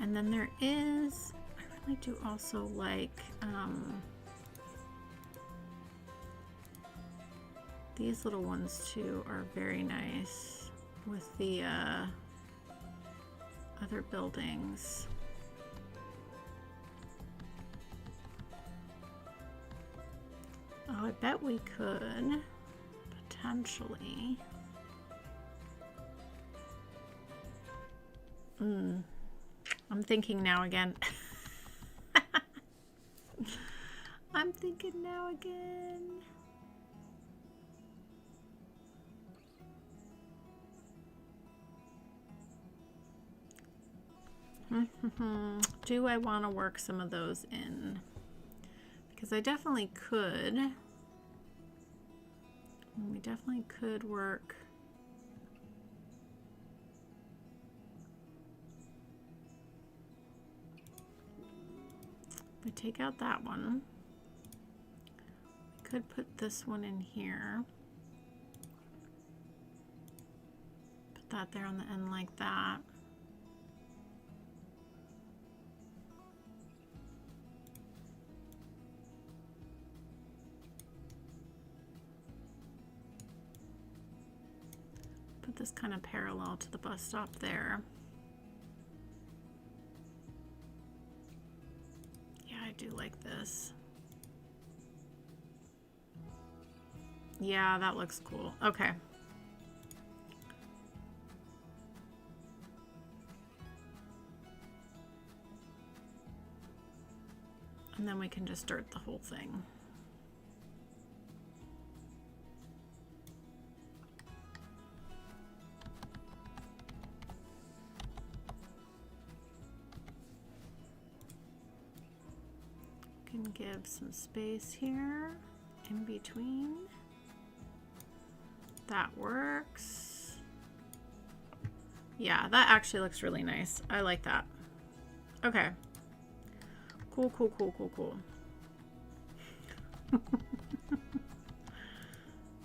And then there is, I really do also like these little ones too are very nice with the other buildings. Oh, I bet we could potentially. I'm thinking now again. I'm thinking now again. Do I want to work some of those in? Because I definitely could. We definitely could work. We take out that one. We could put this one in here. Put that there on the end like that. Put this kind of parallel to the bus stop there. I do like this. Yeah, that looks cool. Okay. And then we can just dirt the whole thing. Can give some space here in between. That works. Yeah, that actually looks really nice. I like that. Okay. Cool, cool, cool, cool, cool. I'm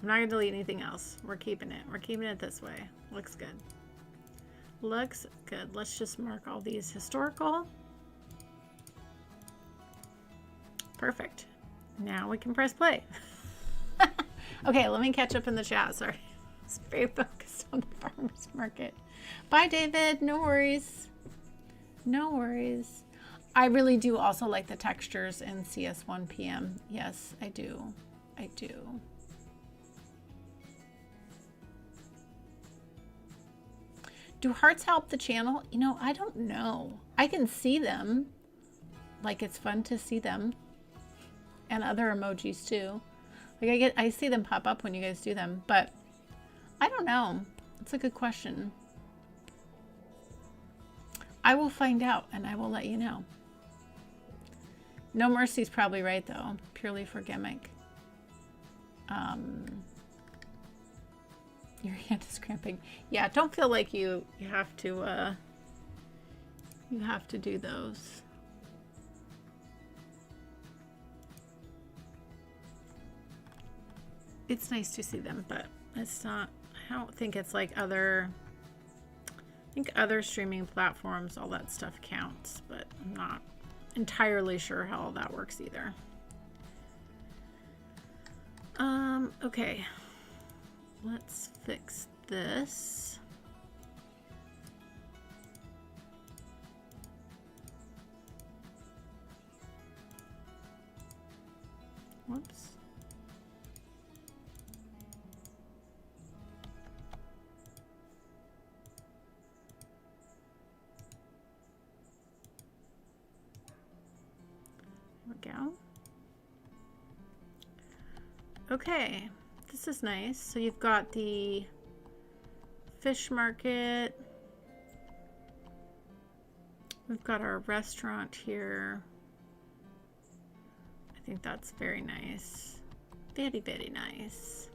not gonna delete anything else. We're keeping it. We're keeping it this way. Looks good. Looks good. Let's just mark all these historical. Perfect. Now we can press play. Okay, let me catch up in the chat. Sorry. I was very focused on the farmer's market. Bye, David. No worries. No worries. I really do also like the textures in CS1 PM. Yes, I do. I do. Do hearts help the channel? You know, I don't know. I can see them. Like, it's fun to see them. And other emojis too. Like I see them pop up when you guys do them, but I don't know. It's a good question. I will find out and I will let you know. No Mercy's probably right though, purely for gimmick. Your hand is cramping. Yeah, don't feel like you have to do those. It's nice to see them, but it's not, I don't think it's like other, I think other streaming platforms, all that stuff counts, but I'm not entirely sure how all that works either. Okay, let's fix this. Whoops. There we go. Okay, this is nice. So you've got the fish market. We've got our restaurant here. I think that's very nice. Very, very nice.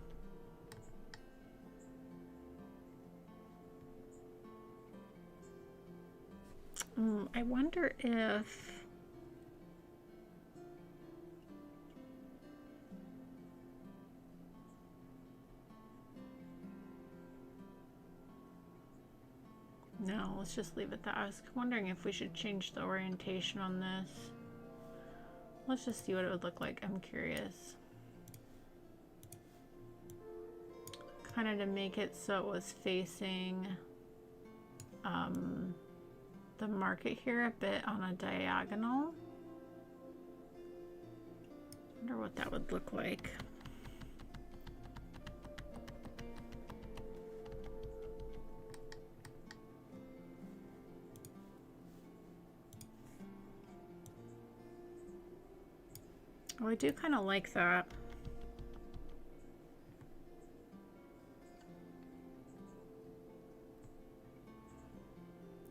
I wonder if... No, let's just leave it that. I was wondering if we should change the orientation on this. Let's just see what it would look like. I'm curious. Kind of to make it so it was facing the market here a bit on a diagonal. I wonder what that would look like. Oh, I do kind of like that.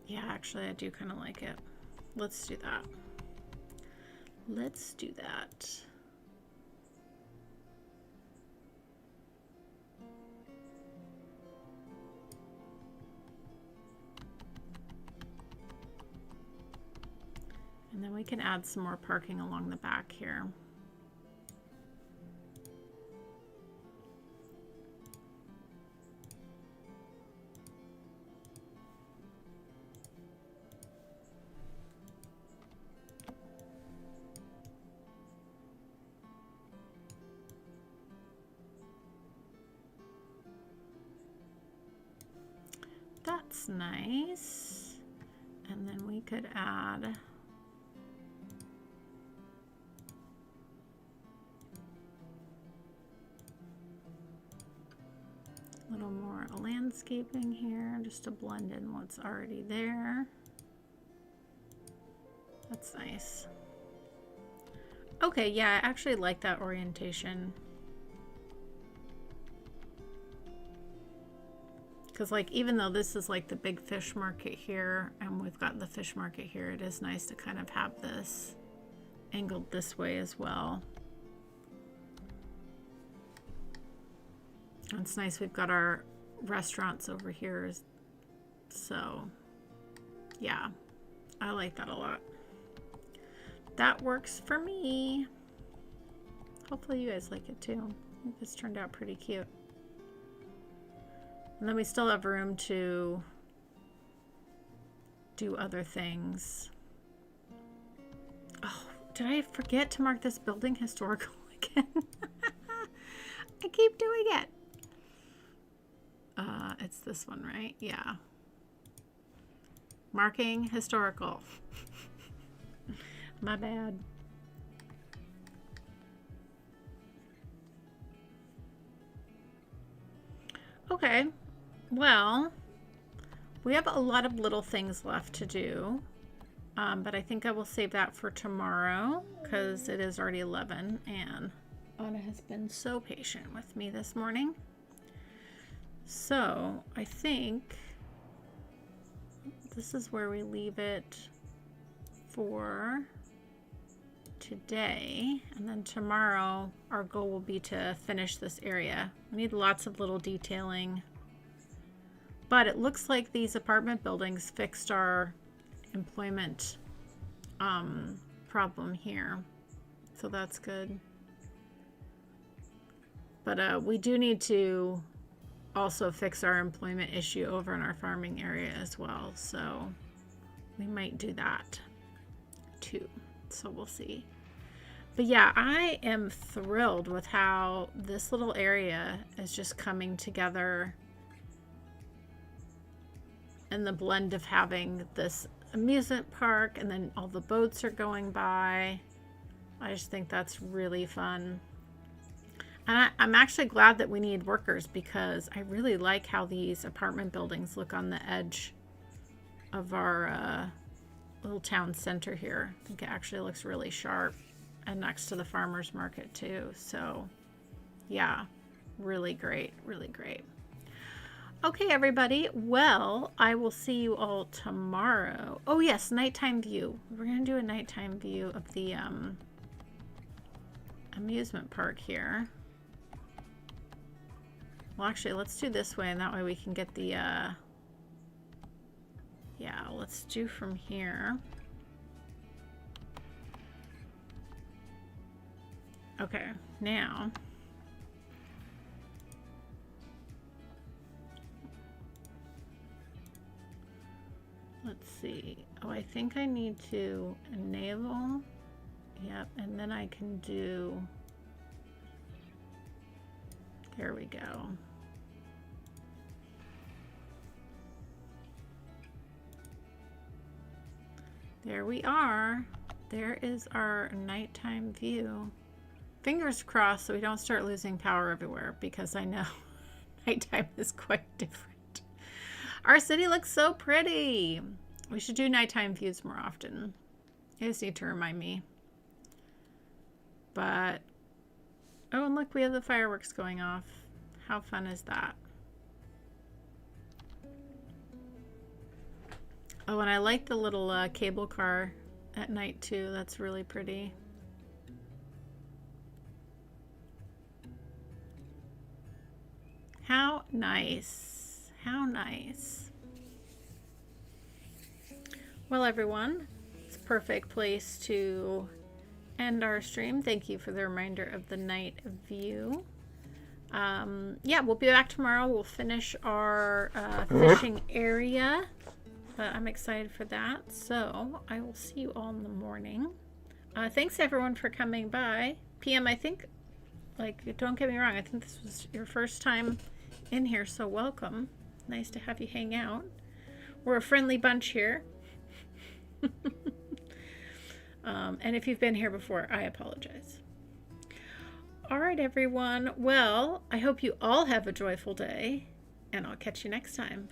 Yeah, actually, I do kind of like it. Let's do that. Let's do that. And then we can add some more parking along the back here. That's nice. And then we could add a little more landscaping here just to blend in what's already there. That's nice. Okay, yeah, I actually like that orientation. Because like, even though this is like the big fish market here and we've got the fish market here, it is nice to kind of have this angled this way as well. And it's nice we've got our restaurants over here. So yeah, I like that a lot. That works for me. Hopefully you guys like it too. I think this turned out pretty cute. And then we still have room to do other things. Oh, did I forget to mark this building historical again? I keep doing it. It's this one, right? Yeah. Marking historical. My bad. Okay. Well, we have a lot of little things left to do, but I think I will save that for tomorrow because it is already 11 and Anna has been so patient with me this morning. So I think this is where we leave it for today, and then tomorrow our goal will be to finish this area. We need lots of little detailing. But it looks like these apartment buildings fixed our employment problem here. So that's good. But we do need to also fix our employment issue over in our farming area as well. So we might do that too. So we'll see. But yeah, I am thrilled with how this little area is just coming together. And the blend of having this amusement park and then all the boats are going by. I just think that's really fun. And I'm actually glad that we need workers because I really like how these apartment buildings look on the edge of our little town center here. I think it actually looks really sharp, and next to the farmer's market too. So yeah, really great, really great. Okay, everybody. Well, I will see you all tomorrow. Oh yes, nighttime view. We're gonna do a nighttime view of the amusement park here. Well, actually, let's do this way, and that way we can get the yeah, let's do from here. Okay, now let's see. Oh, I think I need to enable. Yep, and then I can do, there we go. There we are. There is our nighttime view. Fingers crossed so we don't start losing power everywhere, because I know nighttime is quite different. Our city looks so pretty. We should do nighttime views more often. You just need to remind me. But, oh, and look, we have the fireworks going off. How fun is that? Oh, and I like the little cable car at night too. That's really pretty. How nice. How nice. Well, everyone, it's a perfect place to end our stream. Thank you for the reminder of the night view. Yeah, we'll be back tomorrow. We'll finish our fishing area. I'm excited for that. So I will see you all in the morning. Thanks everyone for coming by. PM, I think, like, don't get me wrong, I think this was your first time in here, so welcome. Nice to have you hang out. We're a friendly bunch here. And if you've been here before, I apologize. All right, everyone. Well, I hope you all have a joyful day, and I'll catch you next time.